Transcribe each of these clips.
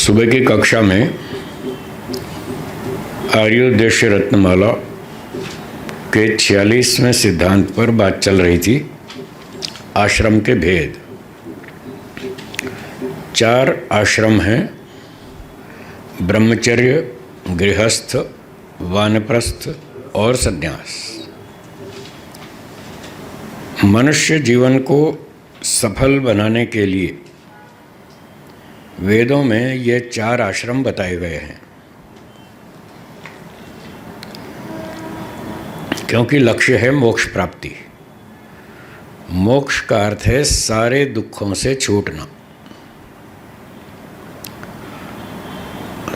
सुबह की कक्षा में आर्योद्देश्य रत्नमाला के 46वें सिद्धांत पर बात चल रही थी। आश्रम के भेद। 4 आश्रम हैं: ब्रह्मचर्य, गृहस्थ, वानप्रस्थ और सन्यास। मनुष्य जीवन को सफल बनाने के लिए वेदों में ये 4 आश्रम बताए गए हैं, क्योंकि लक्ष्य है मोक्ष प्राप्ति। मोक्ष का अर्थ है सारे दुखों से छूटना।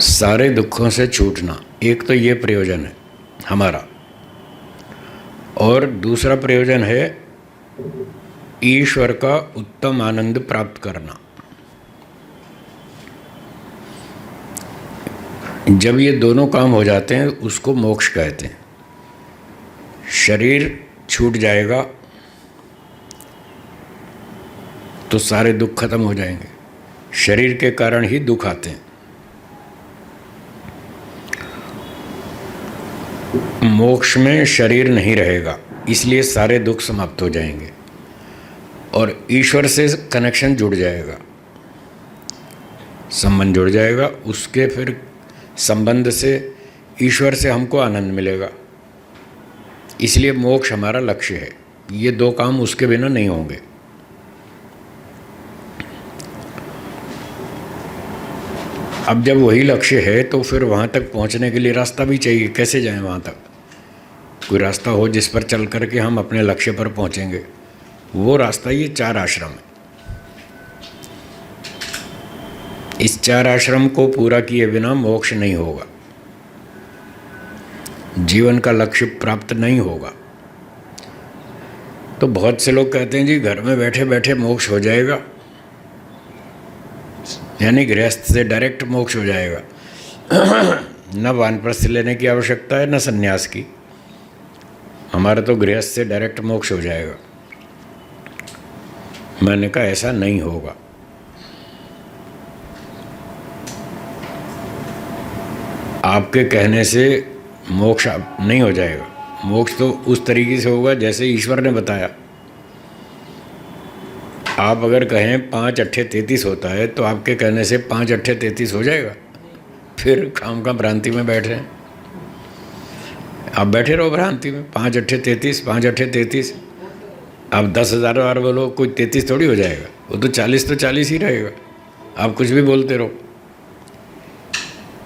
सारे दुखों से छूटना, एक तो ये प्रयोजन है हमारा, और दूसरा प्रयोजन है ईश्वर का उत्तम आनंद प्राप्त करना। जब ये दोनों काम हो जाते हैं उसको मोक्ष कहते हैं। शरीर छूट जाएगा तो सारे दुख खत्म हो जाएंगे। शरीर के कारण ही दुख आते हैं। मोक्ष में शरीर नहीं रहेगा, इसलिए सारे दुख समाप्त हो जाएंगे और ईश्वर से कनेक्शन जुड़ जाएगा, संबंध जुड़ जाएगा। उसके फिर संबंध से ईश्वर से हमको आनंद मिलेगा। इसलिए मोक्ष हमारा लक्ष्य है। ये 2 काम उसके बिना नहीं होंगे। अब जब वही लक्ष्य है तो फिर वहाँ तक पहुँचने के लिए रास्ता भी चाहिए। कैसे जाएं वहाँ तक? कोई रास्ता हो जिस पर चल करके हम अपने लक्ष्य पर पहुँचेंगे। वो रास्ता ये 4 आश्रम है। इस 4 आश्रम को पूरा किए बिना मोक्ष नहीं होगा, जीवन का लक्ष्य प्राप्त नहीं होगा। तो बहुत से लोग कहते हैं जी घर में बैठे बैठे मोक्ष हो जाएगा, यानी गृहस्थ से डायरेक्ट मोक्ष हो जाएगा। न वानप्रस्थ लेने की आवश्यकता है न सन्यास की। हमारा तो गृहस्थ से डायरेक्ट मोक्ष हो जाएगा। मैंने कहा ऐसा नहीं होगा। आपके कहने से मोक्ष नहीं हो जाएगा। मोक्ष तो उस तरीके से होगा जैसे ईश्वर ने बताया। आप अगर कहें 5 अट्ठे 33 होता है तो आपके कहने से 5 अट्ठे 33 हो जाएगा? फिर काम का भ्रांति में बैठ रहे हैं। आप बैठे रहो भ्रांति में। 5 अट्ठे 33, 5 अट्ठे 33। आप 10,000 बार बोलो, कोई 33 थोड़ी हो जाएगा। वो तो 40 ही रहेगा। आप कुछ भी बोलते रहो।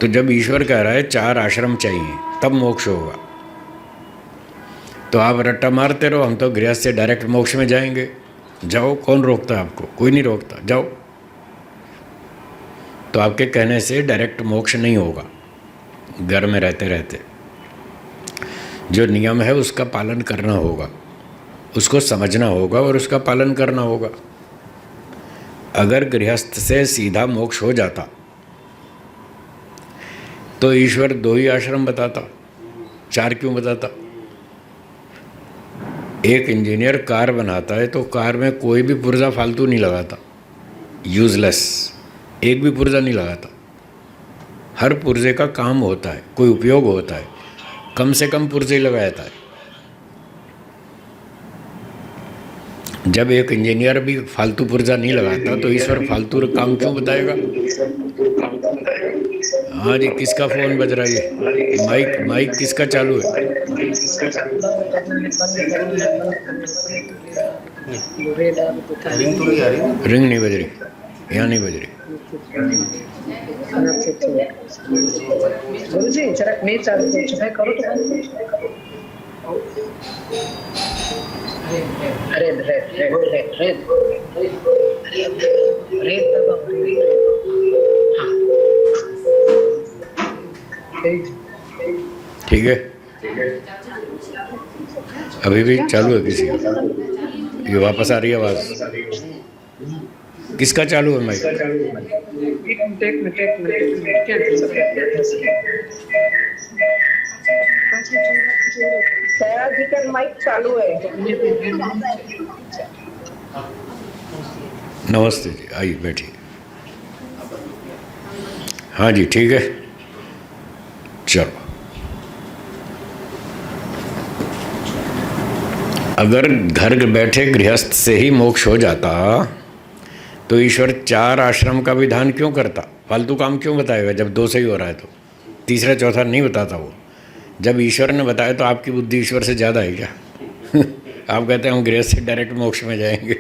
तो जब ईश्वर कह रहा है 4 आश्रम चाहिए तब मोक्ष होगा, तो आप रट्टा मारते रहो, हम तो गृहस्थ से डायरेक्ट मोक्ष में जाएंगे। जाओ, कौन रोकता है आपको? कोई नहीं रोकता, जाओ। तो आपके कहने से डायरेक्ट मोक्ष नहीं होगा। घर में रहते रहते जो नियम है उसका पालन करना होगा, उसको समझना होगा और उसका पालन करना होगा। अगर गृहस्थ से सीधा मोक्ष हो जाता तो ईश्वर 2 ही आश्रम बताता, 4 क्यों बताता? एक इंजीनियर कार बनाता है तो कार में कोई भी पुर्जा फालतू नहीं लगाता, यूजलेस, एक भी पुर्जा नहीं लगाता। हर पुर्जे का काम होता है, कोई उपयोग होता है, कम से कम पुर्जे लगाता है। जब एक इंजीनियर भी फालतू पुर्जा नहीं लगाता तो ईश्वर फालतू काम क्यों बताएगा? हाँ जी, किसका फ़ोन बज रहा है? माइक किसका चालू है? रिंग नहीं बज रही, यहाँ नहीं बज रही। ठीक है, अभी भी चालू है किसी का? ये वापस आ रही है आवाज़? किसका चालू है माइक? माइक चालू है। नमस्ते जी, आइए बैठिए। हाँ जी ठीक है, चलो। अगर घर बैठे गृहस्थ से ही मोक्ष हो जाता तो ईश्वर 4 आश्रम का विधान क्यों करता? फालतू काम क्यों बताएगा जब 2 से ही हो रहा है? तो तीसरा चौथा नहीं बताता वो। जब ईश्वर ने बताया तो आपकी बुद्धि ईश्वर से ज़्यादा है क्या? आप कहते हैं हम गृहस्थ से डायरेक्ट मोक्ष में जाएंगे।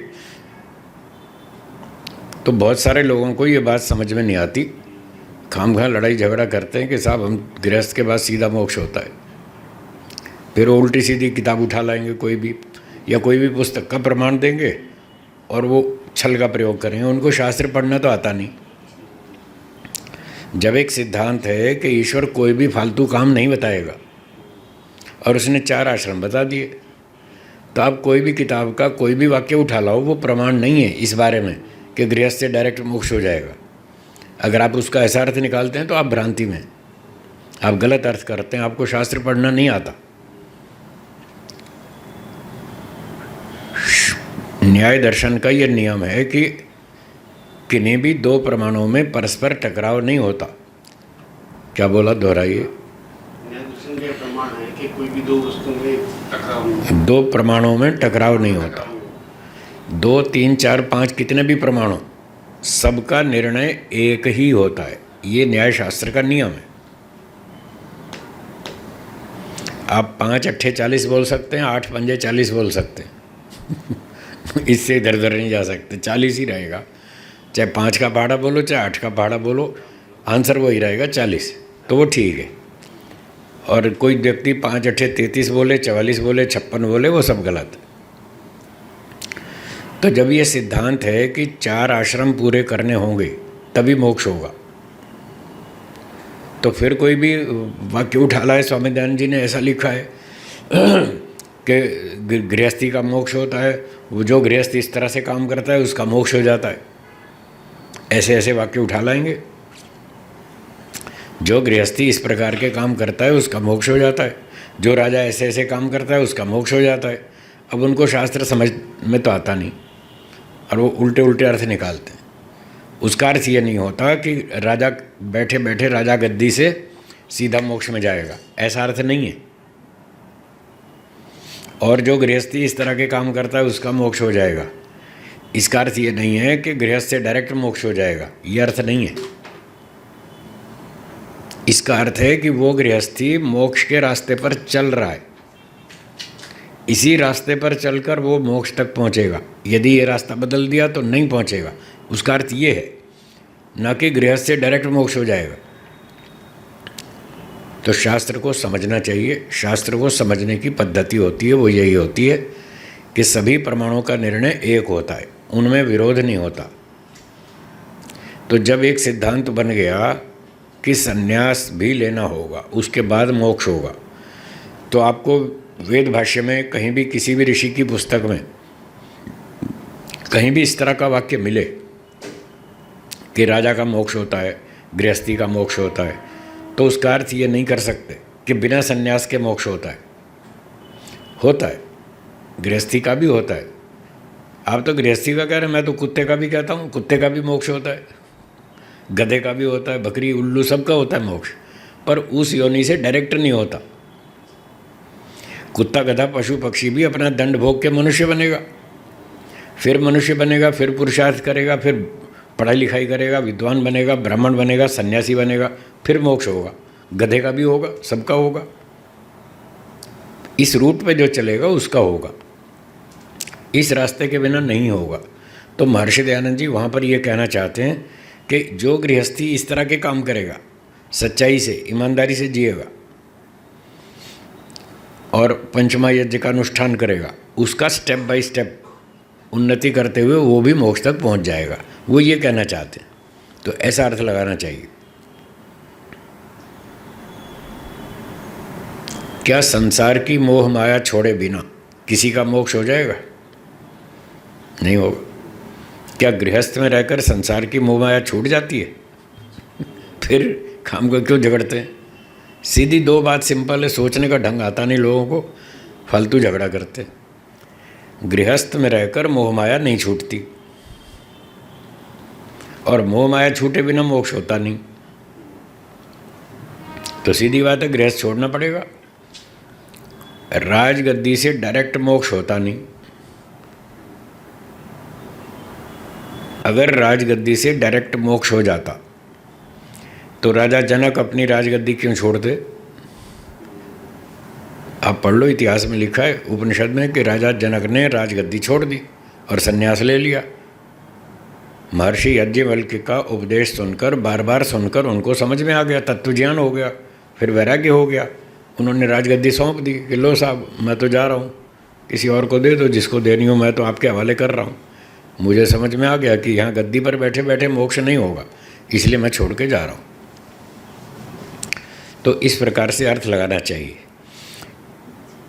तो बहुत सारे लोगों को ये बात समझ में नहीं आती, खामखा लड़ाई झगड़ा करते हैं कि साहब हम गृहस्थ के बाद सीधा मोक्ष होता है। फिर वो उल्टी सीधी किताब उठा लाएंगे कोई भी, या कोई भी पुस्तक का प्रमाण देंगे और वो छल का प्रयोग करेंगे। उनको शास्त्र पढ़ना तो आता नहीं। जब एक सिद्धांत है कि ईश्वर कोई भी फालतू काम नहीं बताएगा और उसने 4 आश्रम बता दिए, तो आप कोई भी किताब का कोई भी वाक्य उठा लाओ, वो प्रमाण नहीं है इस बारे में कि गृहस्थ से डायरेक्ट मोक्ष हो जाएगा। अगर आप उसका ऐसा अर्थ निकालते हैं तो आप भ्रांति में, आप गलत अर्थ करते हैं, आपको शास्त्र पढ़ना नहीं आता। न्याय दर्शन का ये नियम है कि किन्हीं भी 2 प्रमाणों में परस्पर टकराव नहीं होता। क्या बोला, दोहराइए। न्याय दर्शन का प्रमाण है कि कोई भी 2 वस्तुओं में टकराव नहीं, 2 प्रमाणों में टकराव नहीं होता। 2, 3, 4, 5 कितने भी प्रमाणों, सबका निर्णय एक ही होता है। ये न्याय शास्त्र का नियम है। आप 5 अट्ठे 40 बोल सकते हैं, 8 पंजे 40 बोल सकते हैं। इससे इधर उधर नहीं जा सकते, 40 ही रहेगा। चाहे 5 का पहाड़ा बोलो, चाहे 8 का पहाड़ा बोलो, आंसर वही रहेगा 40। तो वो ठीक है। और कोई व्यक्ति 5 अट्ठे 33 बोले, 44 बोले, 56 बोले, वो सब गलत है। तो जब ये सिद्धांत है कि 4 आश्रम पूरे करने होंगे तभी मोक्ष होगा, तो फिर कोई भी वाक्य उठा लाए, स्वामी दयानंद जी ने ऐसा लिखा है कि गृहस्थी का मोक्ष होता है, वो जो गृहस्थ इस तरह से काम करता है उसका मोक्ष हो जाता है, ऐसे ऐसे वाक्य उठा लाएंगे। जो गृहस्थी इस प्रकार के काम करता है उसका मोक्ष हो जाता है, जो राजा ऐसे ऐसे काम करता है उसका मोक्ष हो जाता है। अब उनको शास्त्र समझ में तो आता नहीं और वो उल्टे उल्टे अर्थ निकालते हैं। उसका अर्थ ये नहीं होता कि राजा बैठे बैठे राजा गद्दी से सीधा मोक्ष में जाएगा, ऐसा अर्थ नहीं है। और जो गृहस्थी इस तरह के काम करता है उसका मोक्ष हो जाएगा, इसका अर्थ ये नहीं है कि गृहस्थ से डायरेक्ट मोक्ष हो जाएगा, ये अर्थ नहीं है। इसका अर्थ है कि वो गृहस्थी मोक्ष के रास्ते पर चल रहा है, इसी रास्ते पर चलकर वो मोक्ष तक पहुंचेगा। यदि ये रास्ता बदल दिया तो नहीं पहुंचेगा। उसका अर्थ ये है, ना कि गृहस्थ से डायरेक्ट मोक्ष हो जाएगा। तो शास्त्र को समझना चाहिए। शास्त्र को समझने की पद्धति होती है, वो यही होती है कि सभी प्रमाणों का निर्णय एक होता है, उनमें विरोध नहीं होता। तो जब एक सिद्धांत बन गया कि सन्यास भी लेना होगा, उसके बाद मोक्ष होगा, तो आपको वेद भाष्य में कहीं भी किसी भी ऋषि की पुस्तक में कहीं भी इस तरह का वाक्य मिले कि राजा का मोक्ष होता है, गृहस्थी का मोक्ष होता है, तो उसका अर्थ ये नहीं कर सकते कि बिना सन्यास के मोक्ष होता है। होता है, गृहस्थी का भी होता है। आप तो गृहस्थी का कह रहे हैं, मैं तो कुत्ते का भी कहता हूँ, कुत्ते का भी मोक्ष होता है, गधे का भी होता है, बकरी उल्लू सबका होता है मोक्ष, पर उस योनि से डायरेक्ट नहीं होता। कुत्ता गधा पशु पक्षी भी अपना दंड भोग के मनुष्य बनेगा, फिर मनुष्य बनेगा, फिर पुरुषार्थ करेगा, फिर पढ़ाई लिखाई करेगा, विद्वान बनेगा, ब्राह्मण बनेगा, सन्यासी बनेगा, फिर मोक्ष होगा। गधे का भी होगा, सबका होगा। इस रूट पे जो चलेगा उसका होगा, इस रास्ते के बिना नहीं होगा। तो महर्षि दयानंद जी वहाँ पर ये कहना चाहते हैं कि जो गृहस्थी इस तरह के काम करेगा, सच्चाई से ईमानदारी से जिएगा और पंचमा यज्ञ का अनुष्ठान करेगा, उसका स्टेप बाय स्टेप उन्नति करते हुए वो भी मोक्ष तक पहुंच जाएगा। वो ये कहना चाहते हैं, तो ऐसा अर्थ लगाना चाहिए। क्या संसार की मोह माया छोड़े बिना किसी का मोक्ष हो जाएगा? नहीं होगा। क्या गृहस्थ में रहकर संसार की मोह माया छूट जाती है? फिर काम को क्यों झगड़ते हैं? सीधी 2 बात सिंपल है, सोचने का ढंग आता नहीं लोगों को, फालतू झगड़ा करते। गृहस्थ में रहकर मोह माया नहीं छूटती, और मोह माया छूटे बिना मोक्ष होता नहीं। तो सीधी बात है, गृहस्थ छोड़ना पड़ेगा। राजगद्दी से डायरेक्ट मोक्ष होता नहीं। अगर राजगद्दी से डायरेक्ट मोक्ष हो जाता तो राजा जनक अपनी राजगद्दी क्यों छोड़ते? आप पढ़ लो, इतिहास में लिखा है उपनिषद में कि राजा जनक ने राजगद्दी छोड़ दी और संन्यास ले लिया। महर्षि याज्ञवल्क्य का उपदेश सुनकर, बार बार सुनकर उनको समझ में आ गया, तत्व ज्ञान हो गया, फिर वैराग्य हो गया। उन्होंने राजगद्दी सौंप दी कि लो साहब, मैं तो जा रहा हूँ, किसी और को दे दो, जिसको देनी हो मैं तो आपके हवाले कर रहा हूँ। मुझे समझ में आ गया कि यहाँ गद्दी पर बैठे बैठे मोक्ष नहीं होगा, इसलिए मैं छोड़ के जा रहा हूँ। तो इस प्रकार से अर्थ लगाना चाहिए।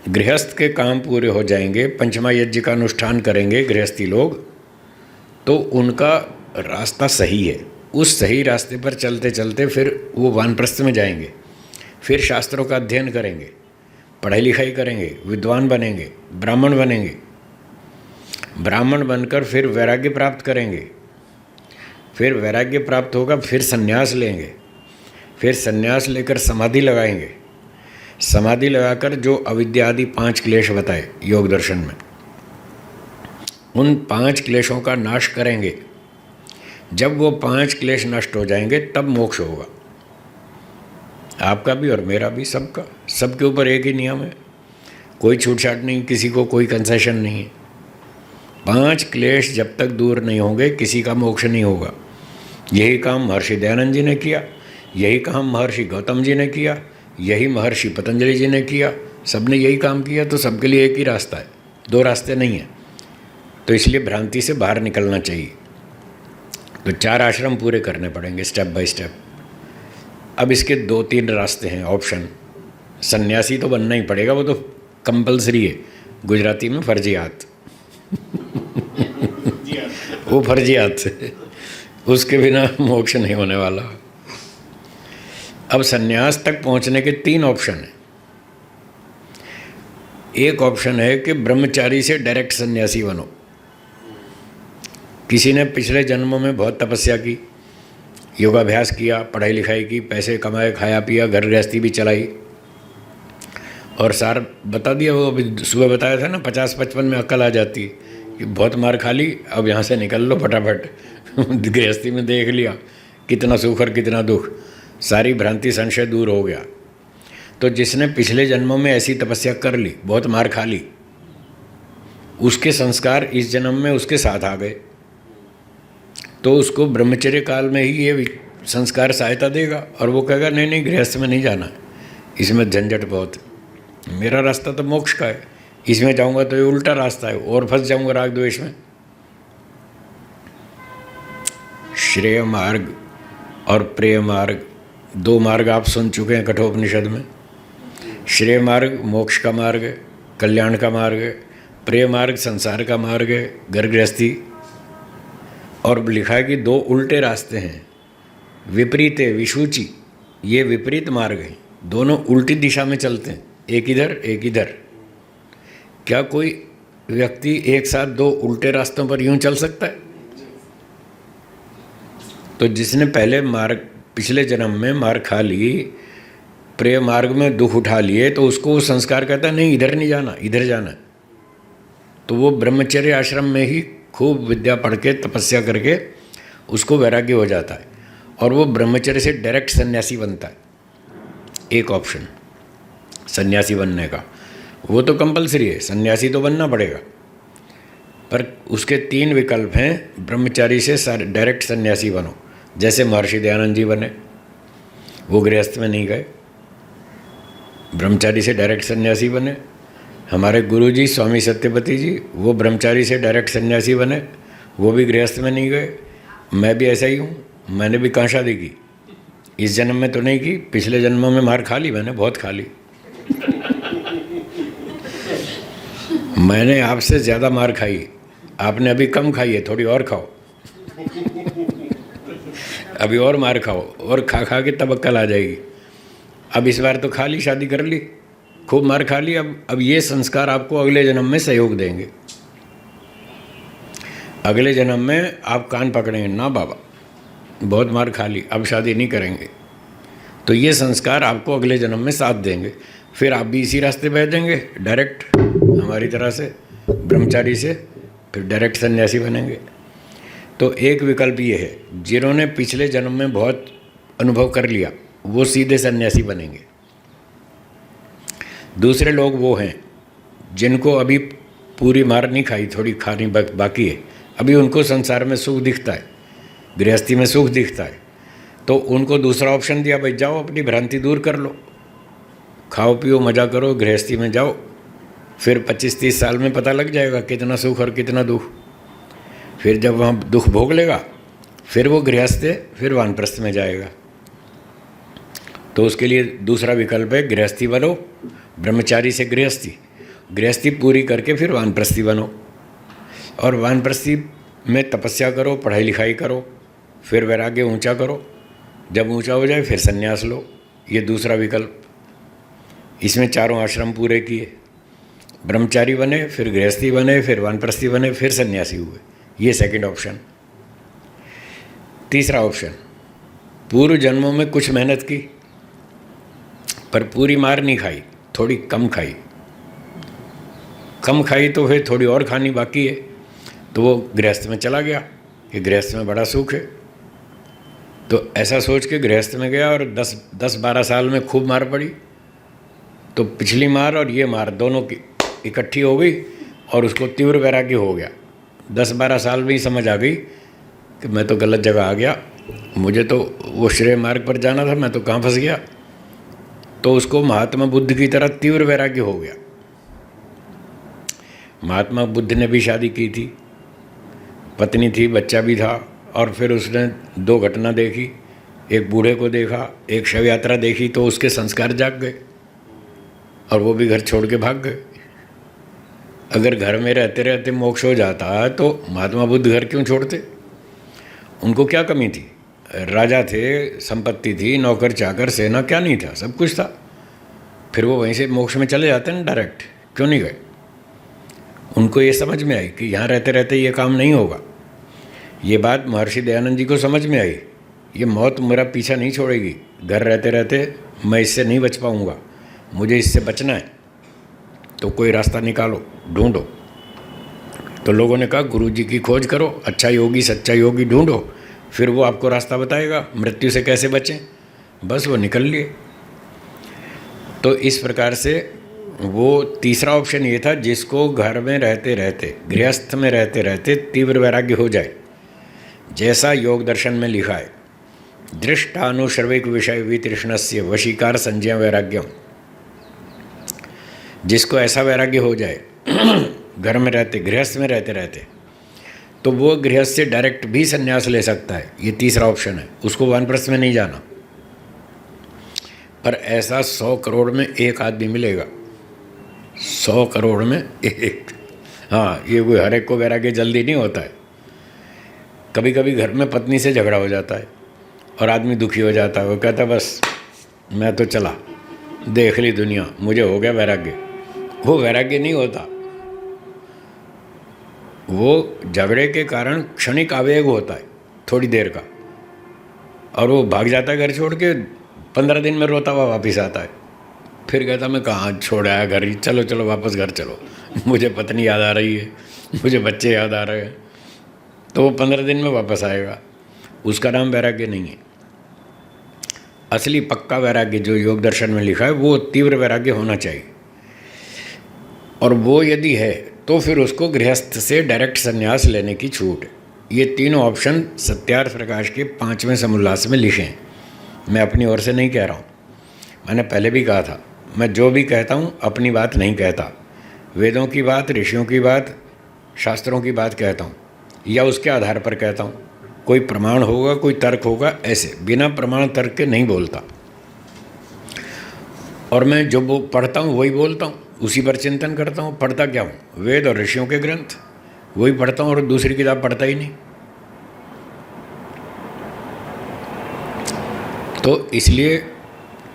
गृहस्थ के काम पूरे हो जाएंगे, पंचमा यज्ञ का अनुष्ठान करेंगे गृहस्थी लोग, तो उनका रास्ता सही है। उस सही रास्ते पर चलते चलते फिर वो वानप्रस्थ में जाएंगे, फिर शास्त्रों का अध्ययन करेंगे, पढ़ाई लिखाई करेंगे, विद्वान बनेंगे, ब्राह्मण बनेंगे। ब्राह्मण बनकर फिर वैराग्य प्राप्त करेंगे, फिर वैराग्य प्राप्त होगा, फिर संन्यास लेंगे, फिर संन्यास लेकर समाधि लगाएंगे। समाधि लगाकर जो अविद्या आदि 5 क्लेश बताए योग दर्शन में, उन 5 क्लेशों का नाश करेंगे। जब वो 5 क्लेश नष्ट हो जाएंगे तब मोक्ष होगा। आपका भी और मेरा भी, सबका, सबके ऊपर एक ही नियम है, कोई छूटछाट नहीं, किसी को कोई कंसेशन नहीं है। 5 क्लेश जब तक दूर नहीं होंगे किसी का मोक्ष नहीं होगा। यही काम महर्षि दयानंद जी ने किया, यही काम महर्षि गौतम जी ने किया, यही महर्षि पतंजलि जी ने किया। सबने यही काम किया, तो सबके लिए एक ही रास्ता है, 2 रास्ते नहीं हैं। तो इसलिए भ्रांति से बाहर निकलना चाहिए। तो 4 आश्रम पूरे करने पड़ेंगे स्टेप बाय स्टेप। अब इसके 2-3 रास्ते हैं, ऑप्शन। सन्यासी तो बनना ही पड़ेगा, वो तो कंपलसरी है, गुजराती में फर्जियात वो फर्जियात है, उसके बिना मोक्ष नहीं होने वाला। अब सन्यास तक पहुंचने के 3 ऑप्शन हैं। एक ऑप्शन है कि ब्रह्मचारी से डायरेक्ट सन्यासी बनो। किसी ने पिछले जन्मों में बहुत तपस्या की, योगाभ्यास किया, पढ़ाई लिखाई की, पैसे कमाए, खाया पिया, घर गृहस्थी भी चलाई, और सार बता दिया। वो अभी सुबह बताया था ना, 50-55 में अक्ल आ जाती है कि बहुत मार खा ली, अब यहाँ से निकल लो फटाफट। गृहस्थी में देख लिया कितना सुख और कितना दुख, सारी भ्रांति संशय दूर हो गया। तो जिसने पिछले जन्मों में ऐसी तपस्या कर ली, बहुत मार खा ली, उसके संस्कार इस जन्म में उसके साथ आ गए, तो उसको ब्रह्मचर्य काल में ही ये संस्कार सहायता देगा, और वो कहेगा नहीं नहीं, गृहस्थ में नहीं जाना, इसमें झंझट बहुत, मेरा रास्ता तो मोक्ष का है, इसमें जाऊंगा तो ये उल्टा रास्ता है, और फंस जाऊंगा राग द्वेष में। श्रेय मार्ग और प्रेय मार्ग, 2 मार्ग आप सुन चुके हैं कठोपनिषद में। श्रेय मार्ग मोक्ष का मार्ग है, कल्याण का मार्ग है। प्रेय मार्ग संसार का मार्ग है, घर गृहस्थी। और लिखा है कि 2 उल्टे रास्ते हैं, विपरीत विशुचि, ये विपरीत मार्ग हैं, दोनों उल्टी दिशा में चलते हैं, एक इधर एक इधर। क्या कोई व्यक्ति एक साथ 2 उल्टे रास्तों पर यूं चल सकता है? तो जिसने पहले मार्ग, पिछले जन्म में मार खा ली, प्रेय मार्ग में दुख उठा लिए, तो उसको संस्कार कहता है नहीं, इधर नहीं जाना, इधर जाना। तो वो ब्रह्मचर्य आश्रम में ही खूब विद्या पढ़ के तपस्या करके उसको वैराग्य हो जाता है, और वो ब्रह्मचर्य से डायरेक्ट सन्यासी बनता है। एक ऑप्शन सन्यासी बनने का, वो तो कंपलसरी है, सन्यासी तो बनना पड़ेगा, पर उसके 3 विकल्प हैं। ब्रह्मचारी से डायरेक्ट सन्यासी बनो, जैसे महर्षि दयानंद जी बने, वो गृहस्थ में नहीं गए, ब्रह्मचारी से डायरेक्ट सन्यासी बने। हमारे गुरुजी स्वामी सत्यपति जी, वो ब्रह्मचारी से डायरेक्ट सन्यासी बने, वो भी गृहस्थ में नहीं गए। मैं भी ऐसा ही हूँ, मैंने भी कहाँ शादी की, इस जन्म में तो नहीं की, पिछले जन्मों में मार खा ली मैंने, बहुत खा ली। मैंने आपसे ज़्यादा मार खाई, आपने अभी कम खाई है, थोड़ी और खाओ। अभी और मार खाओ, और खा खा के तब अक्ल आ जाएगी। अब इस बार तो खा ली, शादी कर ली, खूब मार खा ली, अब ये संस्कार आपको अगले जन्म में सहयोग देंगे। अगले जन्म में आप कान पकड़ेंगे, ना बाबा बहुत मार खा ली, अब शादी नहीं करेंगे। तो ये संस्कार आपको अगले जन्म में साथ देंगे। फिर आप भी इसी रास्ते बह देंगे डायरेक्ट, हमारी तरह से ब्रह्मचारी से, फिर डायरेक्ट सन्यासी बनेंगे। तो एक विकल्प ये है, जिन्होंने पिछले जन्म में बहुत अनुभव कर लिया वो सीधे सन्यासी बनेंगे। दूसरे लोग वो हैं जिनको अभी पूरी मार नहीं खाई, थोड़ी खानी बाकी है, अभी उनको संसार में सुख दिखता है, गृहस्थी में सुख दिखता है, तो उनको दूसरा ऑप्शन दिया, भाई जाओ अपनी भ्रांति दूर कर लो, खाओ पियो मज़ा करो, गृहस्थी में जाओ, फिर 25-30 साल में पता लग जाएगा कितना सुख और कितना दुख। फिर जब वहाँ दुख भोग लेगा फिर वो गृहस्थ है, फिर वानप्रस्थ में जाएगा। तो उसके लिए दूसरा विकल्प है, गृहस्थी बनो, ब्रह्मचारी से गृहस्थी, गृहस्थी पूरी करके फिर वानप्रस्थी बनो, और वानप्रस्थी में तपस्या करो, पढ़ाई लिखाई करो, फिर वैराग्य ऊंचा करो, जब ऊंचा हो जाए फिर संन्यास लो। ये दूसरा विकल्प। इसमें चारों आश्रम पूरे किए, ब्रह्मचारी बने, फिर गृहस्थी बने, फिर वानप्रस्थी बने, फिर सन्यासी हुए। ये सेकंड ऑप्शन। तीसरा ऑप्शन, पूर्व जन्मों में कुछ मेहनत की पर पूरी मार नहीं खाई, थोड़ी कम खाई, कम खाई तो फिर थोड़ी और खानी बाकी है, तो वो गृहस्थ में चला गया कि गृहस्थ में बड़ा सुख है। तो ऐसा सोच के गृहस्थ में गया और 10-12 साल में खूब मार पड़ी, तो पिछली मार और ये मार दोनों की इकट्ठी हो गई और उसको तीव्र वैराग्य हो गया। 10-12 साल में ही समझ आ गई कि मैं तो गलत जगह आ गया, मुझे तो वो श्रेय मार्ग पर जाना था, मैं तो कहाँ फंस गया। तो उसको महात्मा बुद्ध की तरह तीव्र वैराग्य हो गया। महात्मा बुद्ध ने भी शादी की थी, पत्नी थी, बच्चा भी था, और फिर उसने 2 घटना देखी, एक बूढ़े को देखा, एक शव यात्रा देखी, तो उसके संस्कार जाग गए और वो भी घर छोड़ के भाग गए। अगर घर में रहते रहते मोक्ष हो जाता तो महात्मा बुद्ध घर क्यों छोड़ते? उनको क्या कमी थी? राजा थे, संपत्ति थी, नौकर चाकर, सेना, क्या नहीं था? सब कुछ था। फिर वो वहीं से मोक्ष में चले जाते ना डायरेक्ट, क्यों नहीं गए? उनको ये समझ में आई कि यहाँ रहते रहते ये काम नहीं होगा। ये बात महर्षि दयानंद जी को समझ में आई, ये मौत मेरा पीछा नहीं छोड़ेगी, घर रहते रहते मैं इससे नहीं बच पाऊँगा, मुझे इससे बचना है, तो कोई रास्ता निकालो, ढूंढो। तो लोगों ने कहा गुरु जी की खोज करो, अच्छा योगी, सच्चा योगी ढूंढो, फिर वो आपको रास्ता बताएगा मृत्यु से कैसे बचें। बस वो निकल लिए। तो इस प्रकार से वो तीसरा ऑप्शन ये था, जिसको घर में रहते रहते, गृहस्थ में रहते रहते तीव्र वैराग्य हो जाए, जैसा योग दर्शन में लिखा है, दृष्टानुश्रविक विषय वितृष्णस्य वशीकार संज्ञा वैराग्यम। जिसको ऐसा वैराग्य हो जाए घर में रहते, गृहस्थ में रहते रहते, तो वो गृहस्थ से डायरेक्ट भी संन्यास ले सकता है। ये तीसरा ऑप्शन है, उसको वानप्रस्थ में नहीं जाना। पर ऐसा 100 करोड़ में एक आदमी मिलेगा, 100 करोड़ में एक। हाँ, ये कोई हर एक को वैराग्य जल्दी नहीं होता है। कभी कभी घर में पत्नी से झगड़ा हो जाता है और आदमी दुखी हो जाता है, वो कहता है बस मैं तो चला, देख ली दुनिया, मुझे हो गया वैराग्य। वो वैराग्य नहीं होता, वो झगड़े के कारण क्षणिक आवेग होता है थोड़ी देर का, और वो भाग जाता है घर छोड़ के, 15 दिन में रोता हुआ वापस आता है। फिर कहता मैं कहाँ छोड़ आया घर ही, चलो चलो वापस घर चलो, मुझे पत्नी याद आ रही है, मुझे बच्चे याद आ रहे हैं। तो वो 15 दिन में वापस आएगा। उसका नाम वैराग्य नहीं है। असली पक्का वैराग्य जो योग दर्शन में लिखा है वो तीव्र वैराग्य होना चाहिए, और वो यदि है तो फिर उसको गृहस्थ से डायरेक्ट संन्यास लेने की छूट है। ये तीनों ऑप्शन सत्यार्थ प्रकाश के 5वें समुल्लास में लिखे हैं। मैं अपनी ओर से नहीं कह रहा हूँ, मैंने पहले भी कहा था, मैं जो भी कहता हूँ अपनी बात नहीं कहता, वेदों की बात, ऋषियों की बात, शास्त्रों की बात कहता हूँ, या उसके आधार पर कहता हूँ। कोई प्रमाण होगा, कोई तर्क होगा, ऐसे बिना प्रमाण तर्क के नहीं बोलता। और मैं जो वो पढ़ता हूँ वही बोलता हूँ, उसी पर चिंतन करता हूँ। पढ़ता क्या हूँ? वेद और ऋषियों के ग्रंथ, वही पढ़ता हूँ और दूसरी किताब पढ़ता ही नहीं। तो इसलिए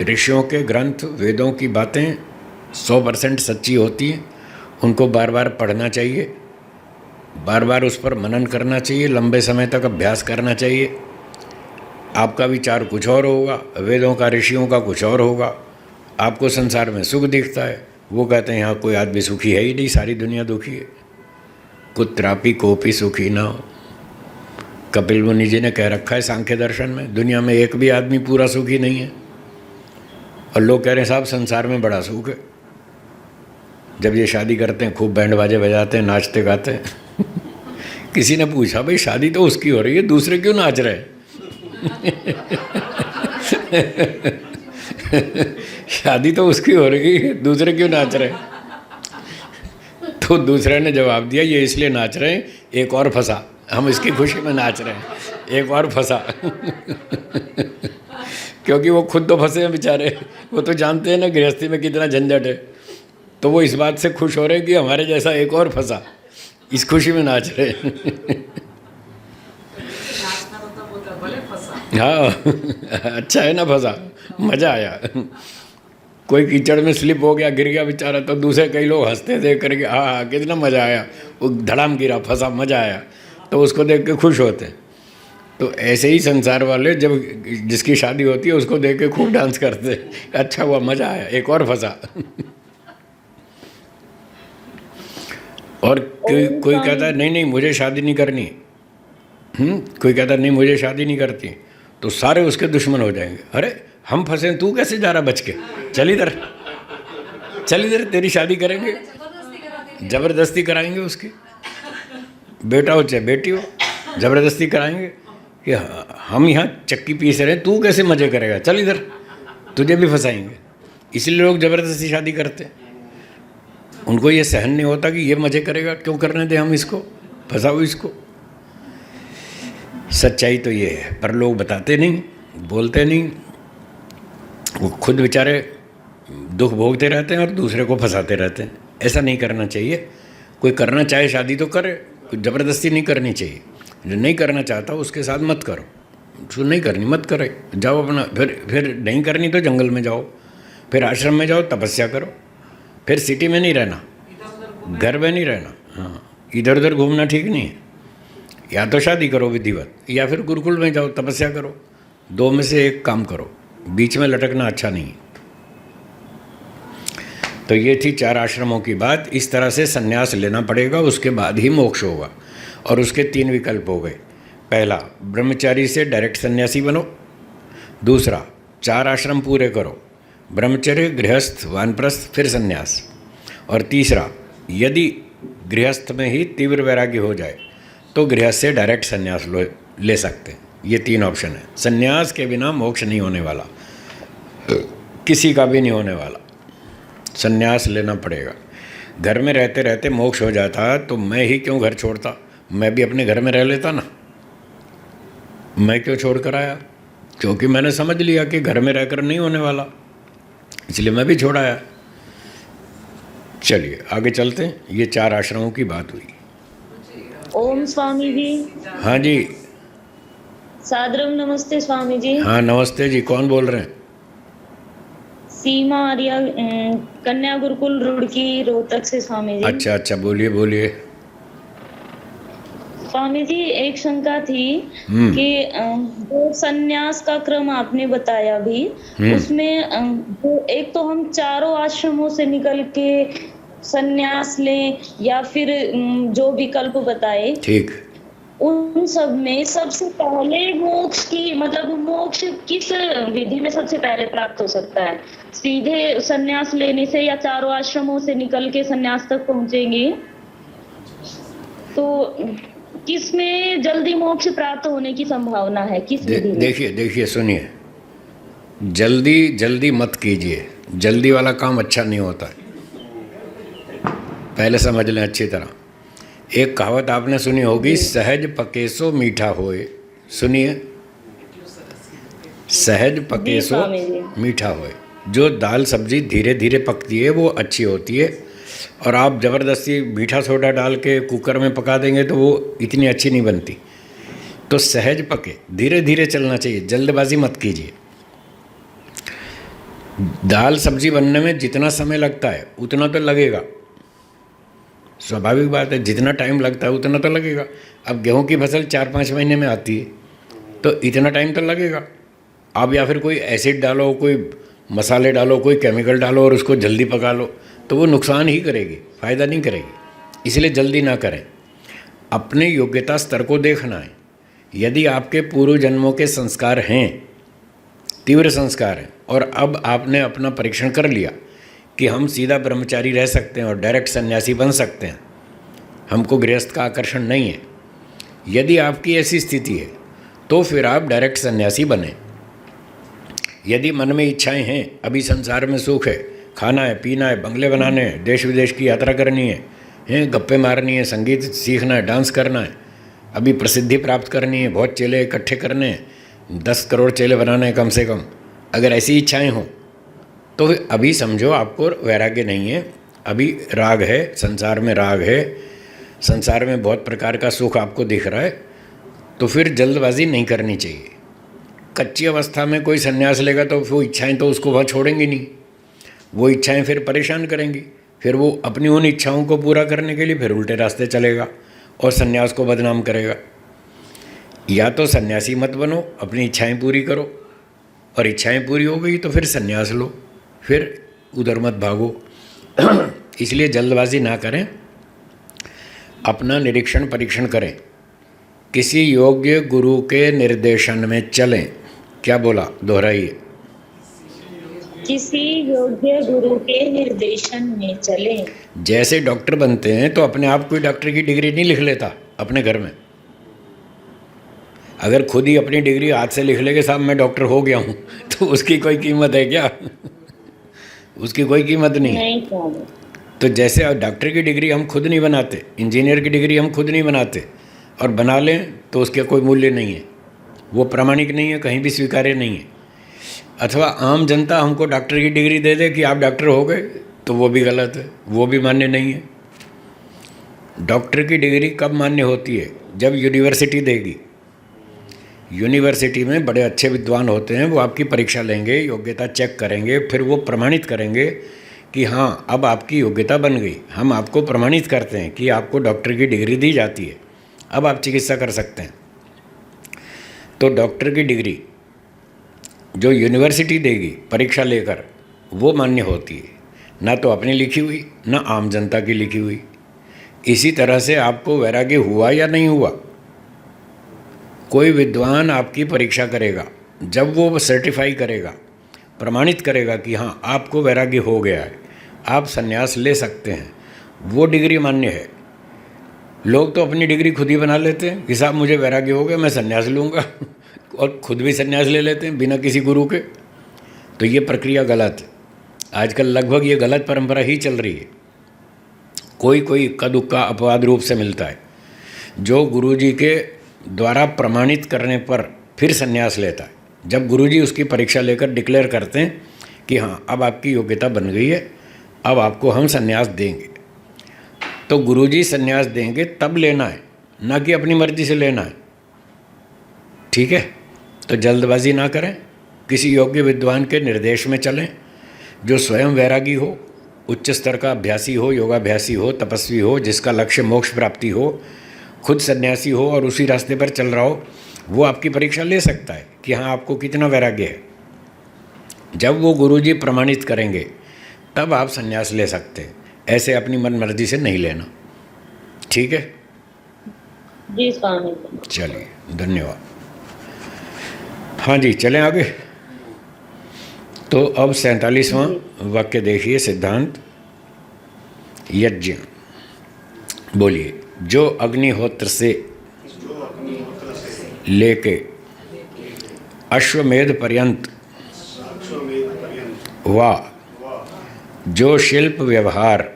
ऋषियों के ग्रंथ, वेदों की बातें 100% सच्ची होती हैं। उनको बार बार पढ़ना चाहिए, बार बार उस पर मनन करना चाहिए, लंबे समय तक अभ्यास करना चाहिए। आपका विचार कुछ और होगा, वेदों का ऋषियों का कुछ और होगा। आपको संसार में सुख दिखता है, वो कहते हैं यहाँ कोई आदमी सुखी है ही नहीं, सारी दुनिया दुखी है। कुत्रापि कोपि सुखी ना हो। कपिल मुनि जी ने कह रखा है सांख्य दर्शन में, दुनिया में एक भी आदमी पूरा सुखी नहीं है। और लोग कह रहे हैं साहब संसार में बड़ा सुख है। जब ये शादी करते हैं खूब बैंड बाजे बजाते हैं, नाचते गाते हैं। किसी ने पूछा भाई शादी तो उसकी हो रही है, दूसरे क्यों नाच रहे हैं? शादी तो उसकी हो रही है, दूसरे क्यों नाच रहे हैं? तो दूसरे ने जवाब दिया ये इसलिए नाच रहे हैं, एक और फंसा, हम इसकी खुशी में नाच रहे हैं, एक और फंसा। क्योंकि वो खुद तो फंसे हैं बेचारे, वो तो जानते हैं ना गृहस्थी में कितना झंझट है। तो वो इस बात से खुश हो रहे हैं कि हमारे जैसा एक और फंसा, इस खुशी में नाच रहे हैं। हाँ, अच्छा है ना फंसा, मज़ा आया। कोई कीचड़ में स्लिप हो गया, गिर गया बेचारा, तो दूसरे कई लोग हंसते देख करके हाँ कितना मज़ा आया, वो धड़ाम गिरा, फंसा, मज़ा आया, तो उसको देख के खुश होते हैं। तो ऐसे ही संसार वाले जब जिसकी शादी होती है उसको देख के खूब डांस करते हैं, अच्छा हुआ, मज़ा आया, एक और फंसा। और कोई कहता है नहीं नहीं मुझे शादी नहीं करनी, कोई कहता है नहीं मुझे शादी नहीं करती, तो सारे उसके दुश्मन हो जाएंगे। अरे हम फंसे, तू कैसे जा रहा बच के, चल इधर, चल इधर, तेरी शादी करेंगे, ज़बरदस्ती कराएंगे उसकी, बेटा हो चाहे बेटी हो, ज़बरदस्ती कराएंगे कि हम यहाँ चक्की पीस रहे हैं, तू कैसे मज़े करेगा, चल इधर, तुझे भी फंसाएंगे। इसलिए लोग ज़बरदस्ती शादी करते हैं। उनको ये सहन नहीं होता कि ये मज़े करेगा, क्यों करने दें हम इसको, फंसाओ इसको। सच्चाई तो ये है, पर लोग बताते नहीं, बोलते नहीं, वो खुद बेचारे दुख भोगते रहते हैं और दूसरे को फंसाते रहते हैं। ऐसा नहीं करना चाहिए। कोई करना चाहे शादी तो करे, कोई ज़बरदस्ती नहीं करनी चाहिए। जो नहीं करना चाहता उसके साथ मत करो, उसको नहीं करनी मत करे, जाओ अपना, फिर नहीं करनी तो जंगल में जाओ, फिर आश्रम में जाओ, तपस्या करो, फिर सिटी में नहीं रहना, घर में नहीं रहना। हाँ, इधर उधर घूमना ठीक नहीं है। या तो शादी करो विधिवत, या फिर गुरुकुल में जाओ, तपस्या करो, दो में से एक काम करो, बीच में लटकना अच्छा नहीं। तो ये थी 4 आश्रमों की बात। इस तरह से संन्यास लेना पड़ेगा, उसके बाद ही मोक्ष होगा। और उसके 3 विकल्प हो गए। पहला, ब्रह्मचारी से डायरेक्ट सन्यासी बनो। दूसरा, 4 आश्रम पूरे करो, ब्रह्मचर्य, गृहस्थ, वानप्रस्थ, फिर संन्यास। और तीसरा, यदि गृहस्थ में ही तीव्र वैराग्य हो जाए तो गृहस्थ से डायरेक्ट संन्यास ले सकते हैं। ये 3 ऑप्शन है। संन्यास के बिना मोक्ष नहीं होने वाला, किसी का भी नहीं होने वाला। संन्यास लेना पड़ेगा। घर में रहते रहते मोक्ष हो जाता तो मैं ही क्यों घर छोड़ता, मैं भी अपने घर में रह लेता ना। मैं क्यों छोड़ कर आया? क्योंकि मैंने समझ लिया कि घर में रहकर नहीं होने वाला, इसलिए मैं भी छोड़ आया। चलिए आगे चलते हैं। ये 4 आश्रमों की बात हुई। ओम स्वामी जी। हाँ जी। सादरम नमस्ते स्वामी जी। हाँ नमस्ते जी, कौन बोल रहे हैं? सीमा आर्या, कन्या गुरुकुल रुड़की रोहतक से स्वामी जी। अच्छा अच्छा, बोलिए बोलिए। स्वामी जी एक शंका थी कि जो संन्यास का क्रम आपने बताया भी, उसमें जो एक तो हम चारों आश्रमों से निकल के संन्यास लें या फिर जो विकल्प बताए, ठीक, उन सब में सबसे पहले मोक्ष की मतलब मोक्ष किस विधि में सबसे पहले प्राप्त हो सकता है? सीधे संन्यास लेने से या चारों आश्रमों से निकल के संन्यास तक पहुंचेंगे तो किस में जल्दी मोक्ष प्राप्त होने की संभावना है, किस विधि में? देखिए सुनिए, जल्दी जल्दी मत कीजिए, जल्दी वाला काम अच्छा नहीं होता है। पहले समझ लें अच्छी तरह। एक कहावत आपने सुनी होगी, सहज पकेसो मीठा होए। सुनिए, सहज पकेसो मीठा होए। जो दाल सब्जी धीरे धीरे पकती है वो अच्छी होती है, और आप ज़बरदस्ती मीठा सोडा डाल के कुकर में पका देंगे तो वो इतनी अच्छी नहीं बनती। तो सहज पके, धीरे धीरे चलना चाहिए, जल्दबाजी मत कीजिए। दाल सब्जी बनने में जितना समय लगता है उतना तो लगेगा, स्वाभाविक बात है, जितना टाइम लगता है उतना तो लगेगा। अब गेहूं की फसल 4-5 महीने में आती है, तो इतना टाइम तो लगेगा। आप या फिर कोई एसिड डालो, कोई मसाले डालो, कोई केमिकल डालो और उसको जल्दी पका लो, तो वो नुकसान ही करेगी, फ़ायदा नहीं करेगी। इसलिए जल्दी ना करें। अपने योग्यता स्तर को देखना है। यदि आपके पूर्व जन्मों के संस्कार हैं, तीव्र संस्कार हैं, और अब आपने अपना परीक्षण कर लिया कि हम सीधा ब्रह्मचारी रह सकते हैं और डायरेक्ट सन्यासी बन सकते हैं, हमको गृहस्थ का आकर्षण नहीं है, यदि आपकी ऐसी स्थिति है तो फिर आप डायरेक्ट सन्यासी बने। यदि मन में इच्छाएं हैं, अभी संसार में सुख है, खाना है, पीना है, बंगले बनाने हैं, देश विदेश की यात्रा करनी है, गप्पे मारनी है, संगीत सीखना है, डांस करना है, अभी प्रसिद्धि प्राप्त करनी है, बहुत चेले इकट्ठे करने हैं, 10 करोड़ चेले बनाने हैं कम से कम, अगर ऐसी इच्छाएं हों तो फिर अभी समझो आपको वैराग्य नहीं है, अभी राग है, संसार में राग है, संसार में बहुत प्रकार का सुख आपको दिख रहा है, तो फिर जल्दबाजी नहीं करनी चाहिए। कच्ची अवस्था में कोई संन्यास लेगा तो वो इच्छाएं तो उसको वहाँ छोड़ेंगी नहीं, वो इच्छाएं फिर परेशान करेंगी, फिर वो अपनी उन इच्छाओं को पूरा करने के लिए फिर उल्टे रास्ते चलेगा और संन्यास को बदनाम करेगा। या तो सन्यासी मत बनो, अपनी इच्छाएं पूरी करो, और इच्छाएं पूरी हो गई तो फिर संन्यास लो, फिर उधर मत भागो। इसलिए जल्दबाजी ना करें, अपना निरीक्षण परीक्षण करें, किसी योग्य गुरु के निर्देशन में चलें। क्या बोला, दोहराइए। किसी योग्य गुरु के निर्देशन में चलें। जैसे डॉक्टर बनते हैं तो अपने आप कोई डॉक्टर की डिग्री नहीं लिख लेता अपने घर में। अगर खुद ही अपनी डिग्री हाथ से लिख ले कि साहब मैं डॉक्टर हो गया हूँ, तो उसकी कोई कीमत है क्या? उसकी कोई कीमत नहीं है। तो जैसे डॉक्टर की डिग्री हम खुद नहीं बनाते, इंजीनियर की डिग्री हम खुद नहीं बनाते, और बना लें तो उसका कोई मूल्य नहीं है, वो प्रामाणिक नहीं है, कहीं भी स्वीकार्य नहीं है। अथवा आम जनता हमको डॉक्टर की डिग्री दे दे कि आप डॉक्टर हो गए, तो वो भी गलत है, वो भी मान्य नहीं है। डॉक्टर की डिग्री कब मान्य होती है? जब यूनिवर्सिटी देगी। यूनिवर्सिटी में बड़े अच्छे विद्वान होते हैं, वो आपकी परीक्षा लेंगे, योग्यता चेक करेंगे, फिर वो प्रमाणित करेंगे कि हाँ अब आपकी योग्यता बन गई। हम आपको प्रमाणित करते हैं कि आपको डॉक्टर की डिग्री दी जाती है, अब आप चिकित्सा कर सकते हैं। तो डॉक्टर की डिग्री जो यूनिवर्सिटी देगी परीक्षा लेकर, वो मान्य होती है, ना तो अपनी लिखी हुई, ना आम जनता की लिखी हुई। इसी तरह से आपको वैराग्य हुआ या नहीं हुआ, कोई विद्वान आपकी परीक्षा करेगा, जब वो सर्टिफाई करेगा, प्रमाणित करेगा कि हाँ आपको वैराग्य हो गया है, आप संन्यास ले सकते हैं, वो डिग्री मान्य है। लोग तो अपनी डिग्री खुद ही बना लेते हैं कि साहब मुझे वैराग्य हो गया, मैं संन्यास लूँगा, और खुद भी संन्यास ले लेते हैं बिना किसी गुरु के। तो ये प्रक्रिया गलत है। आजकल लगभग ये गलत परंपरा ही चल रही है। कोई कोई इक्का दुक्का अपवाद रूप से मिलता है जो गुरुजी के द्वारा प्रमाणित करने पर फिर संन्यास लेता है। जब गुरुजी उसकी परीक्षा लेकर डिक्लेयर करते हैं कि हाँ अब आपकी योग्यता बन गई है, अब आपको हम संन्यास देंगे, तो गुरुजी संन्यास देंगे तब लेना है, ना कि अपनी मर्जी से लेना है। ठीक है, तो जल्दबाजी ना करें, किसी योग्य विद्वान के निर्देश में चलें, जो स्वयं वैरागी हो, उच्च स्तर का अभ्यासी हो, योगाभ्यासी हो, तपस्वी हो, जिसका लक्ष्य मोक्ष प्राप्ति हो, खुद सन्यासी हो और उसी रास्ते पर चल रहा हो, वो आपकी परीक्षा ले सकता है कि हाँ आपको कितना वैराग्य है। जब वो गुरुजी प्रमाणित करेंगे तब आप संन्यास ले सकते हैं, ऐसे अपनी मन मर्जी से नहीं लेना। ठीक है जी स्वामी। चलिए, धन्यवाद। हाँ जी, चलें आगे। तो अब 47वां वाक्य देखिए, सिद्धांत यज्ञ। बोलिए, जो अग्निहोत्र से लेके अश्वमेध पर्यंत वा जो शिल्प व्यवहार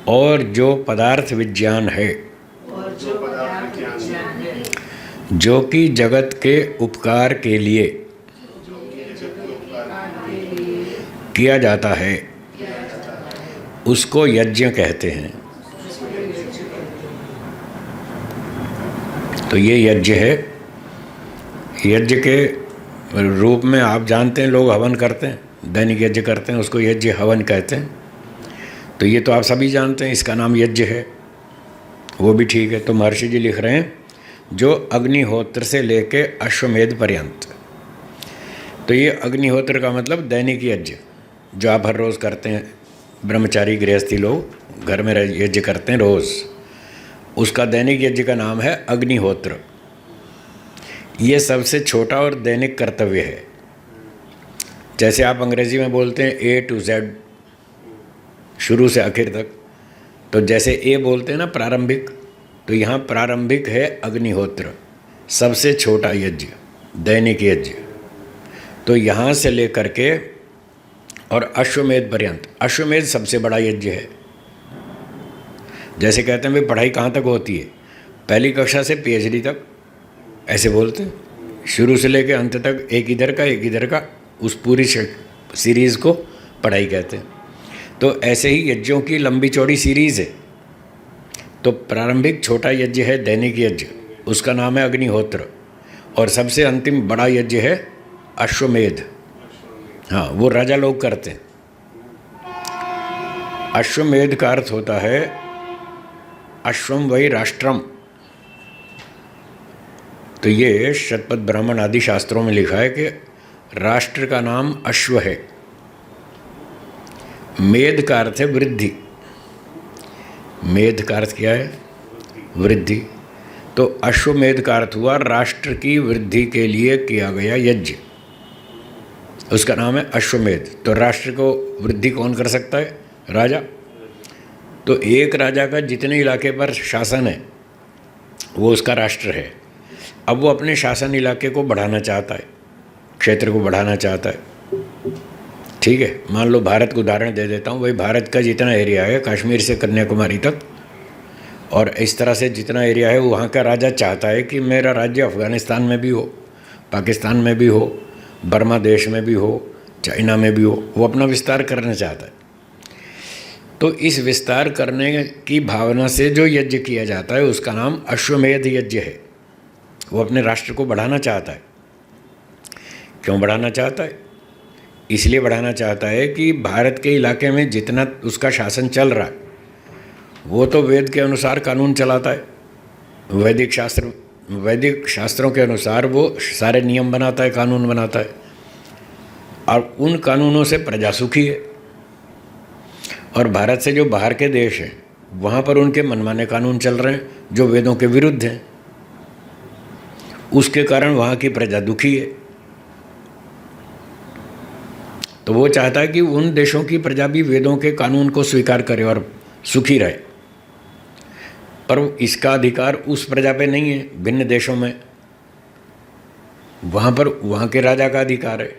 और जो पदार्थ विज्ञान है, जो कि जगत के उपकार के लिए किया जाता है, उसको यज्ञ कहते हैं। तो ये यज्ञ है। यज्ञ के रूप में आप जानते हैं, लोग हवन करते हैं, दैनिक यज्ञ करते हैं, उसको यज्ञ हवन कहते हैं। तो ये तो आप सभी जानते हैं, इसका नाम यज्ञ है, वो भी ठीक है। तो महर्षि जी लिख रहे हैं, जो अग्निहोत्र से लेके अश्वमेध पर्यंत। तो ये अग्निहोत्र का मतलब दैनिक यज्ञ जो आप हर रोज़ करते हैं, ब्रह्मचारी गृहस्थी लोग घर में यज्ञ करते हैं रोज़, उसका दैनिक यज्ञ का नाम है अग्निहोत्र। ये सबसे छोटा और दैनिक कर्तव्य है। जैसे आप अंग्रेजी में बोलते हैं A to Z, शुरू से आखिर तक, तो जैसे ए बोलते हैं ना प्रारंभिक, तो यहाँ प्रारंभिक है अग्निहोत्र, सबसे छोटा यज्ञ, दैनिक यज्ञ। तो यहाँ से लेकर के और अश्वमेध पर्यंत, अश्वमेध सबसे बड़ा यज्ञ है। जैसे कहते हैं भाई पढ़ाई कहाँ तक होती है, पहली कक्षा से PhD तक, ऐसे बोलते हैं, शुरू से लेकर अंत तक एक इधर का, उस पूरी सीरीज़ को पढ़ाई कहते हैं। तो ऐसे ही यज्ञों की लंबी चौड़ी सीरीज़ है। तो प्रारंभिक छोटा यज्ञ है दैनिक यज्ञ, उसका नाम है अग्निहोत्र, और सबसे अंतिम बड़ा यज्ञ है अश्वमेध। हाँ, वो राजा लोग करते हैं। अश्वमेध का अर्थ होता है अश्वम वै राष्ट्रम। तो ये शतपथ ब्राह्मण आदि शास्त्रों में लिखा है कि राष्ट्र का नाम अश्व है। मेध का अर्थ है वृद्धि। मेध का अर्थ क्या है? वृद्धि। तो अश्वमेध का अर्थ हुआ राष्ट्र की वृद्धि के लिए किया गया यज्ञ, उसका नाम है अश्वमेध। तो राष्ट्र को वृद्धि कौन कर सकता है? राजा। तो एक राजा का जितने इलाके पर शासन है वो उसका राष्ट्र है। अब वो अपने शासन इलाके को बढ़ाना चाहता है, क्षेत्र को बढ़ाना चाहता है, ठीक है। मान लो भारत को उदाहरण दे देता हूँ, भाई भारत का जितना एरिया है कश्मीर से कन्याकुमारी तक, और इस तरह से जितना एरिया है वहाँ का राजा चाहता है कि मेरा राज्य अफ़गानिस्तान में भी हो, पाकिस्तान में भी हो, बर्मा देश में भी हो, चाइना में भी हो, वो अपना विस्तार करना चाहता है। तो इस विस्तार करने की भावना से जो यज्ञ किया जाता है उसका नाम अश्वमेध यज्ञ है। वो अपने राष्ट्र को बढ़ाना चाहता है। क्यों बढ़ाना चाहता है? इसलिए बढ़ाना चाहता है कि भारत के इलाके में जितना उसका शासन चल रहा है वो तो वेद के अनुसार कानून चलाता है, वैदिक शास्त्रों के अनुसार वो सारे नियम बनाता है, कानून बनाता है, और उन कानूनों से प्रजा सुखी है। और भारत से जो बाहर के देश हैं वहाँ पर उनके मनमाने कानून चल रहे हैं जो वेदों के विरुद्ध हैं, उसके कारण वहाँ की प्रजा दुखी है। तो वो चाहता है कि उन देशों की प्रजा भी वेदों के कानून को स्वीकार करे और सुखी रहे, पर इसका अधिकार उस प्रजा पे नहीं है। भिन्न देशों में वहाँ पर वहाँ के राजा का अधिकार है।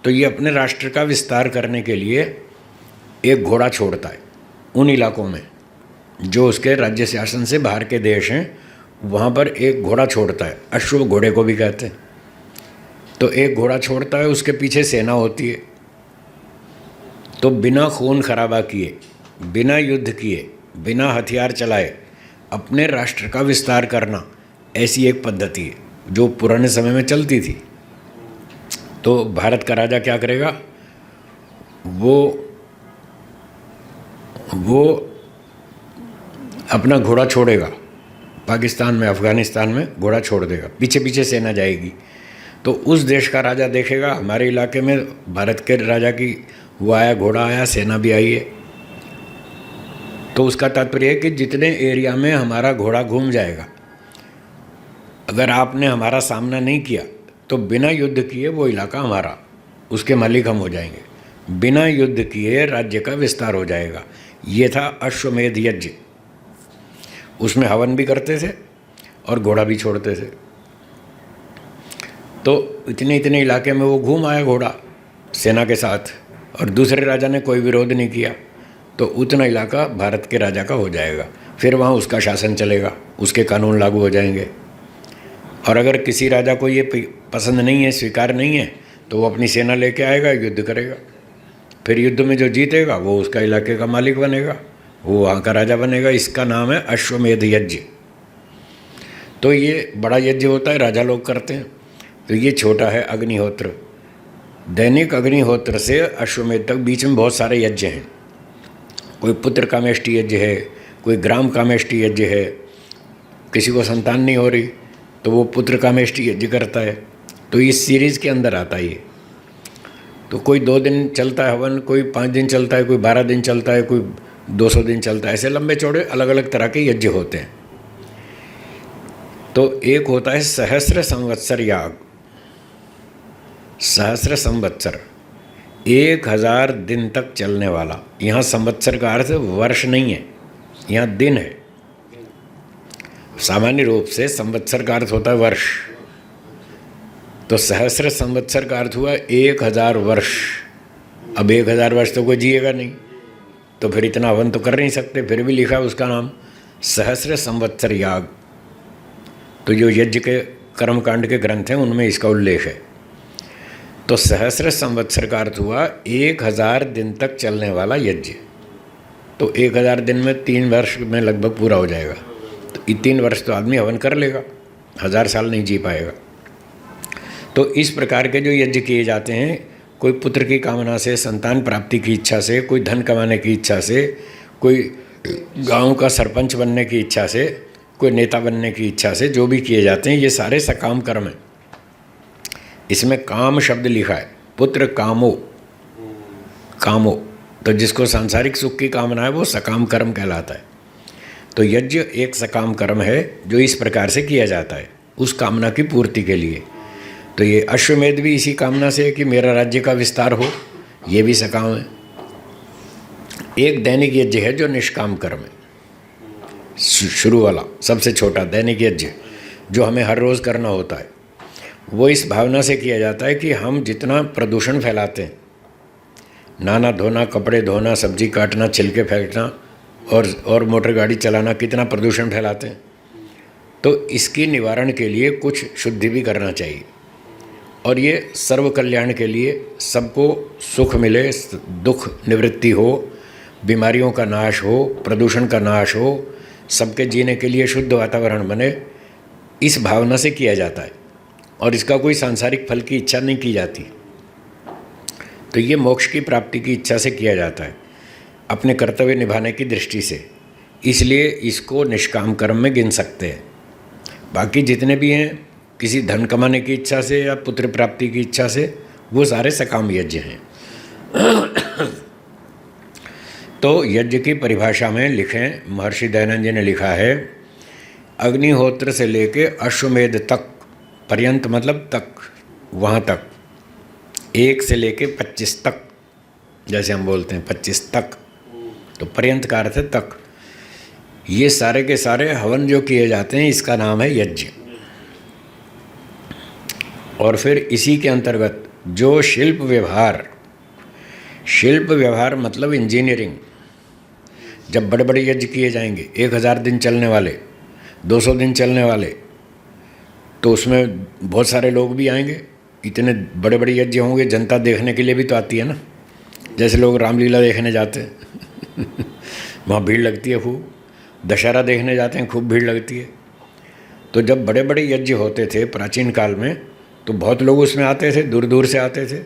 तो ये अपने राष्ट्र का विस्तार करने के लिए एक घोड़ा छोड़ता है उन इलाकों में जो उसके राज्य शासन से बाहर के देश हैं, वहाँ पर एक घोड़ा छोड़ता है। अश्व घोड़े को भी कहते हैं। तो एक घोड़ा छोड़ता है, उसके पीछे सेना होती है। तो बिना खून खराबा किए, बिना युद्ध किए, बिना हथियार चलाए अपने राष्ट्र का विस्तार करना, ऐसी एक पद्धति है जो पुराने समय में चलती थी। तो भारत का राजा क्या करेगा? वो अपना घोड़ा छोड़ेगा, पाकिस्तान में, अफ़गानिस्तान में घोड़ा छोड़ देगा, पीछे पीछे सेना जाएगी। तो उस देश का राजा देखेगा हमारे इलाके में भारत के राजा की वो आया, घोड़ा आया, सेना भी आई है। तो उसका तात्पर्य है कि जितने एरिया में हमारा घोड़ा घूम जाएगा, अगर आपने हमारा सामना नहीं किया तो बिना युद्ध किए वो इलाका हमारा, उसके मालिक हम हो जाएंगे। बिना युद्ध किए राज्य का विस्तार हो जाएगा। ये था अश्वमेध यज्ञ। उसमें हवन भी करते थे और घोड़ा भी छोड़ते थे। तो इतने इलाके में वो घूम आया घोड़ा सेना के साथ, और दूसरे राजा ने कोई विरोध नहीं किया, तो उतना इलाका भारत के राजा का हो जाएगा। फिर वहाँ उसका शासन चलेगा, उसके कानून लागू हो जाएंगे। और अगर किसी राजा को ये पसंद नहीं है, स्वीकार नहीं है, तो वो अपनी सेना लेके आएगा, युद्ध करेगा। फिर युद्ध में जो जीतेगा वो उसका इलाके का मालिक बनेगा, वो वहाँ का राजा बनेगा। इसका नाम है अश्वमेध यज्ञ। तो ये बड़ा यज्ञ होता है, राजा लोग करते हैं। तो ये छोटा है अग्निहोत्र। दैनिक अग्निहोत्र से अश्वमेध तक बीच में बहुत सारे यज्ञ हैं। कोई पुत्र कामेष्टि यज्ञ है, कोई ग्राम कामेष्टि यज्ञ है, किसी को संतान नहीं हो रही तो वो पुत्र कामेष्टि यज्ञ करता है। तो इस सीरीज़ के अंदर आता है ये। तो कोई 2 दिन चलता है हवन, कोई 5 दिन चलता है, कोई 12 दिन चलता है, कोई 200 दिन चलता है। ऐसे लंबे चौड़े अलग अलग तरह के यज्ञ होते हैं। तो एक होता है सहस्र संवत्सर याग। सहस्र संवत्सर 1000 दिन तक चलने वाला। यहाँ संवत्सर का अर्थ वर्ष नहीं है, यहाँ दिन है। सामान्य रूप से संवत्सर का अर्थ होता है वर्ष। तो सहस्र संवत्सर का अर्थ हुआ 1000 वर्ष। अब 1000 वर्ष तो कोई जिएगा नहीं, तो फिर इतना हवन तो कर नहीं सकते। फिर भी लिखा उसका नाम सहस्र संवत्सर याग। तो जो यज्ञ के कर्मकांड के ग्रंथ हैं उनमें इसका उल्लेख है। तो सहस्र संवत्सर का अर्थ हुआ 1000 दिन तक चलने वाला यज्ञ। तो 1000 दिन में 3 वर्ष में लगभग पूरा हो जाएगा। तो 3 वर्ष तो आदमी हवन कर लेगा, 1000 साल नहीं जी पाएगा। तो इस प्रकार के जो यज्ञ किए जाते हैं, कोई पुत्र की कामना से, संतान प्राप्ति की इच्छा से, कोई धन कमाने की इच्छा से, कोई गांव का सरपंच बनने की इच्छा से, कोई नेता बनने की इच्छा से, जो भी किए जाते हैं ये सारे सकाम कर्म हैं। इसमें काम शब्द लिखा है, पुत्र कामो, कामो। तो जिसको सांसारिक सुख की कामना है वो सकाम कर्म कहलाता है। तो यज्ञ एक सकाम कर्म है जो इस प्रकार से किया जाता है उस कामना की पूर्ति के लिए। तो ये अश्वमेध भी इसी कामना से है कि मेरा राज्य का विस्तार हो, ये भी सकाम है। एक दैनिक यज्ञ है जो निष्काम कर्म है, शुरू वाला सबसे छोटा दैनिक यज्ञ जो हमें हर रोज़ करना होता है। वो इस भावना से किया जाता है कि हम जितना प्रदूषण फैलाते हैं, नाना धोना, कपड़े धोना, सब्जी काटना, छिलके फेंकना और मोटर गाड़ी चलाना, कितना प्रदूषण फैलाते हैं। तो इसकी निवारण के लिए कुछ शुद्धि भी करना चाहिए। और ये सर्व कल्याण के लिए, सबको सुख मिले, दुख निवृत्ति हो, बीमारियों का नाश हो, प्रदूषण का नाश हो, सबके जीने के लिए शुद्ध वातावरण बने, इस भावना से किया जाता है। और इसका कोई सांसारिक फल की इच्छा नहीं की जाती। तो ये मोक्ष की प्राप्ति की इच्छा से किया जाता है, अपने कर्तव्य निभाने की दृष्टि से। इसलिए इसको निष्काम कर्म में गिन सकते हैं। बाकी जितने भी हैं, किसी धन कमाने की इच्छा से या पुत्र प्राप्ति की इच्छा से, वो सारे सकाम यज्ञ हैं। तो यज्ञ की परिभाषा में लिखें, महर्षि दयानंद जी ने लिखा है, अग्निहोत्र से लेके अश्वमेध तक पर्यंत, मतलब तक, वहाँ तक, 1 से लेके 25 तक, जैसे हम बोलते हैं 25 तक, तो पर्यंत का अर्थ है तक। ये सारे के सारे हवन जो किए जाते हैं इसका नाम है यज्ञ। और फिर इसी के अंतर्गत जो शिल्प व्यवहार मतलब इंजीनियरिंग, जब बड़े बड़े यज्ञ किए जाएंगे 1000 दिन चलने वाले, 200 दिन चलने वाले, तो उसमें बहुत सारे लोग भी आएंगे। इतने बड़े बड़े यज्ञ होंगे, जनता देखने के लिए भी तो आती है ना। जैसे लोग रामलीला देखने जाते हैं वहाँ भीड़ लगती है खूब। दशहरा देखने जाते हैं, खूब भीड़ लगती है। तो जब बड़े बड़े यज्ञ होते थे प्राचीन काल में, तो बहुत लोग उसमें आते थे, दूर दूर से आते थे।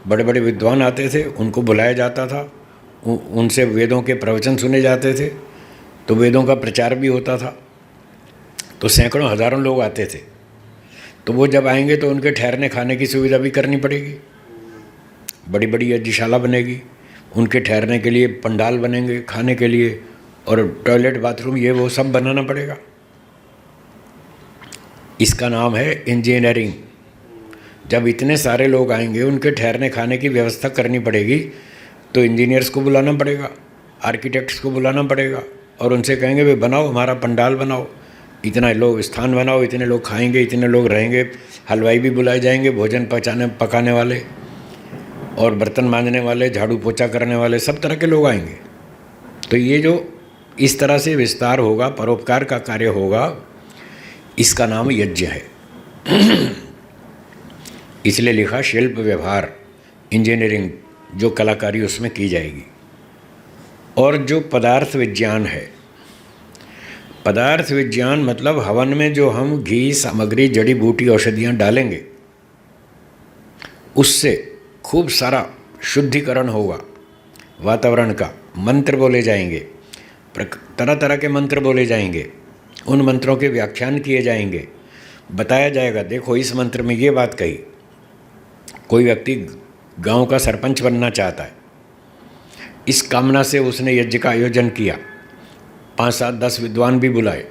बड़े बड़े विद्वान आते थे, उनको बुलाया जाता था, उनसे वेदों के प्रवचन सुने जाते थे, तो वेदों का प्रचार भी होता था। तो सैकड़ों हज़ारों लोग आते थे। तो वो जब आएंगे तो उनके ठहरने खाने की सुविधा भी करनी पड़ेगी। बड़ी बड़ी यज्ञशाला बनेगी, उनके ठहरने के लिए पंडाल बनेंगे, खाने के लिए, और टॉयलेट, बाथरूम, ये वो सब बनाना पड़ेगा। इसका नाम है इंजीनियरिंग। जब इतने सारे लोग आएंगे, उनके ठहरने खाने की व्यवस्था करनी पड़ेगी, तो इंजीनियर्स को बुलाना पड़ेगा, आर्किटेक्ट्स को बुलाना पड़ेगा, और उनसे कहेंगे भाई बनाओ, हमारा पंडाल बनाओ, इतना लोग स्थान बनाओ, इतने लोग खाएंगे, इतने लोग रहेंगे। हलवाई भी बुलाए जाएंगे, भोजन पकाने वाले, और बर्तन मांजने वाले, झाड़ू पोछा करने वाले, सब तरह के लोग आएंगे। तो ये जो इस तरह से विस्तार होगा, परोपकार का कार्य होगा, इसका नाम यज्ञ है। इसलिए लिखा शिल्प व्यवहार, इंजीनियरिंग, जो कलाकारी उसमें की जाएगी। और जो पदार्थ विज्ञान है, पदार्थ विज्ञान मतलब हवन में जो हम घी, सामग्री, जड़ी बूटी, औषधियाँ डालेंगे, उससे खूब सारा शुद्धिकरण होगा वातावरण का। मंत्र बोले जाएंगे, तरह तरह के मंत्र बोले जाएंगे, उन मंत्रों के व्याख्यान किए जाएंगे, बताया जाएगा। देखो इस मंत्र में ये बात कही, कोई व्यक्ति गांव का सरपंच बनना चाहता है, इस कामना से उसने यज्ञ का आयोजन किया, 5, 7, 10 विद्वान भी बुलाए।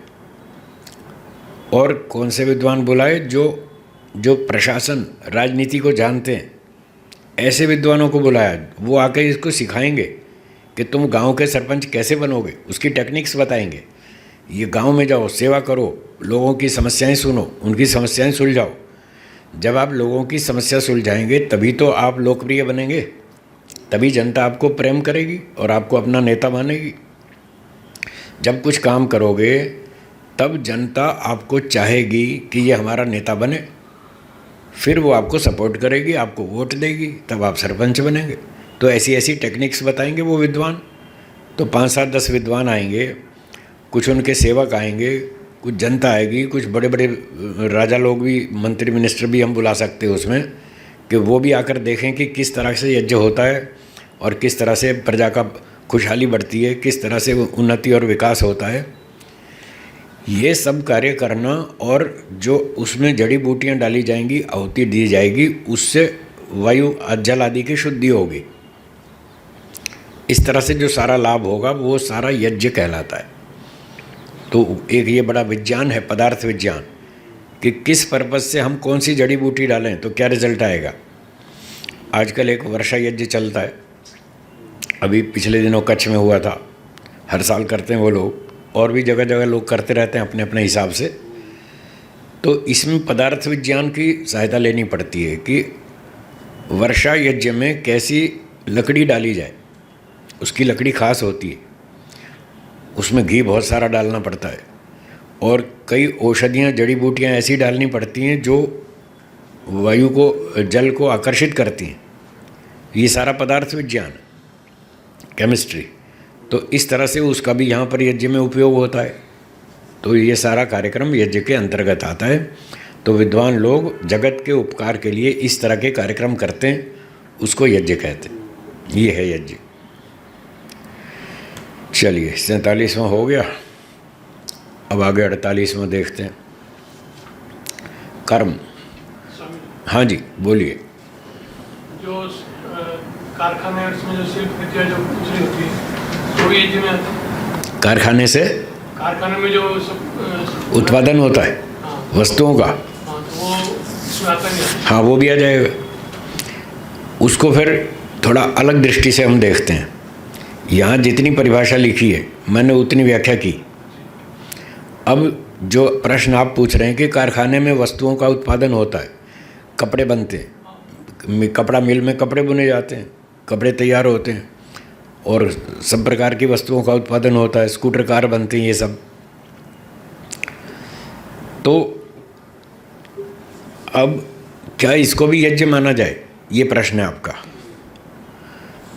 और कौन से विद्वान बुलाए? जो प्रशासन राजनीति को जानते हैं, ऐसे विद्वानों को बुलाया। वो आकर इसको सिखाएंगे कि तुम गांव के सरपंच कैसे बनोगे, उसकी टेक्निक्स बताएंगे। ये गांव में जाओ, सेवा करो, लोगों की समस्याएं सुनो, उनकी समस्याएं सुलझाओ। जब आप लोगों की समस्या सुलझाएंगे तभी तो आप लोकप्रिय बनेंगे, तभी जनता आपको प्रेम करेगी और आपको अपना नेता मानेगी। जब कुछ काम करोगे तब जनता आपको चाहेगी कि ये हमारा नेता बने, फिर वो आपको सपोर्ट करेगी, आपको वोट देगी, तब आप सरपंच बनेंगे। तो ऐसी ऐसी टेक्निक्स बताएंगे वो विद्वान। तो 5, 7, 10 विद्वान आएंगे, कुछ उनके सेवक आएंगे, कुछ जनता आएगी, कुछ बड़े बड़े राजा लोग भी, मंत्री मिनिस्टर भी हम बुला सकते हैं उसमें, कि वो भी आकर देखें कि किस तरह से यज्ञ होता है और किस तरह से प्रजा का खुशहाली बढ़ती है, किस तरह से उन्नति और विकास होता है। ये सब कार्य करना, और जो उसमें जड़ी बूटियाँ डाली जाएंगी, आहुति दी जाएगी, उससे वायु जल आदि की शुद्धि होगी। इस तरह से जो सारा लाभ होगा वो सारा यज्ञ कहलाता है। तो एक ये बड़ा विज्ञान है, पदार्थ विज्ञान, कि किस पर्पज़ से हम कौन सी जड़ी बूटी डालें तो क्या रिजल्ट आएगा। आजकल एक वर्षा यज्ञ चलता है, अभी पिछले दिनों कच्छ में हुआ था, हर साल करते हैं वो लोग, और भी जगह जगह लोग करते रहते हैं अपने अपने हिसाब से। तो इसमें पदार्थ विज्ञान की सहायता लेनी पड़ती है कि वर्षा यज्ञ में कैसी लकड़ी डाली जाए। उसकी लकड़ी खास होती है, उसमें घी बहुत सारा डालना पड़ता है, और कई औषधियाँ, जड़ी बूटियाँ ऐसी डालनी पड़ती हैं जो वायु को, जल को आकर्षित करती हैं। ये सारा पदार्थ विज्ञान, केमिस्ट्री। तो इस तरह से उसका भी यहाँ पर यज्ञ में उपयोग होता है। तो ये सारा कार्यक्रम यज्ञ के अंतर्गत आता है। तो विद्वान लोग जगत के उपकार के लिए इस तरह के कार्यक्रम करते हैं, उसको यज्ञ कहते हैं। ये है यज्ञ। चलिए 47वां हो गया, अब आगे 48वां देखते हैं, कर्म। हाँ जी बोलिए। जो कारखाने उसमें जो शिल्प विद्या जो कुछ होती है वो यज्ञ में आता है। कारखाने से, कारखाने में जो सब उत्पादन होता है वस्तुओं का, हाँ, तो वो उसमें आता नहीं आता। हाँ वो भी आ जाएगा। उसको फिर थोड़ा अलग दृष्टि से हम देखते हैं। यहाँ जितनी परिभाषा लिखी है मैंने उतनी व्याख्या की। अब जो प्रश्न आप पूछ रहे हैं कि कारखाने में वस्तुओं का उत्पादन होता है, कपड़े बनते हैं, कपड़ा मिल में कपड़े बुने जाते हैं, कपड़े तैयार होते हैं, और सब प्रकार की वस्तुओं का उत्पादन होता है, स्कूटर, कार बनते हैं, ये सब। तो अब क्या इसको भी यज्ञ माना जाए, ये प्रश्न है आपका।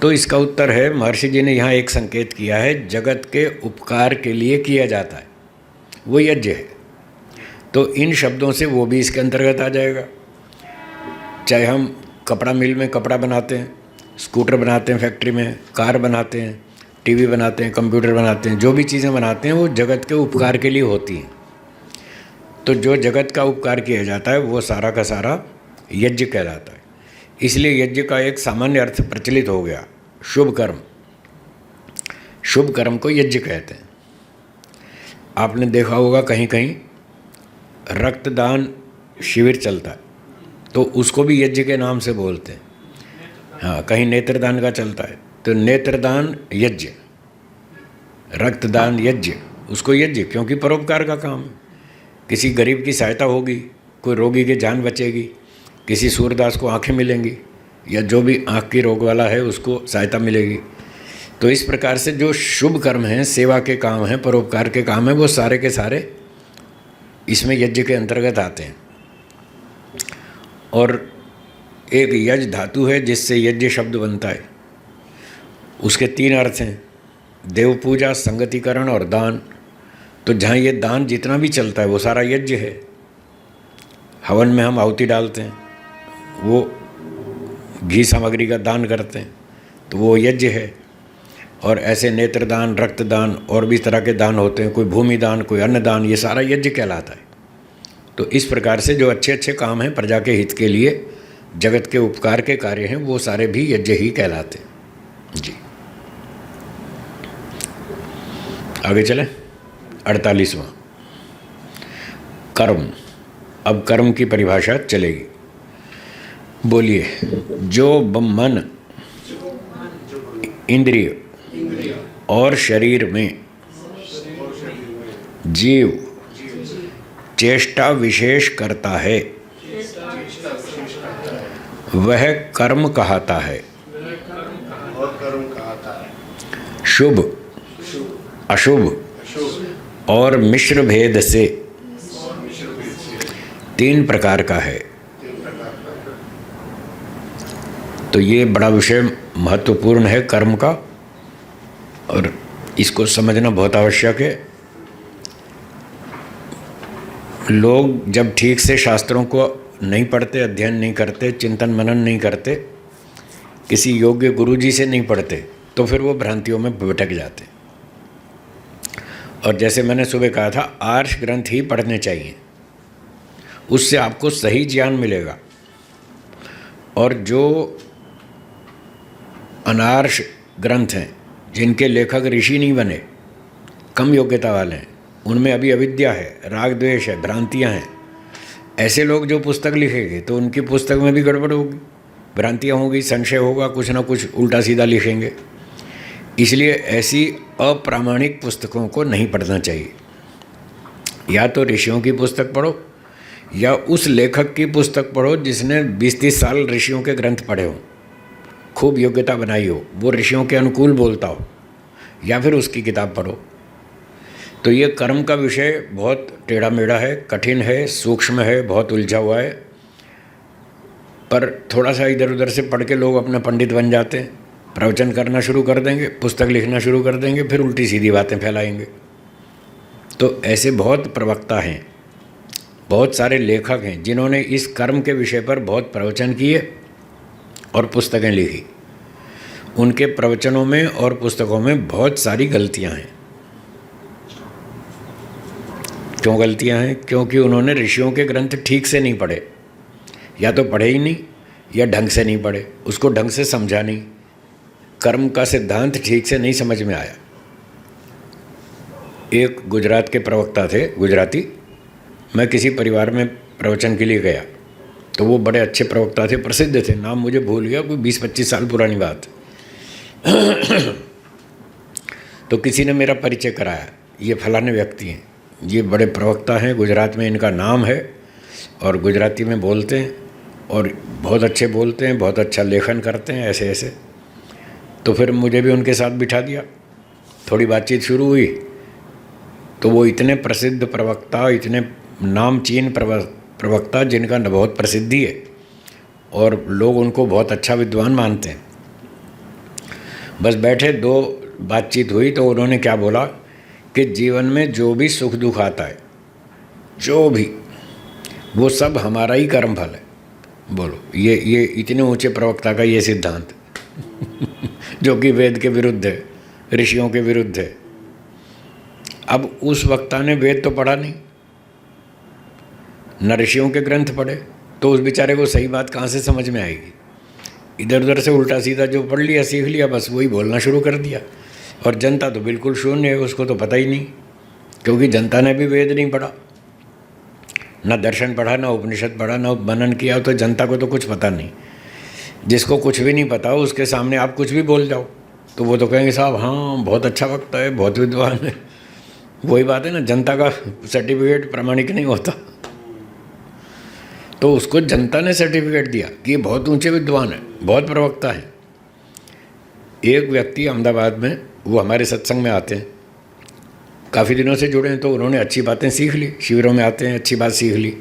तो इसका उत्तर है, महर्षि जी ने यहाँ एक संकेत किया है, जगत के उपकार के लिए किया जाता है वो यज्ञ है। तो इन शब्दों से वो भी इसके अंतर्गत आ जाएगा। चाहे हम कपड़ा मिल में कपड़ा बनाते हैं, स्कूटर बनाते हैं फैक्ट्री में, कार बनाते हैं, टीवी बनाते हैं, कंप्यूटर बनाते हैं, जो भी चीज़ें बनाते हैं वो जगत के उपकार के लिए होती हैं। तो जो जगत का उपकार किया जाता है वो सारा का सारा यज्ञ कहलाता है। इसलिए यज्ञ का एक सामान्य अर्थ प्रचलित हो गया, शुभ कर्म। शुभ कर्म को यज्ञ कहते हैं। आपने देखा होगा कहीं कहीं रक्तदान शिविर चलता है तो उसको भी यज्ञ के नाम से बोलते हैं। हाँ, कहीं नेत्रदान का चलता है तो नेत्रदान यज्ञ, रक्तदान यज्ञ, उसको यज्ञ, क्योंकि परोपकार का काम है। किसी गरीब की सहायता होगी, कोई रोगी की जान बचेगी, किसी सूरदास को आंखें मिलेंगी, या जो भी आँख की रोग वाला है उसको सहायता मिलेगी। तो इस प्रकार से जो शुभ कर्म हैं, सेवा के काम हैं, परोपकार के काम हैं, वो सारे के सारे इसमें यज्ञ के अंतर्गत आते हैं। और एक यज धातु है जिससे यज्ञ शब्द बनता है। उसके 3 अर्थ हैं, देव पूजा, संगतिकरण और दान। तो जहाँ ये दान जितना भी चलता है वो सारा यज्ञ है। हवन में हम आहुति डालते हैं, वो घी सामग्री का दान करते हैं, तो वो यज्ञ है। और ऐसे नेत्रदान, रक्तदान और भी तरह के दान होते हैं, कोई भूमि दान, कोई अन्न दान, ये सारा यज्ञ कहलाता है। तो इस प्रकार से जो अच्छे अच्छे काम हैं प्रजा के हित के लिए, जगत के उपकार के कार्य हैं, वो सारे भी यज्ञ ही कहलाते हैं जी। आगे चलें। 48वां कर्म। अब कर्म की परिभाषा चलेगी। बोलिए। जो मन, इंद्रिय और शरीर में जीव चेष्टा विशेष करता है, वह कर्म कहता है। शुभ, अशुभ और मिश्र भेद से 3 प्रकार का है। तो ये बड़ा विषय महत्वपूर्ण है कर्म का, और इसको समझना बहुत आवश्यक है। लोग जब ठीक से शास्त्रों को नहीं पढ़ते, अध्ययन नहीं करते, चिंतन मनन नहीं करते, किसी योग्य गुरुजी से नहीं पढ़ते, तो फिर वो भ्रांतियों में भटक जाते। और जैसे मैंने सुबह कहा था, आर्ष ग्रंथ ही पढ़ने चाहिए, उससे आपको सही ज्ञान मिलेगा। और जो अनार्ष ग्रंथ हैं, जिनके लेखक ऋषि नहीं बने, कम योग्यता वाले हैं, उनमें अभी अविद्या है, राग द्वेष है, भ्रांतियां हैं, ऐसे लोग जो पुस्तक लिखेंगे तो उनकी पुस्तक में भी गड़बड़ होगी, भ्रांतियां होगी, संशय होगा, कुछ ना कुछ उल्टा सीधा लिखेंगे। इसलिए ऐसी अप्रामाणिक पुस्तकों को नहीं पढ़ना चाहिए। या तो ऋषियों की पुस्तक पढ़ो, या उस लेखक की पुस्तक पढ़ो जिसने 20-30 साल ऋषियों के ग्रंथ पढ़े हों, खूब योग्यता बनाई हो, वो ऋषियों के अनुकूल बोलता हो, या फिर उसकी किताब पढ़ो। तो ये कर्म का विषय बहुत टेढ़ा मेढ़ा है, कठिन है, सूक्ष्म है, बहुत उलझा हुआ है। पर थोड़ा सा इधर उधर से पढ़ के लोग अपना पंडित बन जाते हैं, प्रवचन करना शुरू कर देंगे, पुस्तक लिखना शुरू कर देंगे, फिर उल्टी सीधी बातें फैलाएंगे। तो ऐसे बहुत प्रवक्ता हैं, बहुत सारे लेखक हैं जिन्होंने इस कर्म के विषय पर बहुत प्रवचन किए और पुस्तकें लिखी। उनके प्रवचनों में और पुस्तकों में बहुत सारी गलतियां हैं। क्यों गलतियां हैं? क्योंकि उन्होंने ऋषियों के ग्रंथ ठीक से नहीं पढ़े, या तो पढ़े ही नहीं, या ढंग से नहीं पढ़े, उसको ढंग से समझा नहीं, कर्म का सिद्धांत ठीक से नहीं समझ में आया। एक गुजरात के प्रवक्ता थे, गुजराती। मैं किसी परिवार में प्रवचन के लिए गया, तो वो बड़े अच्छे प्रवक्ता थे, प्रसिद्ध थे, नाम मुझे भूल गया, कोई 20-25 साल पुरानी बात। तो किसी ने मेरा परिचय कराया, ये फलाने व्यक्ति हैं, ये बड़े प्रवक्ता हैं, गुजरात में इनका नाम है, और गुजराती में बोलते हैं, और बहुत अच्छे बोलते हैं, बहुत अच्छा लेखन करते हैं, ऐसे ऐसे। तो फिर मुझे भी उनके साथ बिठा दिया, थोड़ी बातचीत शुरू हुई। तो वो इतने प्रसिद्ध प्रवक्ता, इतने नामचीन प्रवक्ता जिनका बहुत प्रसिद्धि है, और लोग उनको बहुत अच्छा विद्वान मानते हैं। बस बैठे, 2 बातचीत हुई, तो उन्होंने क्या बोला कि जीवन में जो भी सुख दुख आता है, जो भी, वो सब हमारा ही कर्म फल है। बोलो, ये इतने ऊंचे प्रवक्ता का ये सिद्धांत जो कि वेद के विरुद्ध है, ऋषियों के विरुद्ध है। अब उस वक्ता ने वेद तो पढ़ा नहीं, न ऋषियों के ग्रंथ पढ़े, तो उस बेचारे को सही बात कहाँ से समझ में आएगी? इधर उधर से उल्टा सीधा जो पढ़ लिया, सीख लिया, बस वही बोलना शुरू कर दिया। और जनता तो बिल्कुल शून्य है, उसको तो पता ही नहीं, क्योंकि जनता ने भी वेद नहीं पढ़ा, ना दर्शन पढ़ा, ना उपनिषद पढ़ा, ना मनन किया, तो जनता को तो कुछ पता नहीं। जिसको कुछ भी नहीं पता, उसके सामने आप कुछ भी बोल जाओ तो वो तो कहेंगे साहब हाँ बहुत अच्छा वक्ता है, बहुत विद्वान है। वही बात है ना, जनता का सर्टिफिकेट प्रामाणिक नहीं होता। तो उसको जनता ने सर्टिफिकेट दिया कि ये बहुत ऊंचे विद्वान है, बहुत प्रवक्ता है। एक व्यक्ति अहमदाबाद में, वो हमारे सत्संग में आते हैं, काफ़ी दिनों से जुड़े हैं, तो उन्होंने अच्छी बातें सीख ली, शिविरों में आते हैं, अच्छी बात सीख ली,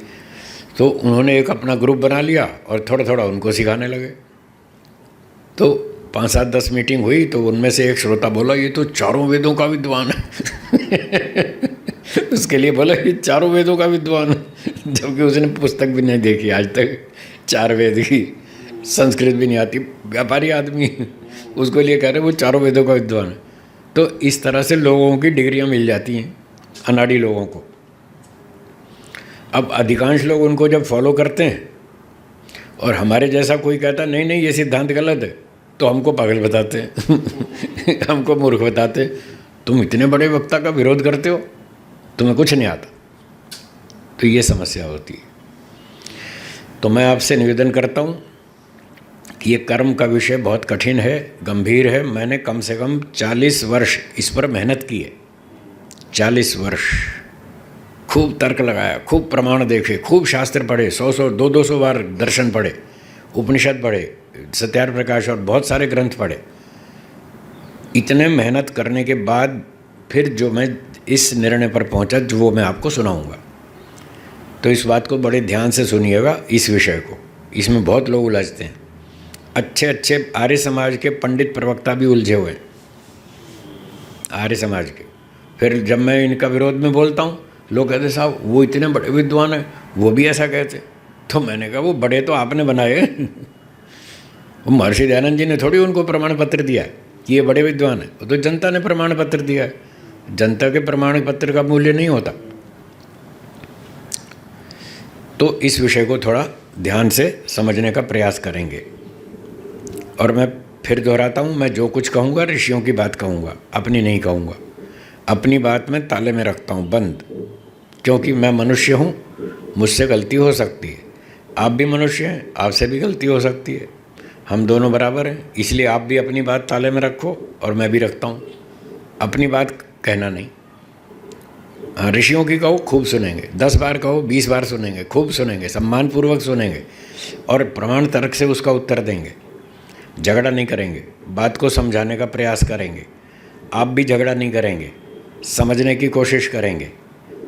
तो उन्होंने एक अपना ग्रुप बना लिया और थोड़ा थोड़ा उनको सिखाने लगे। तो 5-7-10 मीटिंग हुई, तो उनमें से एक श्रोता बोला ये तो 4 वेदों का विद्वान है। उसके लिए बोला ये 4 वेदों का विद्वान है, जबकि उसने पुस्तक भी नहीं देखी आज तक 4 वेद की, संस्कृत भी नहीं आती, व्यापारी आदमी, उसको लिए कह रहे वो 4 वेदों का विद्वान है। तो इस तरह से लोगों की डिग्रियां मिल जाती हैं, अनाड़ी लोगों को। अब अधिकांश लोग उनको जब फॉलो करते हैं और हमारे जैसा कोई कहता नहीं नहीं ये सिद्धांत गलत है, तो हमको पागल बताते हैं हमको मूर्ख बताते हैं, तुम इतने बड़े वक्ता का विरोध करते हो, तुम्हें कुछ नहीं आता। तो ये समस्या होती है। तो मैं आपसे निवेदन करता हूँ कि ये कर्म का विषय बहुत कठिन है, गंभीर है। मैंने कम से कम 40 वर्ष इस पर मेहनत की है, 40 वर्ष खूब तर्क लगाया, खूब प्रमाण देखे, खूब शास्त्र पढ़े, 100 200 बार दर्शन पढ़े, उपनिषद पढ़े, सत्यार्थ प्रकाश और बहुत सारे ग्रंथ पढ़े। इतने मेहनत करने के बाद फिर जो मैं इस निर्णय पर पहुंचा, जो वो मैं आपको सुनाऊंगा। तो इस बात को बड़े ध्यान से सुनिएगा, इस विषय को। इसमें बहुत लोग उलझते हैं, अच्छे अच्छे आर्य समाज के पंडित प्रवक्ता भी उलझे हुए हैं, आर्य समाज के। फिर जब मैं इनका विरोध में बोलता हूँ, लोग कहते साहब वो इतने बड़े विद्वान हैं, वो भी ऐसा कहते। तो मैंने कहा वो बड़े तो आपने बनाए वो महर्षि दयानंद जी ने थोड़ी उनको प्रमाण पत्र दिया कि ये बड़े विद्वान हैं, वो तो जनता ने प्रमाण पत्र दिया है। जनता के प्रमाण पत्र का मूल्य नहीं होता। तो इस विषय को थोड़ा ध्यान से समझने का प्रयास करेंगे। और मैं फिर दोहराता हूँ, मैं जो कुछ कहूँगा ऋषियों की बात कहूँगा, अपनी नहीं कहूँगा। अपनी बात मैं ताले में रखता हूँ बंद, क्योंकि मैं मनुष्य हूँ, मुझसे गलती हो सकती है। आप भी मनुष्य हैं, आपसे भी गलती हो सकती है। हम दोनों बराबर हैं, इसलिए आप भी अपनी बात ताले में रखो और मैं भी रखता हूँ। अपनी बात कहना नहीं। हाँ, ऋषियों की कहो खूब सुनेंगे, 10 बार कहो 20 बार सुनेंगे, खूब सुनेंगे, सम्मानपूर्वक सुनेंगे और प्रमाण तर्क से उसका उत्तर देंगे। झगड़ा नहीं करेंगे, बात को समझाने का प्रयास करेंगे। आप भी झगड़ा नहीं करेंगे, समझने की कोशिश करेंगे,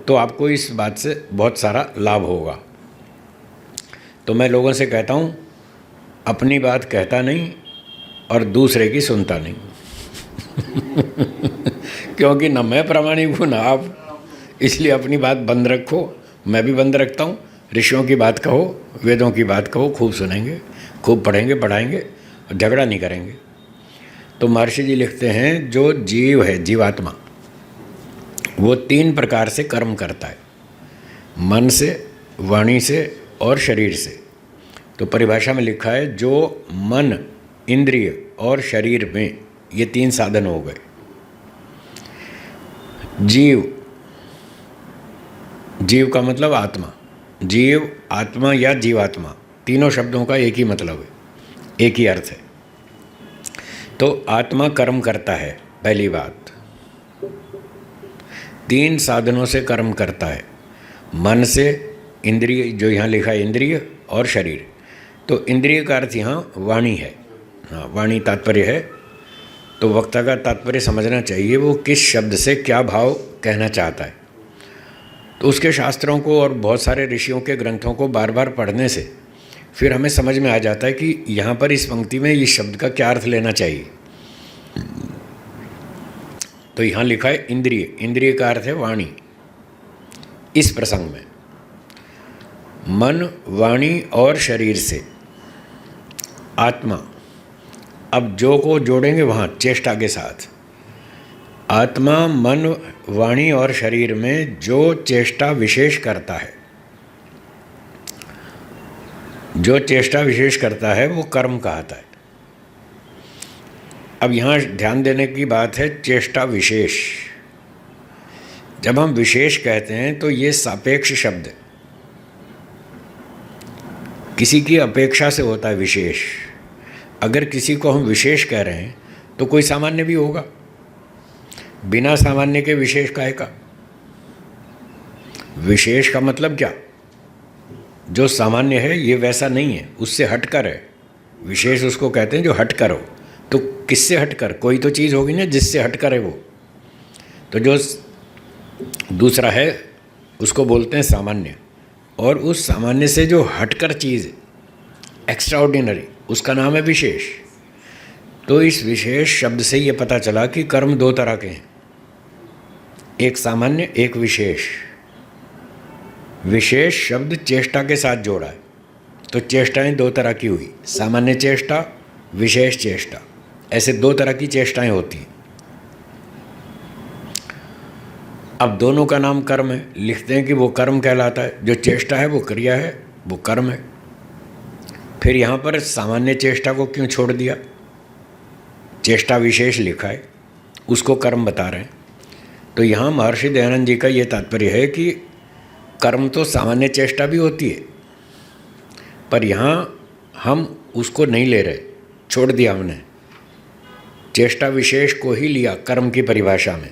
तो आपको इस बात से बहुत सारा लाभ होगा। तो मैं लोगों से कहता हूँ, अपनी बात कहता नहीं और दूसरे की सुनता नहीं क्योंकि न मैं प्रामाणिक हूँ ना आप, इसलिए अपनी बात बंद रखो। मैं भी बंद रखता हूँ। ऋषियों की बात कहो, वेदों की बात कहो, खूब सुनेंगे, खूब पढ़ेंगे, पढ़ाएंगे और झगड़ा नहीं करेंगे। तो महर्षि जी लिखते हैं, जो जीव है, जीवात्मा, वो 3 प्रकार से कर्म करता है, मन से, वाणी से और शरीर से। तो परिभाषा में लिखा है, जो मन, इंद्रिय और शरीर में, ये 3 साधन हो गए। जीव, जीव का मतलब आत्मा, जीव, आत्मा या जीवात्मा, तीनों शब्दों का एक ही मतलब है, एक ही अर्थ है। तो आत्मा कर्म करता है, पहली बात। 3 साधनों से कर्म करता है, मन से, इंद्रिय, जो यहाँ लिखा है इंद्रिय, और शरीर। तो इंद्रिय का अर्थ यहाँ वाणी है। हाँ, वाणी तात्पर्य है। तो वक्ता का तात्पर्य समझना चाहिए, वो किस शब्द से क्या भाव कहना चाहता है। तो उसके शास्त्रों को और बहुत सारे ऋषियों के ग्रंथों को बार बार पढ़ने से फिर हमें समझ में आ जाता है कि यहाँ पर इस पंक्ति में इस शब्द का क्या अर्थ लेना चाहिए। तो यहाँ लिखा है इंद्रिय, इंद्रिय का अर्थ है वाणी। इस प्रसंग में मन, वाणी और शरीर से आत्मा। अब जो को जोड़ेंगे वहाँ चेष्टा के साथ। आत्मा, मन, वाणी और शरीर में जो चेष्टा विशेष करता है, जो चेष्टा विशेष करता है, वो कर्म कहता है। अब यहाँ ध्यान देने की बात है, चेष्टा विशेष। जब हम विशेष कहते हैं तो ये सापेक्ष शब्द है, किसी की अपेक्षा से होता है विशेष। अगर किसी को हम विशेष कह रहे हैं तो कोई सामान्य भी होगा, बिना सामान्य के विशेष काहे का। विशेष का मतलब क्या, जो सामान्य है ये वैसा नहीं है, उससे हटकर है। विशेष उसको कहते हैं जो हटकर हो। तो किससे हटकर, कोई तो चीज़ होगी ना जिससे हटकर है वो। तो जो दूसरा है उसको बोलते हैं सामान्य, और उस सामान्य से जो हटकर चीज़, एक्स्ट्राऑर्डिनरी, उसका नाम है विशेष। तो इस विशेष शब्द से ये पता चला कि कर्म 2 तरह के हैं, एक सामान्य, एक विशेष। विशेष शब्द चेष्टा के साथ जोड़ा है, तो चेष्टाएं 2 तरह की हुई, सामान्य चेष्टा, विशेष चेष्टा। ऐसे 2 तरह की चेष्टाएं होती हैं। अब दोनों का नाम कर्म है, लिखते हैं कि वो कर्म कहलाता है, जो चेष्टा है वो क्रिया है, वो कर्म है। फिर यहाँ पर सामान्य चेष्टा को क्यों छोड़ दिया? चेष्टा विशेष लिखा है, उसको कर्म बता रहे हैं। तो यहाँ महर्षि दयानंद जी का ये तात्पर्य है कि कर्म तो सामान्य चेष्टा भी होती है, पर यहाँ हम उसको नहीं ले रहे, छोड़ दिया हमने, चेष्टा विशेष को ही लिया कर्म की परिभाषा में।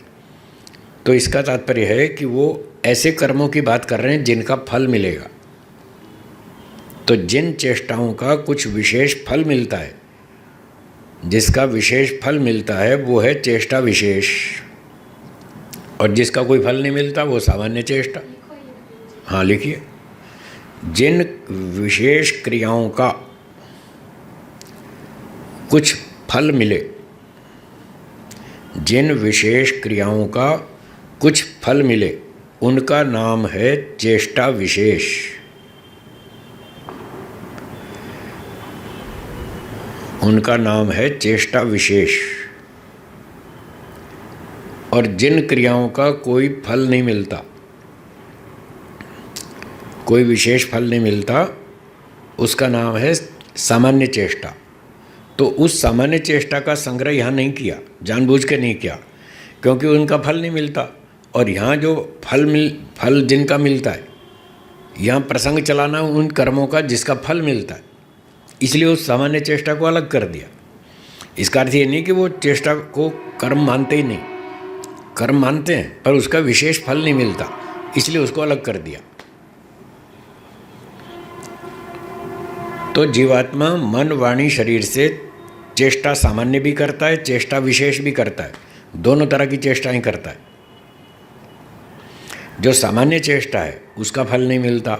तो इसका तात्पर्य है कि वो ऐसे कर्मों की बात कर रहे हैं जिनका फल मिलेगा। तो जिन चेष्टाओं का कुछ विशेष फल मिलता है, जिसका विशेष फल मिलता है वो है चेष्टा विशेष, और जिसका कोई फल नहीं मिलता वो सामान्य चेष्टा। हाँ लिखिए, जिन विशेष क्रियाओं का कुछ फल मिले, जिन विशेष क्रियाओं का कुछ फल मिले, उनका नाम है चेष्टा विशेष। उनका नाम है चेष्टा विशेष। और जिन क्रियाओं का कोई फल नहीं मिलता, कोई विशेष फल नहीं मिलता, उसका नाम है सामान्य चेष्टा। तो उस सामान्य चेष्टा का संग्रह यहाँ नहीं किया, जानबूझ के नहीं किया, क्योंकि उनका फल नहीं मिलता। और यहाँ जो फल जिनका मिलता है, यहाँ प्रसंग चलाना उन कर्मों का जिसका फल मिलता है, इसलिए उस सामान्य चेष्टा को अलग कर दिया। इसका अर्थ ये नहीं कि वो चेष्टा को कर्म मानते ही नहीं, कर्म मानते हैं, पर उसका विशेष फल नहीं मिलता, इसलिए उसको अलग कर दिया। तो जीवात्मा मन वाणी शरीर से चेष्टा सामान्य भी करता है, चेष्टा विशेष भी करता है, दोनों तरह की चेष्टाएं करता है। जो सामान्य चेष्टा है उसका फल नहीं मिलता,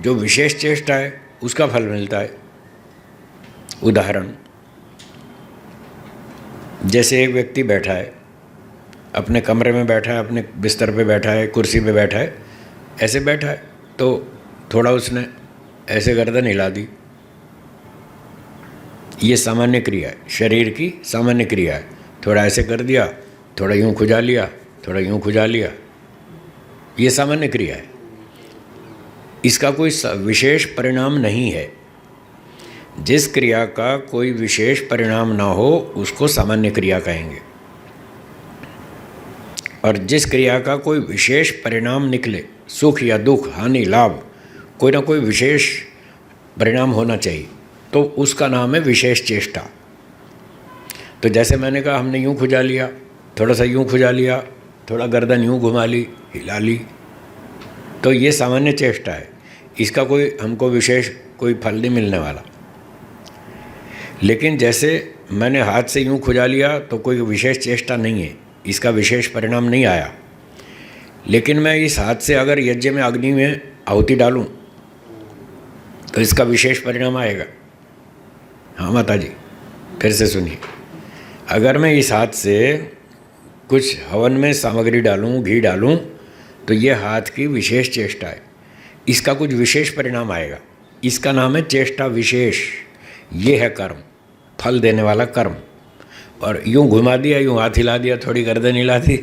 जो विशेष चेष्टा है उसका फल मिलता है। उदाहरण, जैसे एक व्यक्ति बैठा है, अपने कमरे में बैठा है, अपने बिस्तर पे बैठा है, कुर्सी पे बैठा है, ऐसे बैठा है, तो थोड़ा उसने ऐसे गर्दन हिला दी, ये सामान्य क्रिया है, शरीर की सामान्य क्रिया है। थोड़ा ऐसे कर दिया, थोड़ा यूँ खुजा लिया, थोड़ा यूँ खुजा लिया, ये सामान्य क्रिया है। इसका कोई विशेष परिणाम नहीं है। जिस क्रिया का कोई विशेष परिणाम ना हो उसको सामान्य क्रिया कहेंगे, और जिस क्रिया का कोई विशेष परिणाम निकले, सुख या दुख, हानि, लाभ, कोई ना कोई विशेष परिणाम होना चाहिए, तो उसका नाम है विशेष चेष्टा। तो जैसे मैंने कहा, हमने यूँ खुजा लिया, थोड़ा सा यूँ खुजा लिया, थोड़ा गर्दन यूँ घुमा ली, हिला ली, तो ये सामान्य चेष्टा है, इसका कोई हमको विशेष कोई फल नहीं मिलने वाला। लेकिन जैसे मैंने हाथ से यूँ खुजा लिया तो कोई विशेष चेष्टा नहीं है, इसका विशेष परिणाम नहीं आया। लेकिन मैं इस हाथ से अगर यज्ञ में अग्नि में आहुति डालूं तो इसका विशेष परिणाम आएगा। हाँ माता जी, फिर से सुनिए, अगर मैं इस हाथ से कुछ हवन में सामग्री डालूं, घी डालूं, तो ये हाथ की विशेष चेष्टा है, इसका कुछ विशेष परिणाम आएगा, इसका नाम है चेष्टा विशेष। ये है कर्म, फल देने वाला कर्म। और यूँ घुमा दिया, यूँ हाथ हिला दिया, थोड़ी गर्दन हिला दी,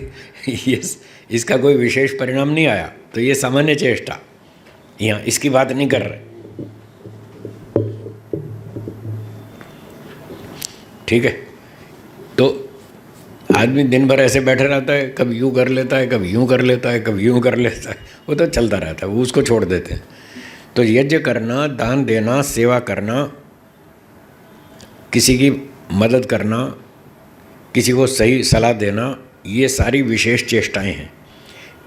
ये इसका कोई विशेष परिणाम नहीं आया, तो ये सामान्य चेष्टा, यहाँ इसकी बात नहीं कर रहे। ठीक है, तो आदमी दिन भर ऐसे बैठे रहता है, कभी यूँ कर लेता है, कभी यूँ कर लेता है, कभी यूँ कर लेता है, वो तो चलता रहता है, वो उसको छोड़ देते हैं। तो यज्ञ करना, दान देना, सेवा करना, किसी की मदद करना, किसी को सही सलाह देना, ये सारी विशेष चेष्टाएं हैं।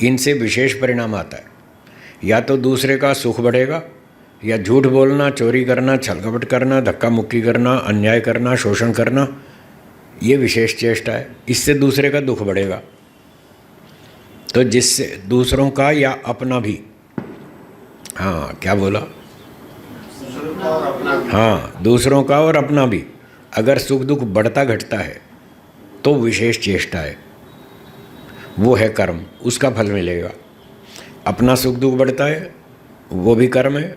इनसे विशेष परिणाम आता है, या तो दूसरे का सुख बढ़ेगा, या झूठ बोलना, चोरी करना, छलकपट करना, धक्का मुक्की करना, अन्याय करना, शोषण करना, ये विशेष चेष्टा है, इससे दूसरे का दुख बढ़ेगा। तो जिससे दूसरों का या अपना भी, हाँ क्या बोला, हाँ दूसरों का और अपना भी, अगर सुख दुख बढ़ता घटता है तो विशेष चेष्टा है, वो है कर्म, उसका फल मिलेगा। अपना सुख दुख बढ़ता है वो भी कर्म है,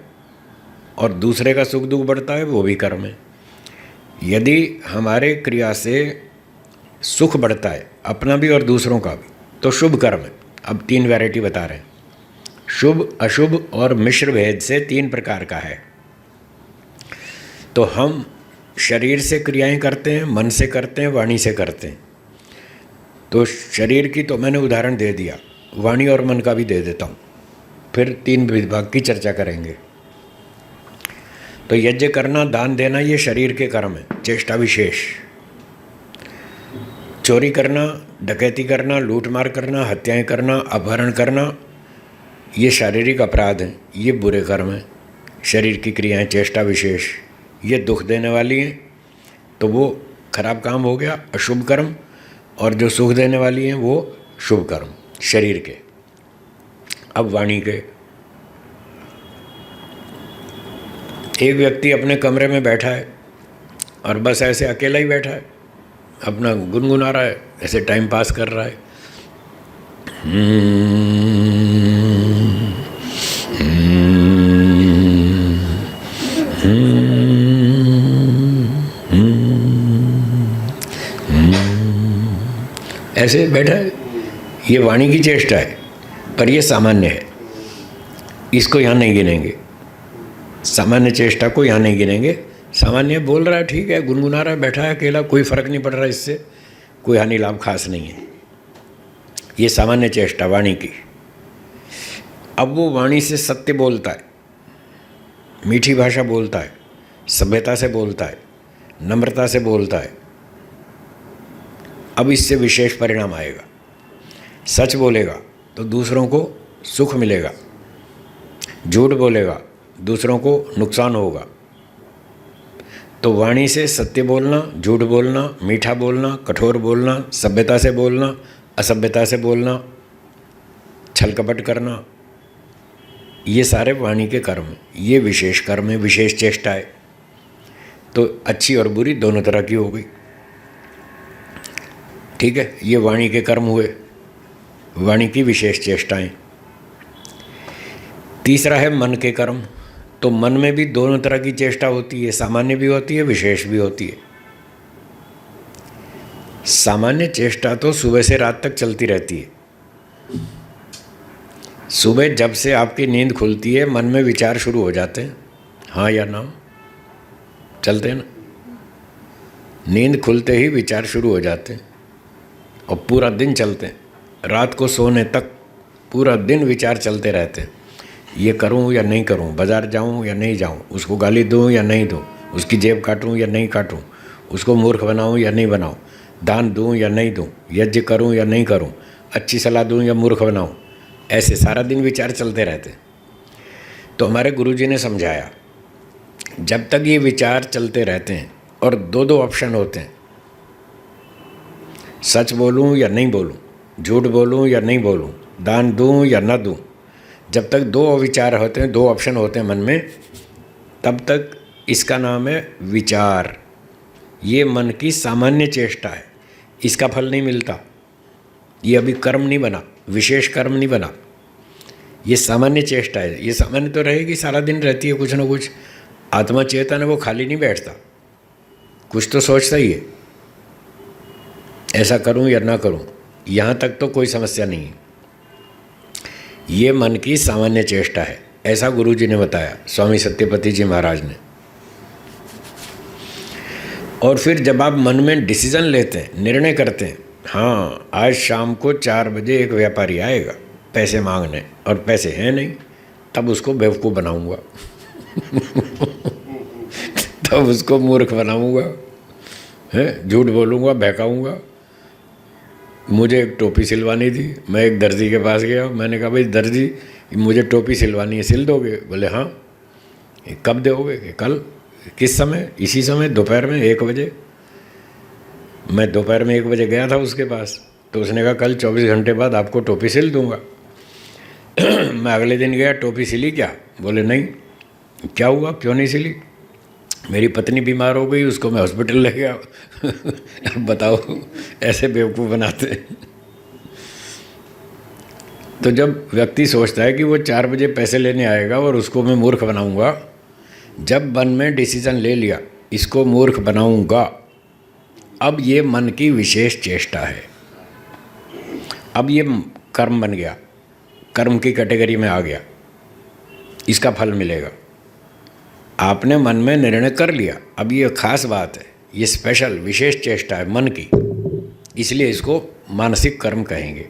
और दूसरे का सुख दुख बढ़ता है वो भी कर्म है। यदि हमारे क्रिया से सुख बढ़ता है, अपना भी और दूसरों का भी, तो शुभ कर्म है, अब 3 वैरायटी बता रहे हैं। शुभ, अशुभ और मिश्र भेद से 3 प्रकार का है। तो हम शरीर से क्रियाएं करते हैं, मन से करते हैं, वाणी से करते हैं। तो शरीर की तो मैंने उदाहरण दे दिया, वाणी और मन का भी दे देता हूँ, फिर 3 विभाग की चर्चा करेंगे। तो यज्ञ करना, दान देना, ये शरीर के कर्म है, चेष्टा विशेष। चोरी करना, डकैती करना, लूटमार करना, हत्याएं करना, अपहरण करना, ये शारीरिक अपराध हैं, ये बुरे कर्म हैं। शरीर की क्रियाएं चेष्टा विशेष, ये दुख देने वाली हैं, तो वो खराब काम हो गया, अशुभ कर्म। और जो सुख देने वाली हैं वो शुभ कर्म, शरीर के। अब वाणी के। एक व्यक्ति अपने कमरे में बैठा है और बस ऐसे अकेला ही बैठा है, अपना गुनगुना रहा है, ऐसे टाइम पास कर रहा है। ऐसे बैठा है, ये वाणी की चेष्टा है, पर ये सामान्य है, इसको यहाँ नहीं गिनेंगे। सामान्य चेष्टा को यहाँ नहीं गिनेंगे। सामान्य बोल रहा है, ठीक है, गुनगुना रहा है, बैठा है अकेला, कोई फर्क नहीं पड़ रहा, इससे कोई हानि लाभ खास नहीं है। ये सामान्य चेष्टा वाणी की। अब वो वाणी से सत्य बोलता है, मीठी भाषा बोलता है, सभ्यता से बोलता है, नम्रता से बोलता है। अब इससे विशेष परिणाम आएगा। सच बोलेगा तो दूसरों को सुख मिलेगा, झूठ बोलेगा दूसरों को नुकसान होगा। तो वाणी से सत्य बोलना, झूठ बोलना, मीठा बोलना, कठोर बोलना, सभ्यता से बोलना, असभ्यता से बोलना, छल कपट करना, ये सारे वाणी के कर्म हैं। ये विशेष कर्म है, विशेष चेष्टा है। तो अच्छी और बुरी दोनों तरह की हो गई, ठीक है। ये वाणी के कर्म हुए, वाणी की विशेष चेष्टाएं। तीसरा है मन के कर्म। तो मन में भी दोनों तरह की चेष्टा होती है, सामान्य भी होती है, विशेष भी होती है। सामान्य चेष्टा तो सुबह से रात तक चलती रहती है। सुबह जब से आपकी नींद खुलती है, मन में विचार शुरू हो जाते हैं, हाँ या ना, चलते हैं ना। नींद खुलते ही विचार शुरू हो जाते हैं और पूरा दिन चलते हैं। रात को सोने तक पूरा दिन विचार चलते रहते हैं। ये करूं या नहीं करूं, बाज़ार जाऊं या नहीं जाऊं, उसको गाली दूं या नहीं दूं, उसकी जेब काटूं या नहीं काटूं, उसको मूर्ख बनाऊं या नहीं बनाऊं, दान दूं या नहीं दूं, यज्ञ करूं या नहीं करूं, अच्छी सलाह दूं या मूर्ख बनाऊं। ऐसे सारा दिन विचार चलते रहते हैं। तो हमारे गुरुजी ने समझाया, जब तक ये विचार चलते रहते हैं और दो ऑप्शन होते हैं, सच बोलूं या नहीं बोलूं, झूठ बोलूं या नहीं बोलूं, दान दूं या ना दूं, जब तक 2 विचार होते हैं, 2 ऑप्शन होते हैं मन में, तब तक इसका नाम है विचार। ये मन की सामान्य चेष्टा है, इसका फल नहीं मिलता। ये अभी कर्म नहीं बना, विशेष कर्म नहीं बना, ये सामान्य चेष्टा है। ये सामान्य तो रहेगी, सारा दिन रहती है कुछ ना कुछ। आत्मा चेतन है, वो खाली नहीं बैठता, कुछ तो सोचता ही है, ऐसा करूं या ना करूं। यहाँ तक तो कोई समस्या नहीं है। ये मन की सामान्य चेष्टा है, ऐसा गुरुजी ने बताया, स्वामी सत्यपति जी महाराज ने। और फिर जब आप मन में डिसीजन लेते हैं, निर्णय करते हैं, हाँ आज शाम को 4 बजे एक व्यापारी आएगा पैसे मांगने और पैसे हैं नहीं, तब उसको बेवकूफ़ बनाऊंगा तब उसको मूर्ख बनाऊंगा, है, झूठ बोलूँगा, बहकाऊंगा। मुझे एक टोपी सिलवानी थी, मैं एक दर्जी के पास गया, मैंने कहा भाई दर्जी मुझे टोपी सिलवानी है, सिल दोगे? बोले हाँ। कब दोगे? कल। किस समय? इसी समय, दोपहर में 1 बजे। मैं दोपहर में 1 बजे गया था उसके पास, तो उसने कहा कल 24 घंटे बाद आपको टोपी सिल दूंगा मैं अगले दिन गया, टोपी सिली क्या? बोले नहीं। क्या हुआ, क्यों नहीं सिली? मेरी पत्नी बीमार हो गई, उसको मैं हॉस्पिटल ले गया अब बताओ, ऐसे बेवकूफ़ बनाते हैं। तो जब व्यक्ति सोचता है कि वो 4 बजे पैसे लेने आएगा और उसको मैं मूर्ख बनाऊंगा, जब मन में डिसीजन ले लिया इसको मूर्ख बनाऊंगा, अब ये मन की विशेष चेष्टा है। अब ये कर्म बन गया, कर्म की कैटेगरी में आ गया, इसका फल मिलेगा। आपने मन में निर्णय कर लिया। अब ये खास बात है, ये स्पेशल विशेष चेष्टा है मन की, इसलिए इसको मानसिक कर्म कहेंगे।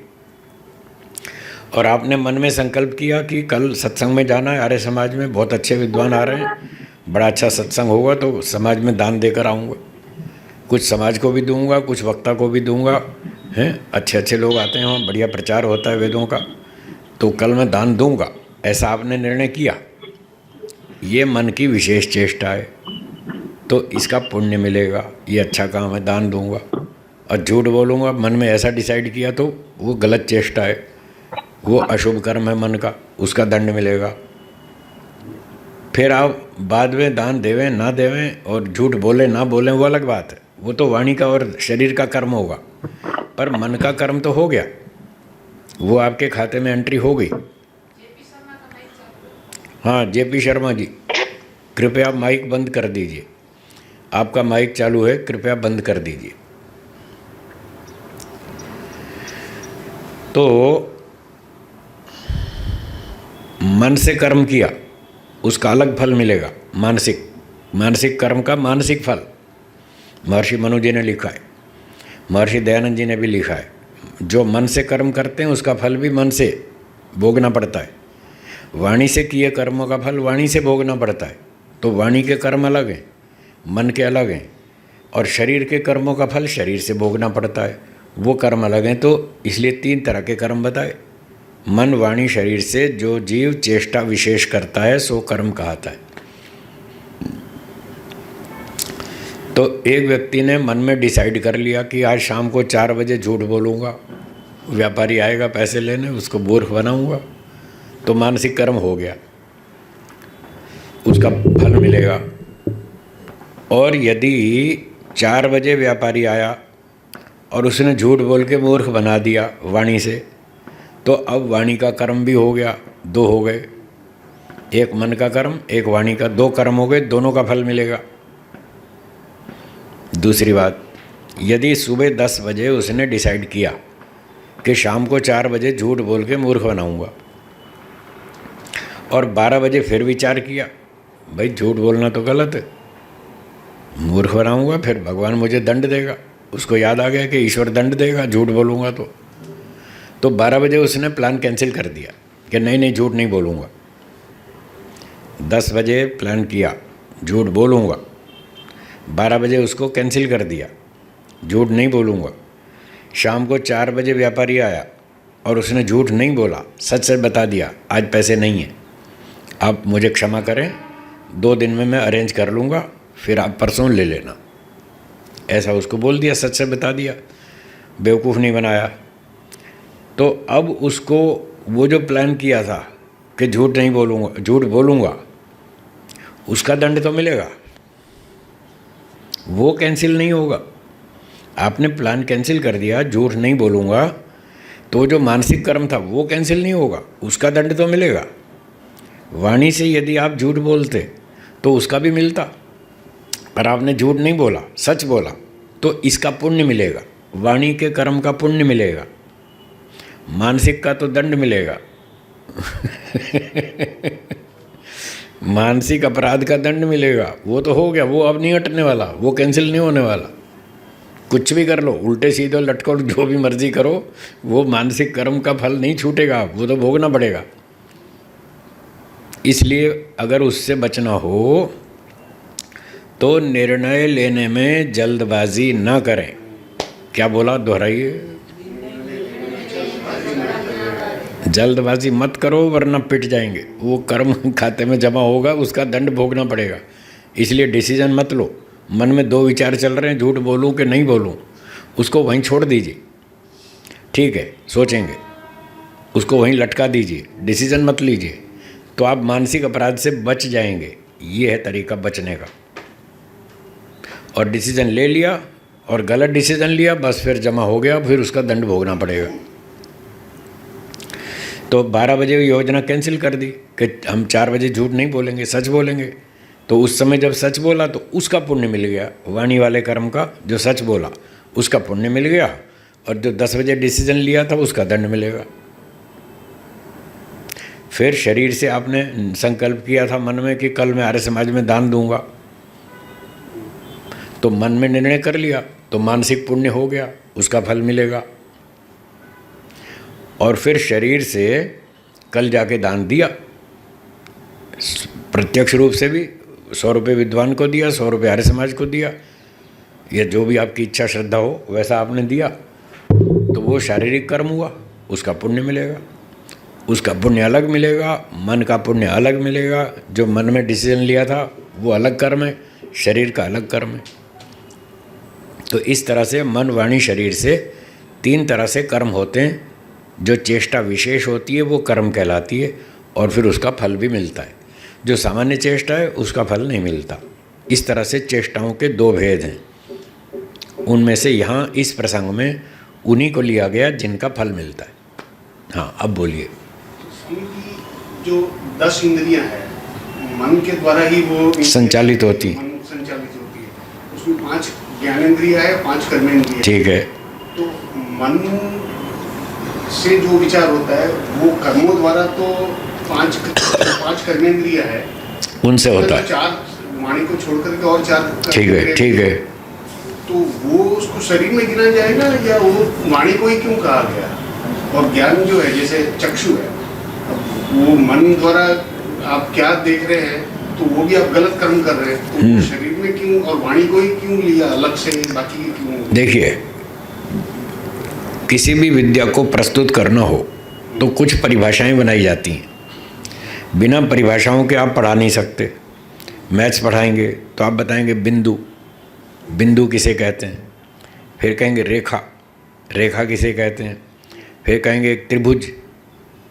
और आपने मन में संकल्प किया कि कल सत्संग में जाना है, आर्य समाज में बहुत अच्छे विद्वान आ रहे हैं, बड़ा अच्छा सत्संग होगा, तो समाज में दान देकर आऊँगा, कुछ समाज को भी दूंगा, कुछ वक्ता को भी दूंगा, हैं अच्छे अच्छे लोग आते हैं वहाँ, बढ़िया प्रचार होता है वेदों का, तो कल मैं दान दूंगा, ऐसा आपने निर्णय किया। ये मन की विशेष चेष्टा है, तो इसका पुण्य मिलेगा, ये अच्छा काम है, दान दूंगा। और झूठ बोलूँगा, मन में ऐसा डिसाइड किया, तो वो गलत चेष्टा है, वो अशुभ कर्म है मन का, उसका दंड मिलेगा। फिर आप बाद में दान देवें ना देवें और झूठ बोले ना बोलें, वो अलग बात है, वो तो वाणी का और शरीर का कर्म होगा, पर मन का कर्म तो हो गया, वो आपके खाते में एंट्री हो गई। हाँ, जेपी शर्मा जी, कृपया माइक बंद कर दीजिए, आपका माइक चालू है, कृपया बंद कर दीजिए। तो मन से कर्म किया, उसका अलग फल मिलेगा, मानसिक कर्म का मानसिक फल। महर्षि मनु जी ने लिखा है, महर्षि दयानंद जी ने भी लिखा है, जो मन से कर्म करते हैं उसका फल भी मन से भोगना पड़ता है, वाणी से किए कर्मों का फल वाणी से भोगना पड़ता है। तो वाणी के कर्म अलग हैं, मन के अलग हैं, और शरीर के कर्मों का फल शरीर से भोगना पड़ता है, वो कर्म अलग हैं। तो इसलिए 3 तरह के कर्म बताए, मन वाणी शरीर से जो जीव चेष्टा विशेष करता है सो कर्म कहता है। तो एक व्यक्ति ने मन में डिसाइड कर लिया कि आज शाम को 4 बजे झूठ बोलूँगा, व्यापारी आएगा पैसे लेने, उसको मूर्ख बनाऊँगा, तो मानसिक कर्म हो गया, उसका फल मिलेगा। और यदि 4 बजे व्यापारी आया और उसने झूठ बोल के मूर्ख बना दिया वाणी से, तो अब वाणी का कर्म भी हो गया, 2 हो गए, एक मन का कर्म एक वाणी का, 2 कर्म हो गए, दोनों का फल मिलेगा। दूसरी बात, यदि सुबह 10 बजे उसने डिसाइड किया कि शाम को 4 बजे झूठ बोल के मूर्ख बनाऊंगा, और 12 बजे फिर विचार किया, भाई झूठ बोलना तो गलत है, मूर्ख बनाऊंगा, फिर भगवान मुझे दंड देगा, उसको याद आ गया कि ईश्वर दंड देगा झूठ बोलूँगा तो 12 बजे उसने प्लान कैंसिल कर दिया कि नहीं झूठ नहीं बोलूँगा। 10 बजे प्लान किया झूठ बोलूँगा, 12 बजे उसको कैंसिल कर दिया, झूठ नहीं बोलूँगा। शाम को 4 बजे व्यापारी आया और उसने झूठ नहीं बोला, सच सच बता दिया, आज पैसे नहीं हैं, आप मुझे क्षमा करें, 2 दिन में मैं अरेंज कर लूँगा, फिर आप परसों ले लेना, ऐसा उसको बोल दिया, सच सच बता दिया, बेवकूफ़ नहीं बनाया। तो अब उसको वो जो प्लान किया था कि झूठ नहीं बोलूँगा, झूठ बोलूँगा, उसका दंड तो मिलेगा, वो कैंसिल नहीं होगा। आपने प्लान कैंसिल कर दिया, झूठ नहीं बोलूँगा, तो जो मानसिक कर्म था वो कैंसिल नहीं होगा, उसका दंड तो मिलेगा। वाणी से यदि आप झूठ बोलते तो उसका भी मिलता, पर आपने झूठ नहीं बोला, सच बोला, तो इसका पुण्य मिलेगा, वाणी के कर्म का पुण्य मिलेगा, मानसिक का तो दंड मिलेगा। मानसिक अपराध का दंड मिलेगा, वो तो हो गया, वो अब नहीं हटने वाला, वो कैंसिल नहीं होने वाला। कुछ भी कर लो, उल्टे सीधे लटको, जो भी मर्जी करो, वो मानसिक कर्म का फल नहीं छूटेगा, वो तो भोगना पड़ेगा। इसलिए अगर उससे बचना हो तो निर्णय लेने में जल्दबाजी ना करें। क्या बोला, दोहराइए। जल्दबाजी मत करो वरना पिट जाएंगे, वो कर्म खाते में जमा होगा, उसका दंड भोगना पड़ेगा। इसलिए डिसीजन मत लो, मन में 2 विचार चल रहे हैं, झूठ बोलूं कि नहीं बोलूं, उसको वहीं छोड़ दीजिए, ठीक है, सोचेंगे, उसको वहीं लटका दीजिए, डिसीजन मत लीजिए, तो आप मानसिक अपराध से बच जाएंगे। ये है तरीका बचने का। और डिसीजन ले लिया और गलत डिसीजन लिया, बस फिर जमा हो गया, फिर उसका दंड भोगना पड़ेगा। तो 12 बजे योजना कैंसिल कर दी कि हम 4 बजे झूठ नहीं बोलेंगे, सच बोलेंगे। तो उस समय जब सच बोला तो उसका पुण्य मिल गया, वाणी वाले कर्म का, जो सच बोला उसका पुण्य मिल गया, और जो 10 बजे डिसीजन लिया था उसका दंड मिलेगा। फिर शरीर से आपने संकल्प किया था मन में कि कल मैं आर्य समाज में दान दूंगा, तो मन में निर्णय कर लिया तो मानसिक पुण्य हो गया, उसका फल मिलेगा। और फिर शरीर से कल जाके दान दिया, प्रत्यक्ष रूप से भी 100 रुपये विद्वान को दिया, 100 रुपये आर्य समाज को दिया, या जो भी आपकी इच्छा श्रद्धा हो वैसा आपने दिया, तो वो शारीरिक कर्म हुआ, उसका पुण्य मिलेगा। उसका पुण्य अलग मिलेगा, मन का पुण्य अलग मिलेगा। जो मन में डिसीजन लिया था वो अलग कर्म है, शरीर का अलग कर्म है। तो इस तरह से मन वाणी शरीर से 3 तरह से कर्म होते हैं। जो चेष्टा विशेष होती है वो कर्म कहलाती है, और फिर उसका फल भी मिलता है। जो सामान्य चेष्टा है उसका फल नहीं मिलता। इस तरह से चेष्टाओं के 2 भेद हैं। उनमें से यहाँ इस प्रसंग में उन्हीं को लिया गया जिनका फल मिलता है। हाँ, अब बोलिए। स्वामी की जो 10 इंद्रियां हैं, मन के द्वारा ही वो संचालित होती। मन संचालित होती है। उसमें 5 ज्ञानेंद्रियां है, 5 कर्मेंद्रियां। ठीक है। तो मन से जो विचार होता है वो कर्मों द्वारा तो 5 कर्मेंद्रियां है, उनसे होता है। 4 वाणी को छोड़ करके और 4। ठीक है। तो वो उसको शरीर में गिना जाएगा या वो वाणी को ही क्यों कहा गया? और ज्ञान जो है जैसे चक्षु है, वो मन द्वारा आप क्या देख रहे हैं तो वो भी आप गलत कर्म कर रहे हैं, तो वो शरीर में क्यों और वाणी को ही क्यों लिया अलग से, बाकी क्यों? देखिए, किसी भी विद्या को प्रस्तुत करना हो तो कुछ परिभाषाएं बनाई जाती हैं। बिना परिभाषाओं के आप पढ़ा नहीं सकते। मैथ्स पढ़ाएंगे तो आप बताएंगे बिंदु, बिंदु किसे कहते हैं, फिर कहेंगे रेखा, रेखा किसे कहते हैं, फिर कहेंगे एक त्रिभुज,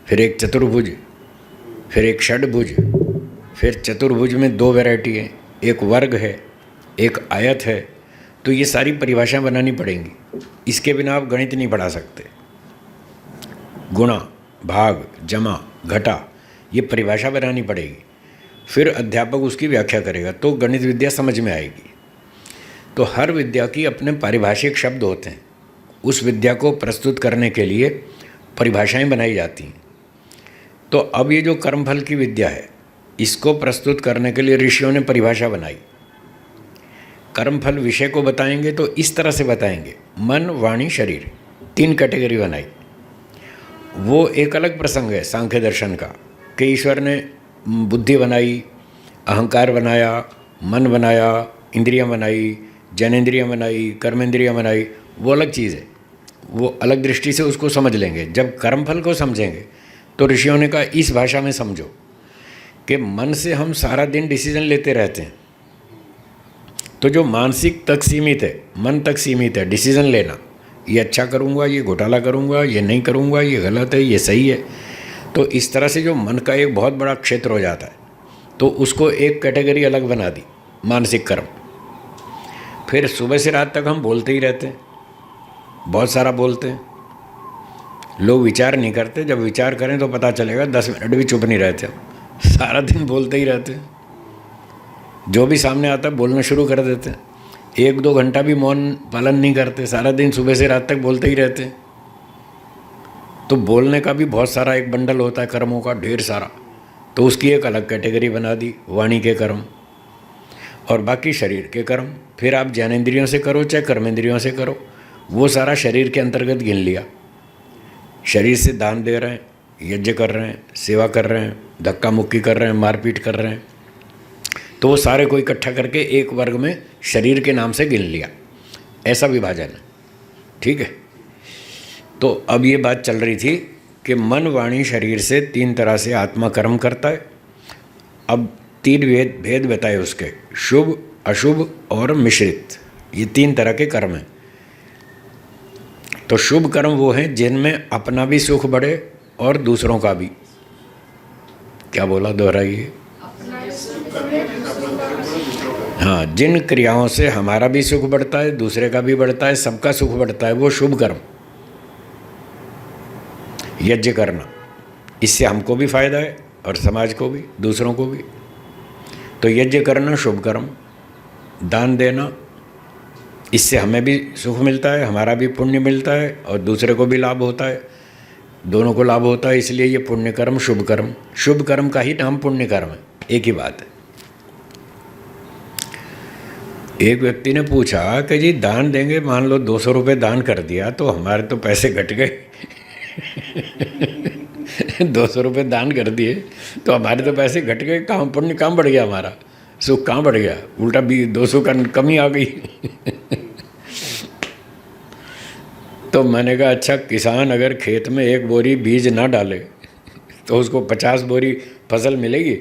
फिर एक चतुर्भुज, फिर एक षडभुज, फिर चतुर्भुज में 2 वैरायटी है, एक वर्ग है, एक आयत है। तो ये सारी परिभाषाएं बनानी पड़ेंगी। इसके बिना आप गणित नहीं पढ़ा सकते। गुणा, भाग, जमा, घटा, ये परिभाषा बनानी पड़ेगी। फिर अध्यापक उसकी व्याख्या करेगा तो गणित विद्या समझ में आएगी। तो हर विद्या की अपने पारिभाषिक शब्द होते हैं। उस विद्या को प्रस्तुत करने के लिए परिभाषाएं बनाई जाती हैं। तो अब ये जो कर्मफल की विद्या है, इसको प्रस्तुत करने के लिए ऋषियों ने परिभाषा बनाई। कर्मफल विषय को बताएंगे तो इस तरह से बताएंगे, मन, वाणी, शरीर, 3 कैटेगरी बनाई। वो एक अलग प्रसंग है सांख्य दर्शन का कि ईश्वर ने बुद्धि बनाई, अहंकार बनाया, मन बनाया, इंद्रियां बनाई, ज्ञानेंद्रियां बनाई, कर्मेंद्रियां बनाई। वो अलग चीज़ है, वो अलग दृष्टि से उसको समझ लेंगे। जब कर्मफल को समझेंगे तो ऋषियों ने कहा इस भाषा में समझो कि मन से हम सारा दिन डिसीजन लेते रहते हैं। तो जो मानसिक तक सीमित है, मन तक सीमित है डिसीजन लेना, ये अच्छा करूँगा, ये घोटाला करूँगा, ये नहीं करूँगा, ये गलत है, ये सही है। तो इस तरह से जो मन का एक बहुत बड़ा क्षेत्र हो जाता है, तो उसको एक कैटेगरी अलग बना दी, मानसिक कर्म। फिर सुबह से रात तक हम बोलते ही रहते हैं, बहुत सारा बोलते हैं। लोग विचार नहीं करते, जब विचार करें तो पता चलेगा 10 मिनट भी चुप नहीं रहते, हम सारा दिन बोलते ही रहते हैं। जो भी सामने आता है बोलना शुरू कर देते हैं। 1-2 घंटा भी मौन पालन नहीं करते, सारा दिन सुबह से रात तक बोलते ही रहते हैं। तो बोलने का भी बहुत सारा एक बंडल होता है, कर्मों का ढेर सारा। तो उसकी एक अलग कैटेगरी बना दी, वाणी के कर्म और बाकी शरीर के कर्म। फिर आप ज्ञानेंद्रियों से करो चाहे कर्मेंद्रियों से करो, वो सारा शरीर के अंतर्गत गिन लिया। शरीर से दान दे रहे हैं, यज्ञ कर रहे हैं, सेवा कर रहे हैं, धक्का मुक्की कर रहे हैं, मारपीट कर रहे हैं, तो वो सारे को इकट्ठा करके एक वर्ग में शरीर के नाम से गिन लिया। ऐसा विभाजन है, ठीक है। तो अब ये बात चल रही थी कि मन, वाणी, शरीर से 3 तरह से आत्मा कर्म करता है। अब 3 भेद बताए उसके, शुभ, अशुभ और मिश्रित। ये 3 तरह के कर्म हैं। तो शुभ कर्म वो हैं जिनमें अपना भी सुख बढ़े और दूसरों का भी। क्या बोला, दोहराइए। हाँ, जिन क्रियाओं से हमारा भी सुख बढ़ता है, दूसरे का भी बढ़ता है, सबका सुख बढ़ता है, वो शुभ कर्म। यज्ञ करना, इससे हमको भी फायदा है और समाज को भी, दूसरों को भी। तो यज्ञ करना शुभ कर्म। दान देना, इससे हमें भी सुख मिलता है, हमारा भी पुण्य मिलता है और दूसरे को भी लाभ होता है। दोनों को लाभ होता है, इसलिए ये पुण्य कर्म शुभ कर्म, शुभ कर्म का ही नाम पुण्य कर्म है, एक ही बात है। एक व्यक्ति ने पूछा कि जी दान देंगे, मान लो 200 रुपये दान कर दिया तो हमारे तो पैसे घट गए 200 रुपये दान कर दिए तो हमारे तो पैसे घट गए, काम पुण्य काम बढ़ गया, हमारा सुख कहाँ बढ़ गया, उल्टा भी 200 का कमी आ गई तो मैंने कहा अच्छा, किसान अगर खेत में 1 बोरी बीज ना डाले तो उसको 50 बोरी फसल मिलेगी?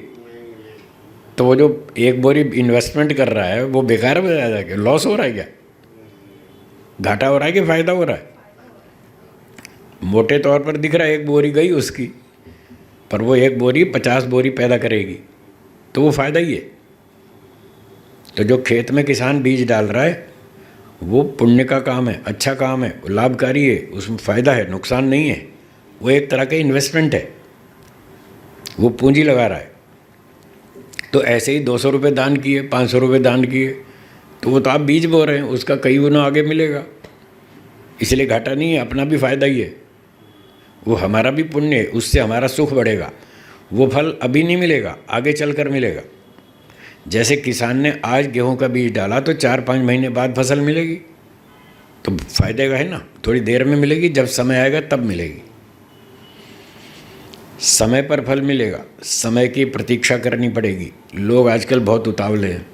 तो वो जो 1 बोरी इन्वेस्टमेंट कर रहा है वो बेकार में जाएगा क्या? लॉस हो रहा है क्या? घाटा हो रहा है कि फ़ायदा हो रहा है? मोटे तौर पर दिख रहा है 1 बोरी गई उसकी, पर वो 1 बोरी 50 बोरी पैदा करेगी, तो वो फ़ायदा ही है। तो जो खेत में किसान बीज डाल रहा है वो पुण्य का काम है, अच्छा काम है, लाभकारी है, उसमें फ़ायदा है, नुकसान नहीं है। वो एक तरह का इन्वेस्टमेंट है, वो पूंजी लगा रहा है। तो ऐसे ही 200 रुपये दान किए, 500 रुपये दान किए, तो वो तो आप बीज बो रहे हैं, उसका कई गुना आगे मिलेगा, इसलिए घाटा नहीं है, अपना भी फ़ायदा ही है। वो हमारा भी पुण्य है, उससे हमारा सुख बढ़ेगा। वो फल अभी नहीं मिलेगा, आगे चलकर मिलेगा। जैसे किसान ने आज गेहूं का बीज डाला तो 4-5 महीने बाद फसल मिलेगी, तो फायदे का है ना, थोड़ी देर में मिलेगी, जब समय आएगा तब मिलेगी। समय पर फल मिलेगा, समय की प्रतीक्षा करनी पड़ेगी। लोग आजकल बहुत उतावले हैं,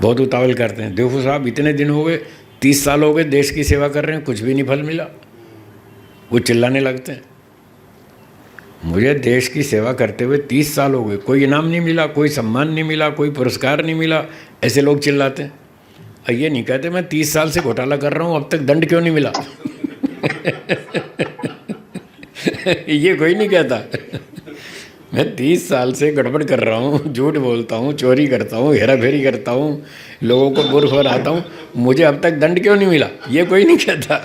बहुत उतावल करते हैं। देखो साहब, इतने दिन हो गए, 30 साल हो गए देश की सेवा कर रहे हैं, कुछ भी नहीं फल मिला, वो चिल्लाने लगते हैं। मुझे देश की सेवा करते हुए 30 साल हो गए, कोई इनाम नहीं मिला, कोई सम्मान नहीं मिला, कोई पुरस्कार नहीं मिला, ऐसे लोग चिल्लाते हैं। और ये नहीं कहते मैं 30 साल से घोटाला कर रहा हूँ, अब तक दंड क्यों नहीं मिला ये कोई नहीं कहता मैं 30 साल से गड़बड़ कर रहा हूँ, झूठ बोलता हूँ, चोरी करता हूँ, हेरा फेरी करता हूँ, लोगों को मूर्ख बनाता हूँ, मुझे अब तक दंड क्यों नहीं मिला, ये कोई नहीं कहता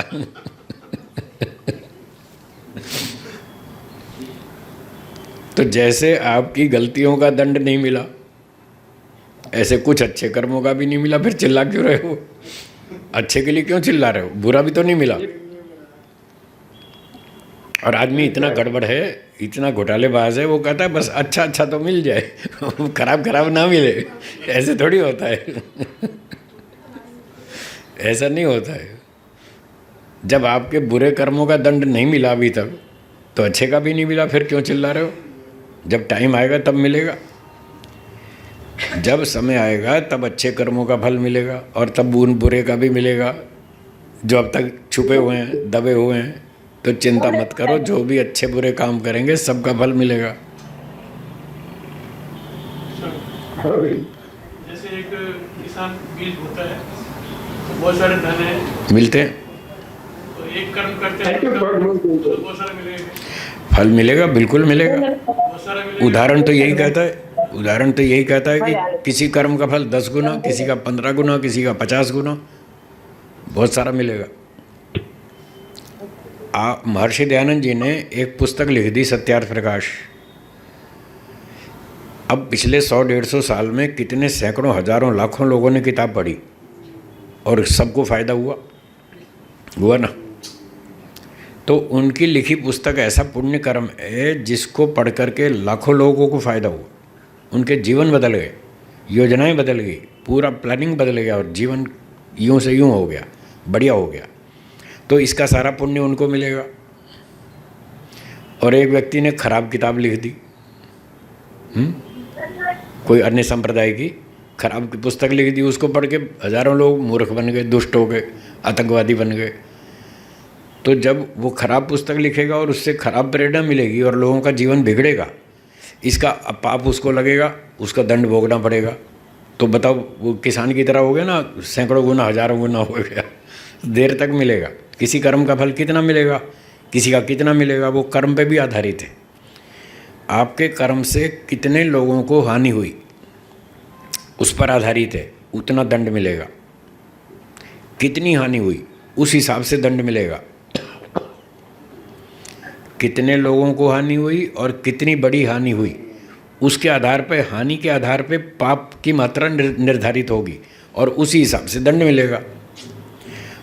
तो जैसे आपकी गलतियों का दंड नहीं मिला, ऐसे कुछ अच्छे कर्मों का भी नहीं मिला, फिर चिल्ला क्यों रहे हो? अच्छे के लिए क्यों चिल्ला रहे हो? बुरा भी तो नहीं मिला। और आदमी इतना गड़बड़ है, इतना घोटालेबाज है, वो कहता है बस अच्छा अच्छा तो मिल जाए खराब खराब ना मिले। ऐसे थोड़ी होता है ऐसा नहीं होता है। जब आपके बुरे कर्मों का दंड नहीं मिला अभी तक, तो अच्छे का भी नहीं मिला, फिर क्यों चिल्ला रहे हो? जब टाइम आएगा तब मिलेगा, जब समय आएगा तब अच्छे कर्मों का फल मिलेगा, और तब बुरे का भी मिलेगा, जो अब तक छुपे हुए हैं, दबे हुए हैं। तो चिंता मत करो, जो भी अच्छे बुरे काम करेंगे सबका फल मिलेगा। जैसे एक किसान बीज बोता है तो बहुत सारे दाने मिलते हैं, तो एक कर्म करते हैं तो बहुत सारे मिलेंगे, फल मिलेगा, बिल्कुल मिलेगा। बहुत सारा मिलेगा। उदाहरण तो यही कहता है, कि किसी कर्म का फल 10 गुना, किसी का 15 गुना, किसी का 50 गुना, बहुत सारा मिलेगा। महर्षि दयानंद जी ने एक पुस्तक लिख दी, सत्यार्थ प्रकाश। अब पिछले 100-150 साल में कितने सैकड़ों, हजारों, लाखों लोगों ने किताब पढ़ी और सबको फ़ायदा हुआ ना। तो उनकी लिखी पुस्तक ऐसा पुण्य कर्म है जिसको पढ़ करके लाखों लोगों को फ़ायदा हुआ, उनके जीवन बदल गए, योजनाएं बदल गई, पूरा प्लानिंग बदल गया, और जीवन यूं से यूं हो गया, बढ़िया हो गया। तो इसका सारा पुण्य उनको मिलेगा। और एक व्यक्ति ने खराब किताब लिख दी, कोई अन्य संप्रदाय की खराब पुस्तक लिख दी, उसको पढ़ के हजारों लोग मूर्ख बन गए, दुष्ट हो गए, आतंकवादी बन गए। तो जब वो खराब पुस्तक लिखेगा और उससे खराब प्रेरणा मिलेगी और लोगों का जीवन बिगड़ेगा, इसका पाप उसको लगेगा, उसका दंड भोगना पड़ेगा। तो बताओ, वो किसान की तरह हो गया ना, सैकड़ों गुना, हजारों गुना हो गया, देर तक मिलेगा। किसी कर्म का फल कितना मिलेगा, किसी का कितना मिलेगा, वो कर्म पे भी आधारित है। आपके कर्म से कितने लोगों को हानि हुई उस पर आधारित है, उतना दंड मिलेगा। कितनी हानि हुई उस हिसाब से दंड मिलेगा। कितने लोगों को हानि हुई और कितनी बड़ी हानि हुई, उसके आधार पर, हानि के आधार पे पाप की मात्रा निर्धारित होगी और उसी हिसाब से दंड मिलेगा।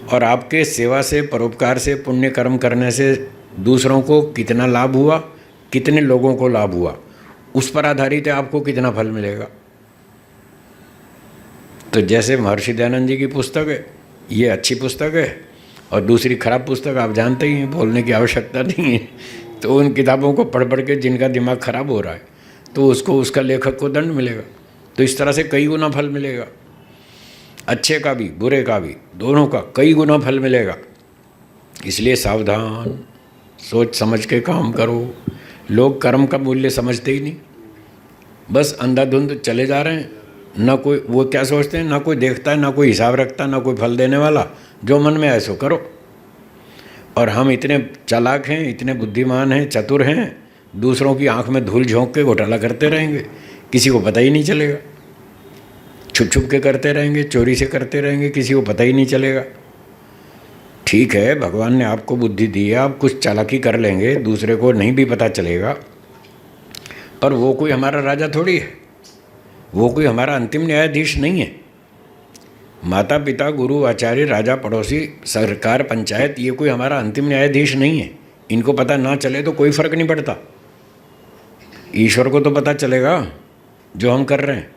और आपके सेवा से, परोपकार से, पुण्य कर्म करने से दूसरों को कितना लाभ हुआ, कितने लोगों को लाभ हुआ, उस पर आधारित है आपको कितना फल मिलेगा। तो जैसे महर्षि दयानंद जी की पुस्तक है, ये अच्छी पुस्तक है, और दूसरी खराब पुस्तक आप जानते ही हैं, बोलने की आवश्यकता नहीं है। तो उन किताबों को पढ़ पढ़ के जिनका दिमाग खराब हो रहा है, तो उसको उसका लेखक को दंड मिलेगा। तो इस तरह से कई गुना फल मिलेगा, अच्छे का भी बुरे का भी, दोनों का कई गुना फल मिलेगा। इसलिए सावधान, सोच समझ के काम करो। लोग कर्म का मूल्य समझते ही नहीं, बस अंधाधुंध चले जा रहे हैं। ना कोई, वो क्या सोचते हैं, ना कोई देखता है, ना कोई हिसाब रखता, ना कोई फल देने वाला, जो मन में आए सो करो। और हम इतने चालाक हैं, इतने बुद्धिमान हैं, चतुर हैं, दूसरों की आंख में धूल झोंक के घोटाला करते रहेंगे, किसी को पता ही नहीं चलेगा। छुप छुप के करते रहेंगे, चोरी से करते रहेंगे, किसी को पता ही नहीं चलेगा। ठीक है, भगवान ने आपको बुद्धि दी है, आप कुछ चालाकी कर लेंगे, दूसरे को नहीं भी पता चलेगा, पर वो कोई हमारा राजा थोड़ी है, वो कोई हमारा अंतिम न्यायाधीश नहीं है। माता पिता, गुरु, आचार्य, राजा, पड़ोसी, सरकार, पंचायत, ये कोई हमारा अंतिम न्यायाधीश नहीं है। इनको पता ना चले तो कोई फर्क नहीं पड़ता, ईश्वर को तो पता चलेगा जो हम कर रहे हैं।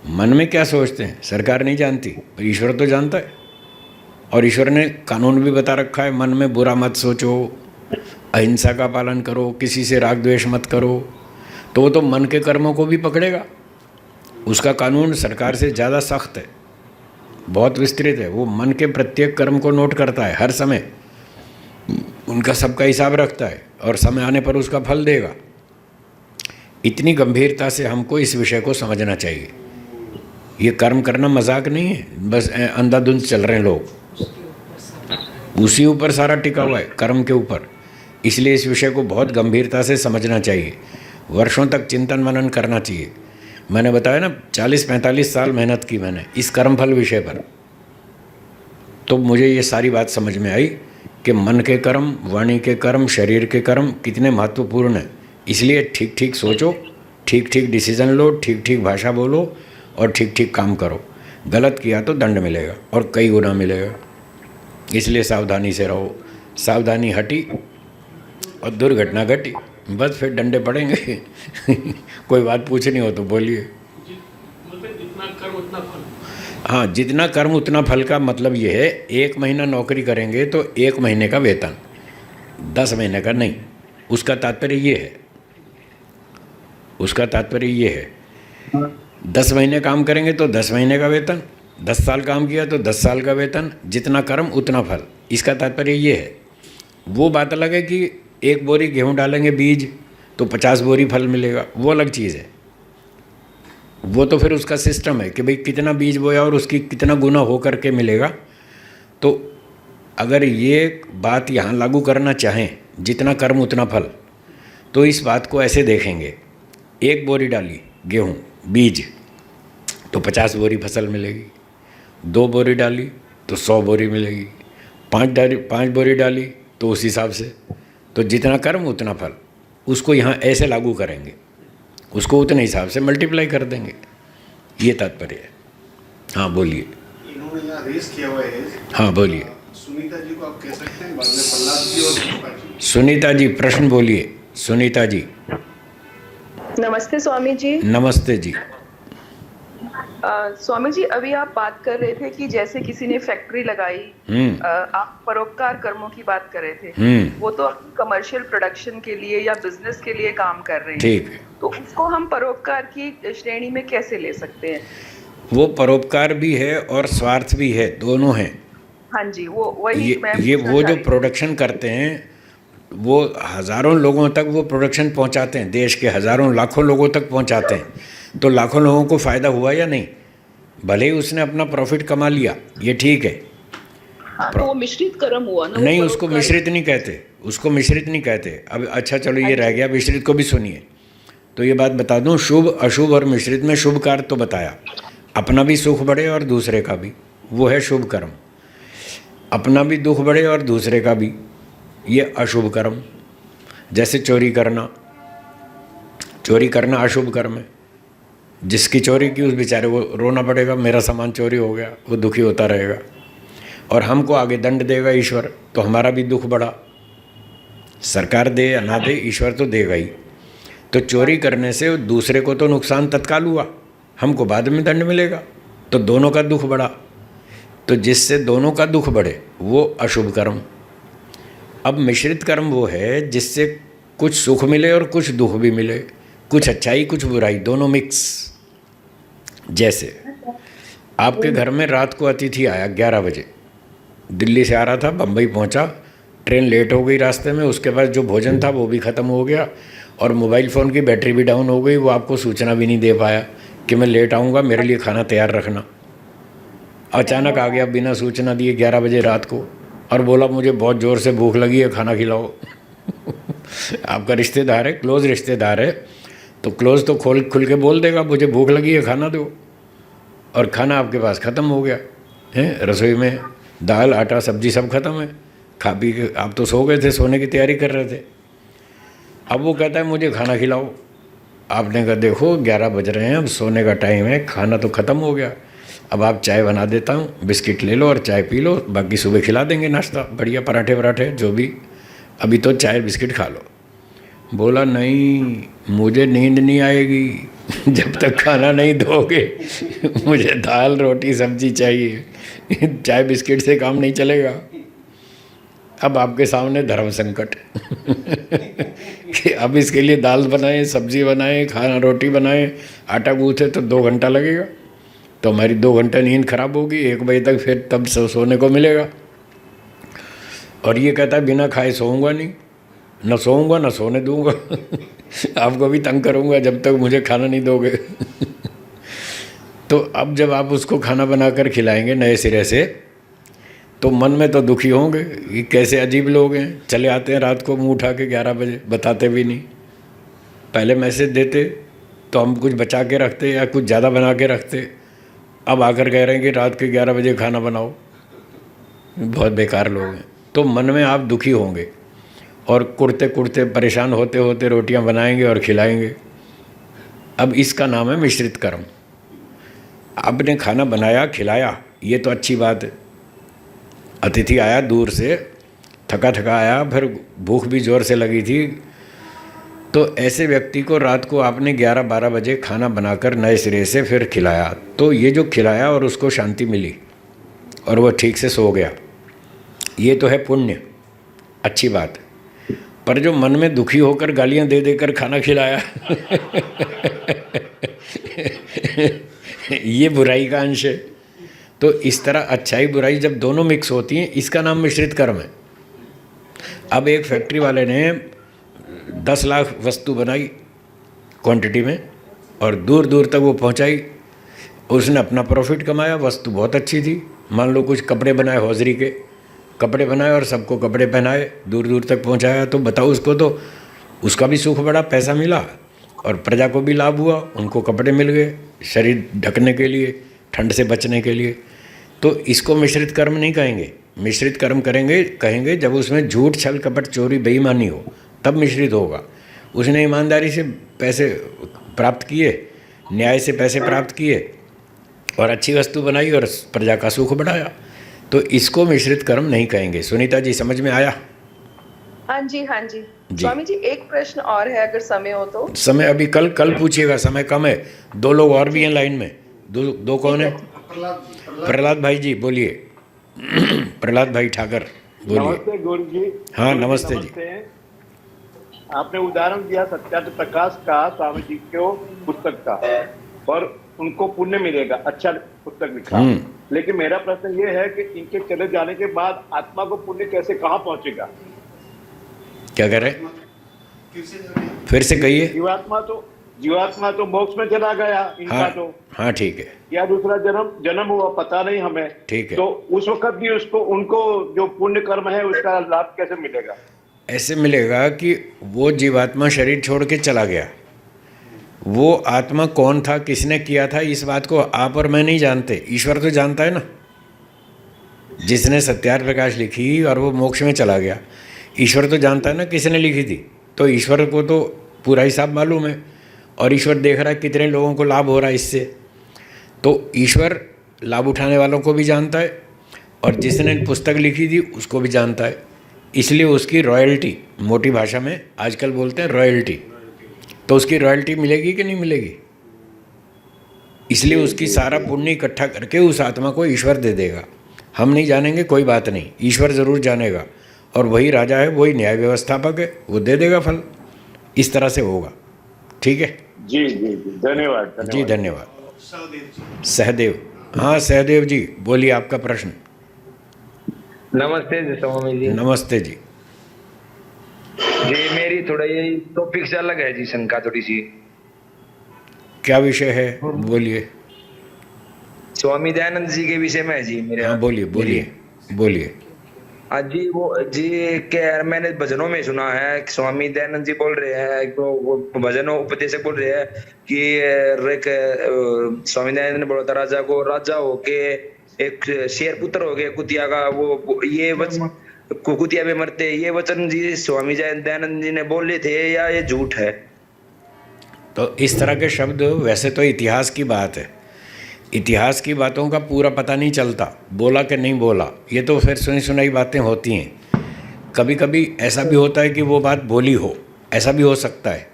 मन में क्या सोचते हैं सरकार नहीं जानती, पर ईश्वर तो जानता है। और ईश्वर ने कानून भी बता रखा है, मन में बुरा मत सोचो, अहिंसा का पालन करो, किसी से राग द्वेष मत करो। तो वो तो मन के कर्मों को भी पकड़ेगा। उसका कानून सरकार से ज़्यादा सख्त है, बहुत विस्तृत है। वो मन के प्रत्येक कर्म को नोट करता है हर समय, उनका सबका हिसाब रखता है, और समय आने पर उसका फल देगा। इतनी गंभीरता से हमको इस विषय को समझना चाहिए। ये कर्म करना मजाक नहीं है, बस अंधाधुंध चल रहे हैं लोग, उसी ऊपर सारा टिका हुआ है, कर्म के ऊपर। इसलिए इस विषय को बहुत गंभीरता से समझना चाहिए, वर्षों तक चिंतन मनन करना चाहिए। मैंने बताया ना, 40-45 साल मेहनत की मैंने इस कर्मफल विषय पर, तो मुझे ये सारी बात समझ में आई कि मन के कर्म, वाणी के कर्म, शरीर के कर्म कितने महत्वपूर्ण हैं। इसलिए ठीक ठीक सोचो, ठीक ठीक डिसीजन लो, ठीक ठीक भाषा बोलो, और ठीक ठीक काम करो। गलत किया तो दंड मिलेगा, और कई गुना मिलेगा। इसलिए सावधानी से रहो। सावधानी हटी और दुर्घटना घटी, बस फिर डंडे पड़ेंगे। कोई बात पूछनी हो तो बोलिए। जितना कर्म उतना फल। हाँ, जितना कर्म उतना फल का मतलब ये है, 1 महीना नौकरी करेंगे तो 1 महीने का वेतन, 10 महीने का नहीं। उसका तात्पर्य ये है, उसका तात्पर्य ये है 10 महीने काम करेंगे तो 10 महीने का वेतन, 10 साल काम किया तो 10 साल का वेतन, जितना कर्म उतना फल। इसका तात्पर्य ये है। वो बात अलग है कि 1 बोरी गेहूँ डालेंगे बीज तो 50 बोरी फल मिलेगा, वो अलग चीज़ है। वो तो फिर उसका सिस्टम है कि भाई कितना बीज बोया और उसकी कितना गुना हो करके मिलेगा। तो अगर ये बात यहाँ लागू करना चाहें, जितना कर्म उतना फल, तो इस बात को ऐसे देखेंगे, 1 बोरी डाली गेहूँ बीज तो 50 बोरी फसल मिलेगी, 2 बोरी डाली तो 100 बोरी मिलेगी, 5 बोरी डाली तो उस हिसाब से, तो जितना कर्म उतना फल। उसको यहाँ ऐसे लागू करेंगे, उसको उतने हिसाब से मल्टीप्लाई कर देंगे, ये तात्पर्य है। हाँ बोलिए। इन्होंने यहाँ रेस किया हुआ है। हाँ बोलिए। सुनीता जी को आप कह सकते हैं, बाद में प्रहलाद जी और दीपा जी। सुनीता जी प्रश्न बोलिए। सुनीता जी। नमस्ते स्वामी जी। नमस्ते जी। स्वामी जी, अभी आप बात कर रहे थे कि जैसे किसी ने फैक्ट्री लगाई, आप परोपकार कर्मों की बात कर रहे थे, वो तो कमर्शियल प्रोडक्शन के लिए या बिजनेस के लिए काम कर रहे हैं, ठीक है, तो उसको हम परोपकार की श्रेणी में कैसे ले सकते हैं? वो परोपकार भी है और स्वार्थ भी है, दोनों हैं। हाँ जी, वो वही ये वो जो प्रोडक्शन करते हैं, वो हज़ारों लोगों तक वो प्रोडक्शन पहुंचाते हैं, देश के हज़ारों लाखों लोगों तक पहुंचाते हैं। तो लाखों लोगों को फ़ायदा हुआ या नहीं? भले ही उसने अपना प्रॉफिट कमा लिया, ये ठीक है। हाँ, तो वो मिश्रित कर्म हुआ ना? नहीं, उसको मिश्रित नहीं कहते, उसको मिश्रित नहीं कहते। अब अच्छा चलो ये रह गया, मिश्रित को भी सुनिए। तो ये बात बता दूं, शुभ अशुभ और मिश्रित में शुभ कार्य तो बताया, अपना भी सुख बढ़े और दूसरे का भी, वो है शुभ कर्म। अपना भी दुख बढ़े और दूसरे का भी, ये अशुभ कर्म। जैसे चोरी करना, चोरी करना अशुभ कर्म है। जिसकी चोरी की उस बेचारे को रोना पड़ेगा, मेरा सामान चोरी हो गया, वो दुखी होता रहेगा, और हमको आगे दंड देगा ईश्वर, तो हमारा भी दुख बढ़ा। सरकार दे या ना दे, ईश्वर तो देगा ही। तो चोरी करने से दूसरे को तो नुकसान तत्काल हुआ, हमको बाद में दंड मिलेगा, तो दोनों का दुख बढ़ा। तो जिससे दोनों का दुख बढ़े वो अशुभ कर्म। अब मिश्रित कर्म वो है जिससे कुछ सुख मिले और कुछ दुख भी मिले, कुछ अच्छाई कुछ बुराई, दोनों मिक्स। जैसे आपके घर में रात को अतिथि आया 11 बजे, दिल्ली से आ रहा था, बम्बई पहुंचा, ट्रेन लेट हो गई रास्ते में, उसके बाद जो भोजन था वो भी ख़त्म हो गया और मोबाइल फ़ोन की बैटरी भी डाउन हो गई, वो आपको सूचना भी नहीं दे पाया कि मैं लेट आऊँगा, मेरे लिए खाना तैयार रखना। अचानक आ गया बिना सूचना दिए 11 बजे रात को और बोला मुझे बहुत ज़ोर से भूख लगी है, खाना खिलाओ। आपका रिश्तेदार है, क्लोज रिश्तेदार है, तो क्लोज तो खुल के बोल देगा मुझे भूख लगी है, खाना दो, और खाना आपके पास ख़त्म हो गया है, रसोई में दाल आटा सब्जी सब खत्म है, खा पी के आप तो सो गए थे, सोने की तैयारी कर रहे थे। अब वो कहता है मुझे खाना खिलाओ। आपने कहा देखो 11 बज रहे हैं, अब सोने का टाइम है, खाना तो ख़त्म हो गया, अब आप चाय बना देता हूँ, बिस्किट ले लो और चाय पी लो, बाकी सुबह खिला देंगे नाश्ता बढ़िया, पराठे वराठे जो भी, अभी तो चाय बिस्किट खा लो। बोला नहीं, मुझे नींद नहीं आएगी जब तक खाना नहीं दोगे, मुझे दाल रोटी सब्जी चाहिए, चाय बिस्किट से काम नहीं चलेगा। अब आपके सामने धर्म संकट कि अब इसके लिए दाल बनाएं, सब्जी बनाएं, खाना रोटी बनाएं, आटा गूँथे तो 2 घंटा लगेगा, तो हमारी 2 घंटा नींद खराब होगी, 1 बजे तक फिर तब सोने को मिलेगा। और ये कहता है बिना खाए सोऊंगा नहीं, न सोऊंगा न सोने दूंगा आपको भी तंग करूंगा जब तक मुझे खाना नहीं दोगे। तो अब जब आप उसको खाना बनाकर खिलाएंगे नए सिरे से, तो मन में तो दुखी होंगे, ये कैसे अजीब लोग हैं, चले आते हैं रात को मुंह उठा के 11 बजे, बताते भी नहीं। पहले मैसेज देते तो हम कुछ बचा के रखते या कुछ ज़्यादा बना के रखते, अब आकर कह रहे हैं कि रात के 11 बजे खाना बनाओ। बहुत बेकार लोग हैं। तो मन में आप दुखी होंगे और कुड़ते कुड़ते परेशान होते होते रोटियां बनाएंगे और खिलाएंगे। अब इसका नाम है मिश्रित कर्म। आपने खाना बनाया खिलाया, ये तो अच्छी बात है। अतिथि आया दूर से, थका थका आया, फिर भूख भी ज़ोर से लगी थी, तो ऐसे व्यक्ति को रात को आपने 11-12 बजे खाना बनाकर नए सिरे से फिर खिलाया, तो ये जो खिलाया और उसको शांति मिली और वह ठीक से सो गया, ये तो है पुण्य, अच्छी बात। पर जो मन में दुखी होकर गालियां दे देकर खाना खिलाया ये बुराई का अंश है। तो इस तरह अच्छाई बुराई जब दोनों मिक्स होती हैं, इसका नाम मिश्रित कर्म है। अब एक फैक्ट्री वाले ने 10 लाख वस्तु बनाई क्वांटिटी में और दूर दूर तक वो पहुंचाई, उसने अपना प्रॉफिट कमाया, वस्तु बहुत अच्छी थी। मान लो कुछ कपड़े बनाए, हौजरी के कपड़े बनाए और सबको कपड़े पहनाए, दूर दूर तक पहुंचाया, तो बताओ उसको तो उसका भी सुख बढ़ा, पैसा मिला और प्रजा को भी लाभ हुआ, उनको कपड़े मिल गए शरीर ढकने के लिए, ठंड से बचने के लिए। तो इसको मिश्रित कर्म नहीं कहेंगे। मिश्रित कर्म कहेंगे जब उसमें झूठ छल कपट चोरी बेईमानी हो, तब मिश्रित होगा। उसने ईमानदारी से पैसे प्राप्त किए, न्याय से पैसे प्राप्त किए और अच्छी वस्तु बनाई और प्रजा का सुख बढ़ाया, तो इसको मिश्रित कर्म नहीं कहेंगे। सुनीता जी समझ में आया? हाँ जी स्वामी जी, एक प्रश्न और है अगर समय हो तो। समय अभी कल पूछिएगा, समय कम है। 2 लोग और भी हैं लाइन में। दो कौन है? प्रहलाद भाई जी बोलिए। प्रहलाद भाई ठाकर बोलिए। नमस्ते गुरु जी। हाँ नमस्ते जी। आपने उदाहरण दिया सत्यार्थ प्रकाश का, स्वामी जी को पुस्तक का, और उनको पुण्य मिलेगा, अच्छा पुस्तक लिखा। लेकिन मेरा प्रश्न ये है कि इनके चले जाने के बाद आत्मा को पुण्य कैसे, कहाँ पहुंचेगा? क्या कह रहे? फिर से कहिए। जीवात्मा तो मोक्ष में चला गया इनका। हाँ, तो हाँ ठीक है। या दूसरा जन्म हुआ, पता नहीं हमें। ठीक है। तो उस वक्त भी उनको जो पुण्य कर्म है उसका लाभ कैसे मिलेगा? ऐसे मिलेगा कि वो जीवात्मा शरीर छोड़ के चला गया, वो आत्मा कौन था, किसने किया था, इस बात को आप और मैं नहीं जानते, ईश्वर तो जानता है ना। जिसने सत्यार्थ प्रकाश लिखी और वो मोक्ष में चला गया, ईश्वर तो जानता है ना किसने लिखी थी। तो ईश्वर को तो पूरा हिसाब मालूम है और ईश्वर देख रहा है कितने लोगों को लाभ हो रहा है इससे। तो ईश्वर लाभ उठाने वालों को भी जानता है और जिसने पुस्तक लिखी थी उसको भी जानता है। इसलिए उसकी रॉयल्टी, मोटी भाषा में आजकल बोलते हैं रॉयल्टी, तो उसकी रॉयल्टी मिलेगी कि नहीं मिलेगी? इसलिए उसकी सारा पुण्य इकट्ठा करके उस आत्मा को ईश्वर दे देगा। हम नहीं जानेंगे, कोई बात नहीं, ईश्वर ज़रूर जानेगा, और वही राजा है, वही न्याय व्यवस्थापक है, वो दे देगा फल। इस तरह से होगा। ठीक है जी जी जी, धन्यवाद जी, धन्यवाद। सहदेव जी। सहदेव, हाँ सहदेव जी बोलिए, आपका प्रश्न। नमस्ते जी स्वामी जी। नमस्ते जी। जी मेरी थोड़ा ये टॉपिक से अलग है जी, शंका थोड़ी सी। क्या विषय है, बोलिए। स्वामी दयानंद जी के विषय में है जी मेरे। हाँ बोलिए बोलिए बोलिए। आज जी वो जी क्या, मैंने भजनों में सुना है कि स्वामी दयानंद जी बोल रहे हैं, वो भजनों उपदेशक बोल रहे हैं कि स्वामी दयानंद ने बोला था राजा को, राजा होके एक शेर पुत्र हो गया कुतिया का, वो ये कुतिया पे मरते, ये वचन जी स्वामी दयानंद जी ने बोले थे या ये झूठ है? तो इस तरह के शब्द वैसे तो इतिहास की बात है, इतिहास की बातों का पूरा पता नहीं चलता, बोला कि नहीं बोला, ये तो फिर सुनी सुनाई बातें होती हैं। कभी कभी ऐसा भी होता है कि वो बात बोली हो, ऐसा भी हो सकता है।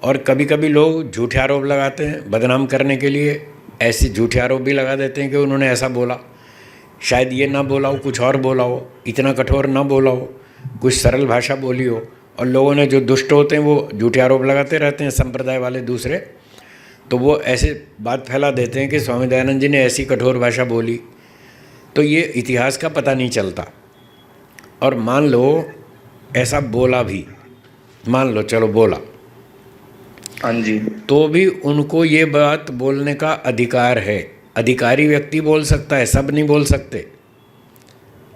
और कभी कभी लोग झूठे आरोप लगाते हैं बदनाम करने के लिए, ऐसे झूठे आरोप भी लगा देते हैं कि उन्होंने ऐसा बोला, शायद ये ना बोला हो, कुछ और बोला हो, इतना कठोर ना बोला हो, कुछ सरल भाषा बोली हो। और लोगों ने जो दुष्ट होते हैं वो झूठे आरोप लगाते रहते हैं, संप्रदाय वाले दूसरे, तो वो ऐसे बात फैला देते हैं कि स्वामी दयानंद जी ने ऐसी कठोर भाषा बोली। तो ये इतिहास का पता नहीं चलता। और मान लो ऐसा बोला भी, मान लो चलो बोला, हाँ जी, तो भी उनको ये बात बोलने का अधिकार है। अधिकारी व्यक्ति बोल सकता है, सब नहीं बोल सकते।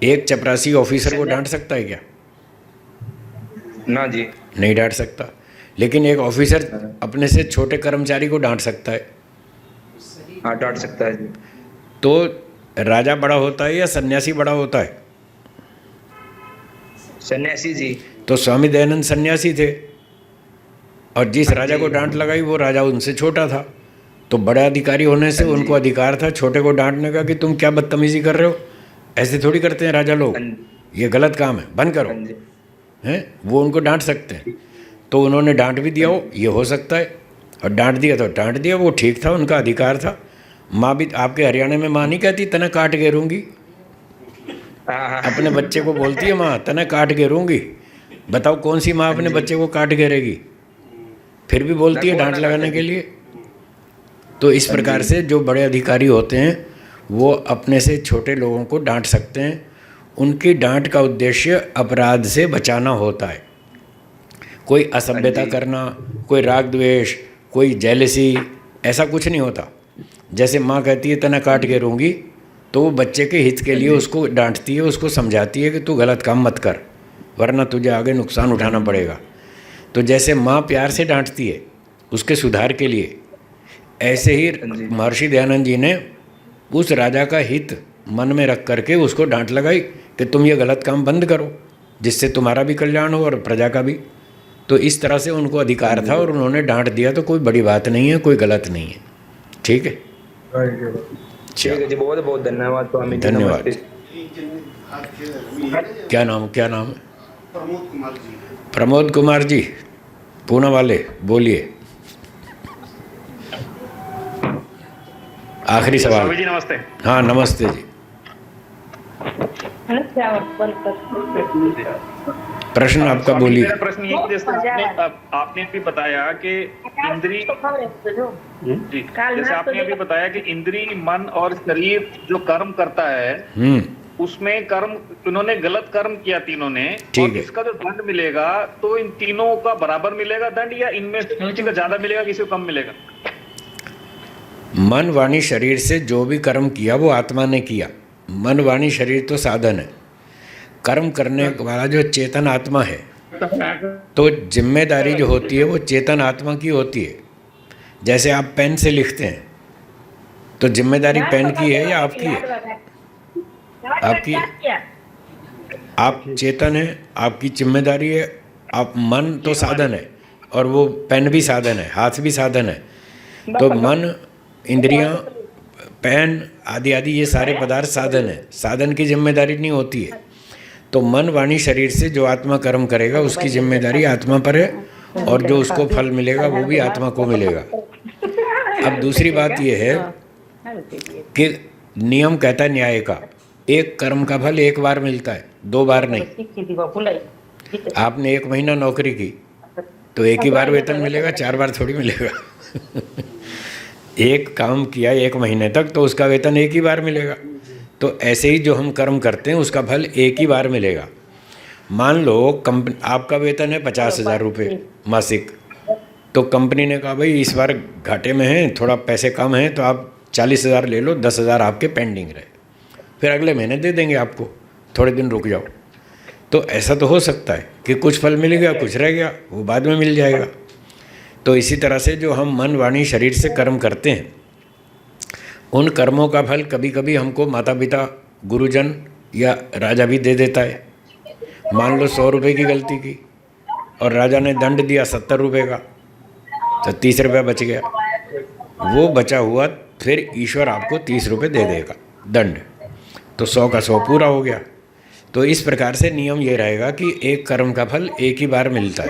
एक चपरासी ऑफिसर को डांट सकता है क्या? ना जी, नहीं डांट सकता। लेकिन एक ऑफिसर अपने से छोटे कर्मचारी को डांट सकता है। हाँ डांट सकता है जी। तो राजा बड़ा होता है या सन्यासी बड़ा होता है? सन्यासी जी। तो स्वामी दयानंद सन्यासी थे, और जिस राजा को डांट लगाई वो राजा उनसे छोटा था। तो बड़ा अधिकारी होने से उनको अधिकार था छोटे को डांटने का कि तुम क्या बदतमीजी कर रहे हो, ऐसे थोड़ी करते हैं राजा लोग, ये गलत काम है, बंद करो, हैं? वो उनको डांट सकते हैं। तो उन्होंने डांट भी दिया हो, ये हो सकता है, और डांट दिया तो डांट दिया, वो ठीक था, उनका अधिकार था। माँ भी आपके हरियाणा में माँ नहीं कहती तना काट घेरूंगी, अपने बच्चे को बोलती है माँ तना काट घेरूंगी। बताओ कौन सी माँ अपने बच्चे को काट घेरेगी? फिर भी बोलती है डांट लगाने के लिए। तो इस प्रकार से जो बड़े अधिकारी होते हैं वो अपने से छोटे लोगों को डांट सकते हैं। उनकी डांट का उद्देश्य अपराध से बचाना होता है। कोई असभ्यता करना, कोई राग द्वेष, कोई जेलसी, ऐसा कुछ नहीं होता। जैसे माँ कहती है तना काट घेरूंगी, तो वो बच्चे के हित के लिए उसको डांटती है, उसको समझाती है कि तू गलत काम मत कर, वरना तुझे आगे नुकसान उठाना पड़ेगा। तो जैसे माँ प्यार से डांटती है उसके सुधार के लिए, ऐसे ही महर्षि दयानंद जी ने उस राजा का हित मन में रख करके उसको डांट लगाई कि तुम ये गलत काम बंद करो, जिससे तुम्हारा भी कल्याण हो और प्रजा का भी। तो इस तरह से उनको अधिकार था और उन्होंने डांट दिया, तो कोई बड़ी बात नहीं है, कोई गलत नहीं है। ठीक है, ठीक है जी, बहुत बहुत धन्यवाद स्वामी जी। धन्यवाद। नमस्ते। क्या नाम है? प्रमोद कुमार जी। प्रमोद कुमार जी, पूना वाले, बोलिए। आखिरी सवाल। स्वामी जी नमस्ते। हाँ नमस्ते जी। प्रश्न आपका स्वामी, बोलिए। मेरा प्रश्न ये कि जैसे आपने भी बताया कि इंद्री जी, जैसे आपने अभी बताया कि इंद्री, मन और शरीर जो कर्म करता है उसमें कर्म, इन्होंने गलत कर्म किया तीनों ने, और इसका जो दंड मिलेगा तो इन तीनों का बराबर मिलेगा दंड, या इनमें किसी का ज्यादा मिलेगा किसी को कम मिलेगा? मन वाणी शरीर से जो भी कर्म किया वो आत्मा ने किया। मन वाणी शरीर तो साधन है, कर्म करने वाला जो चेतन आत्मा है, तो जिम्मेदारी जो होती है वो चेतन आत्मा की होती है। जैसे आप पेन से लिखते हैं तो जिम्मेदारी पेन की है या आपकी है? आपकी। आप चेतन है, आपकी जिम्मेदारी है। आप मन तो साधन है और वो पेन भी साधन है, हाथ भी साधन है। तो मन, इंद्रियां, पेन आदि आदि ये सारे पदार्थ साधन है, साधन की जिम्मेदारी नहीं होती है। तो तो मन वाणी शरीर से जो आत्मा कर्म करेगा उसकी जिम्मेदारी आत्मा पर है, और जो उसको फल मिलेगा वो भी आत्मा को मिलेगा। अब दूसरी बात यह है कि नियम कहता है न्याय का, एक कर्म का फल एक बार मिलता है, 2 बार नहीं। आपने 1 महीना नौकरी की तो एक ही बार वेतन मिलेगा, 4 बार थोड़ी मिलेगा। एक काम किया 1 महीने तक तो उसका वेतन एक ही बार मिलेगा। तो ऐसे ही जो हम कर्म करते हैं उसका फल एक ही बार मिलेगा। मान लो आपका वेतन है 50,000 रुपये मासिक, तो कंपनी ने कहा भाई इस बार घाटे में है, थोड़ा पैसे कम हैं, तो आप 40,000 ले लो, 10,000 आपके पेंडिंग रहे, फिर अगले महीने दे देंगे आपको, थोड़े दिन रुक जाओ। तो ऐसा तो हो सकता है कि कुछ फल मिल गया, कुछ रह गया, वो बाद में मिल जाएगा। तो इसी तरह से जो हम मन वाणी शरीर से कर्म करते हैं, उन कर्मों का फल कभी कभी हमको माता पिता, गुरुजन या राजा भी दे देता है। मान लो 100 रुपये की गलती की और राजा ने दंड दिया 70 रुपये का, तो 30 रुपये बच गया। वो बचा हुआ फिर ईश्वर आपको 30 रुपये दे देगा दंड, तो 100 का 100 पूरा हो गया। तो इस प्रकार से नियम ये रहेगा कि एक कर्म का फल एक ही बार मिलता है,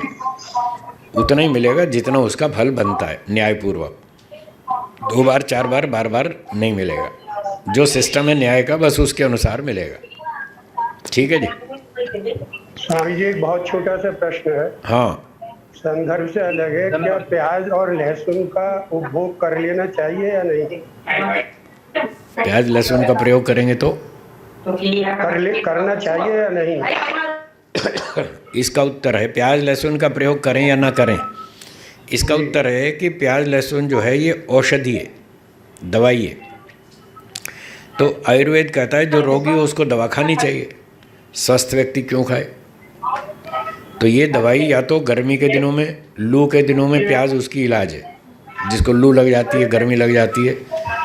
उतना ही मिलेगा जितना उसका फल बनता है न्यायपूर्वक। 2 बार 4 बार बार बार नहीं मिलेगा। जो सिस्टम है न्याय का बस उसके अनुसार मिलेगा। ठीक है जी। स्वामी जी एक बहुत छोटा सा प्रश्न है। हाँ, संदर्भ से अलग है, क्या प्याज और लहसुन का उपभोग कर लेना चाहिए या नहीं? प्याज लहसुन का प्रयोग करेंगे तो करना चाहिए या नहीं? इसका उत्तर है प्याज लहसुन का प्रयोग करें या ना करें। इसका उत्तर है कि प्याज लहसुन जो है ये औषधि है, दवाई है। तो आयुर्वेद कहता है जो रोगी हो उसको दवा खानी चाहिए, स्वस्थ व्यक्ति क्यों खाए। तो ये दवाई या तो गर्मी के दिनों में, लू के दिनों में प्याज उसकी इलाज है। जिसको लू लग जाती है, गर्मी लग जाती है,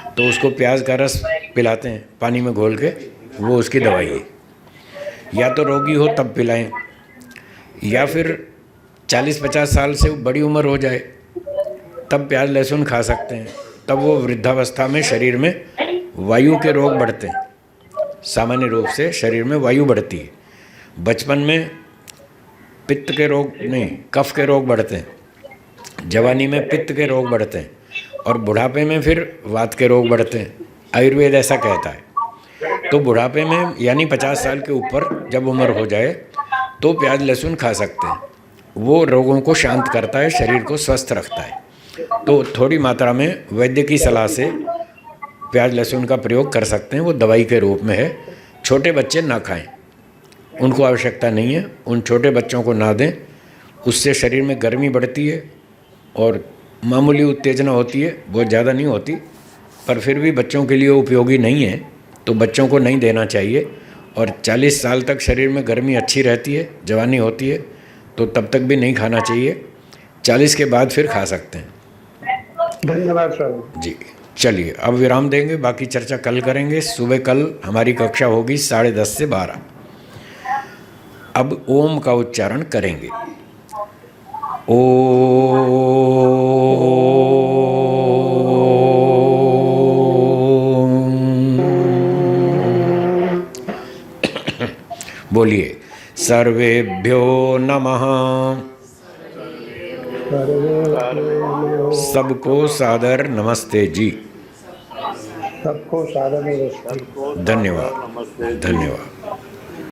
तो उसको प्याज का रस पिलाते हैं पानी में घोल के, वो उसकी दवाई है। या तो रोगी हो तब पिलाएं, या फिर 40-50 साल से बड़ी उम्र हो जाए तब प्याज लहसुन खा सकते हैं। तब वो वृद्धावस्था में शरीर में वायु के रोग बढ़ते हैं, सामान्य रूप से शरीर में वायु बढ़ती है। बचपन में पित्त के रोग नहीं, कफ के रोग बढ़ते हैं। जवानी में पित्त के रोग बढ़ते हैं, और बुढ़ापे में फिर वात के रोग बढ़ते हैं। आयुर्वेद ऐसा कहता है। तो बुढ़ापे में यानी 50 साल के ऊपर जब उम्र हो जाए तो प्याज लहसुन खा सकते हैं। वो रोगों को शांत करता है, शरीर को स्वस्थ रखता है। तो थोड़ी मात्रा में वैद्य की सलाह से प्याज लहसुन का प्रयोग कर सकते हैं, वो दवाई के रूप में है। छोटे बच्चे ना खाएं, उनको आवश्यकता नहीं है, उन छोटे बच्चों को ना दें। उससे शरीर में गर्मी बढ़ती है और मामूली उत्तेजना होती है, बहुत ज़्यादा नहीं होती, पर फिर भी बच्चों के लिए उपयोगी नहीं है, तो बच्चों को नहीं देना चाहिए। और 40 साल तक शरीर में गर्मी अच्छी रहती है, जवानी होती है, तो तब तक भी नहीं खाना चाहिए। 40 के बाद फिर खा सकते हैं। धन्यवाद स्वामी जी। चलिए अब विराम देंगे, बाकी चर्चा कल करेंगे। सुबह कल हमारी कक्षा होगी 10:30 से 12। अब ओम का उच्चारण करेंगे। बोलिए सर्वेभ्यो नमः। सबको सादर नमस्ते जी। सबको सादर नमस्ते। धन्यवाद, धन्यवाद।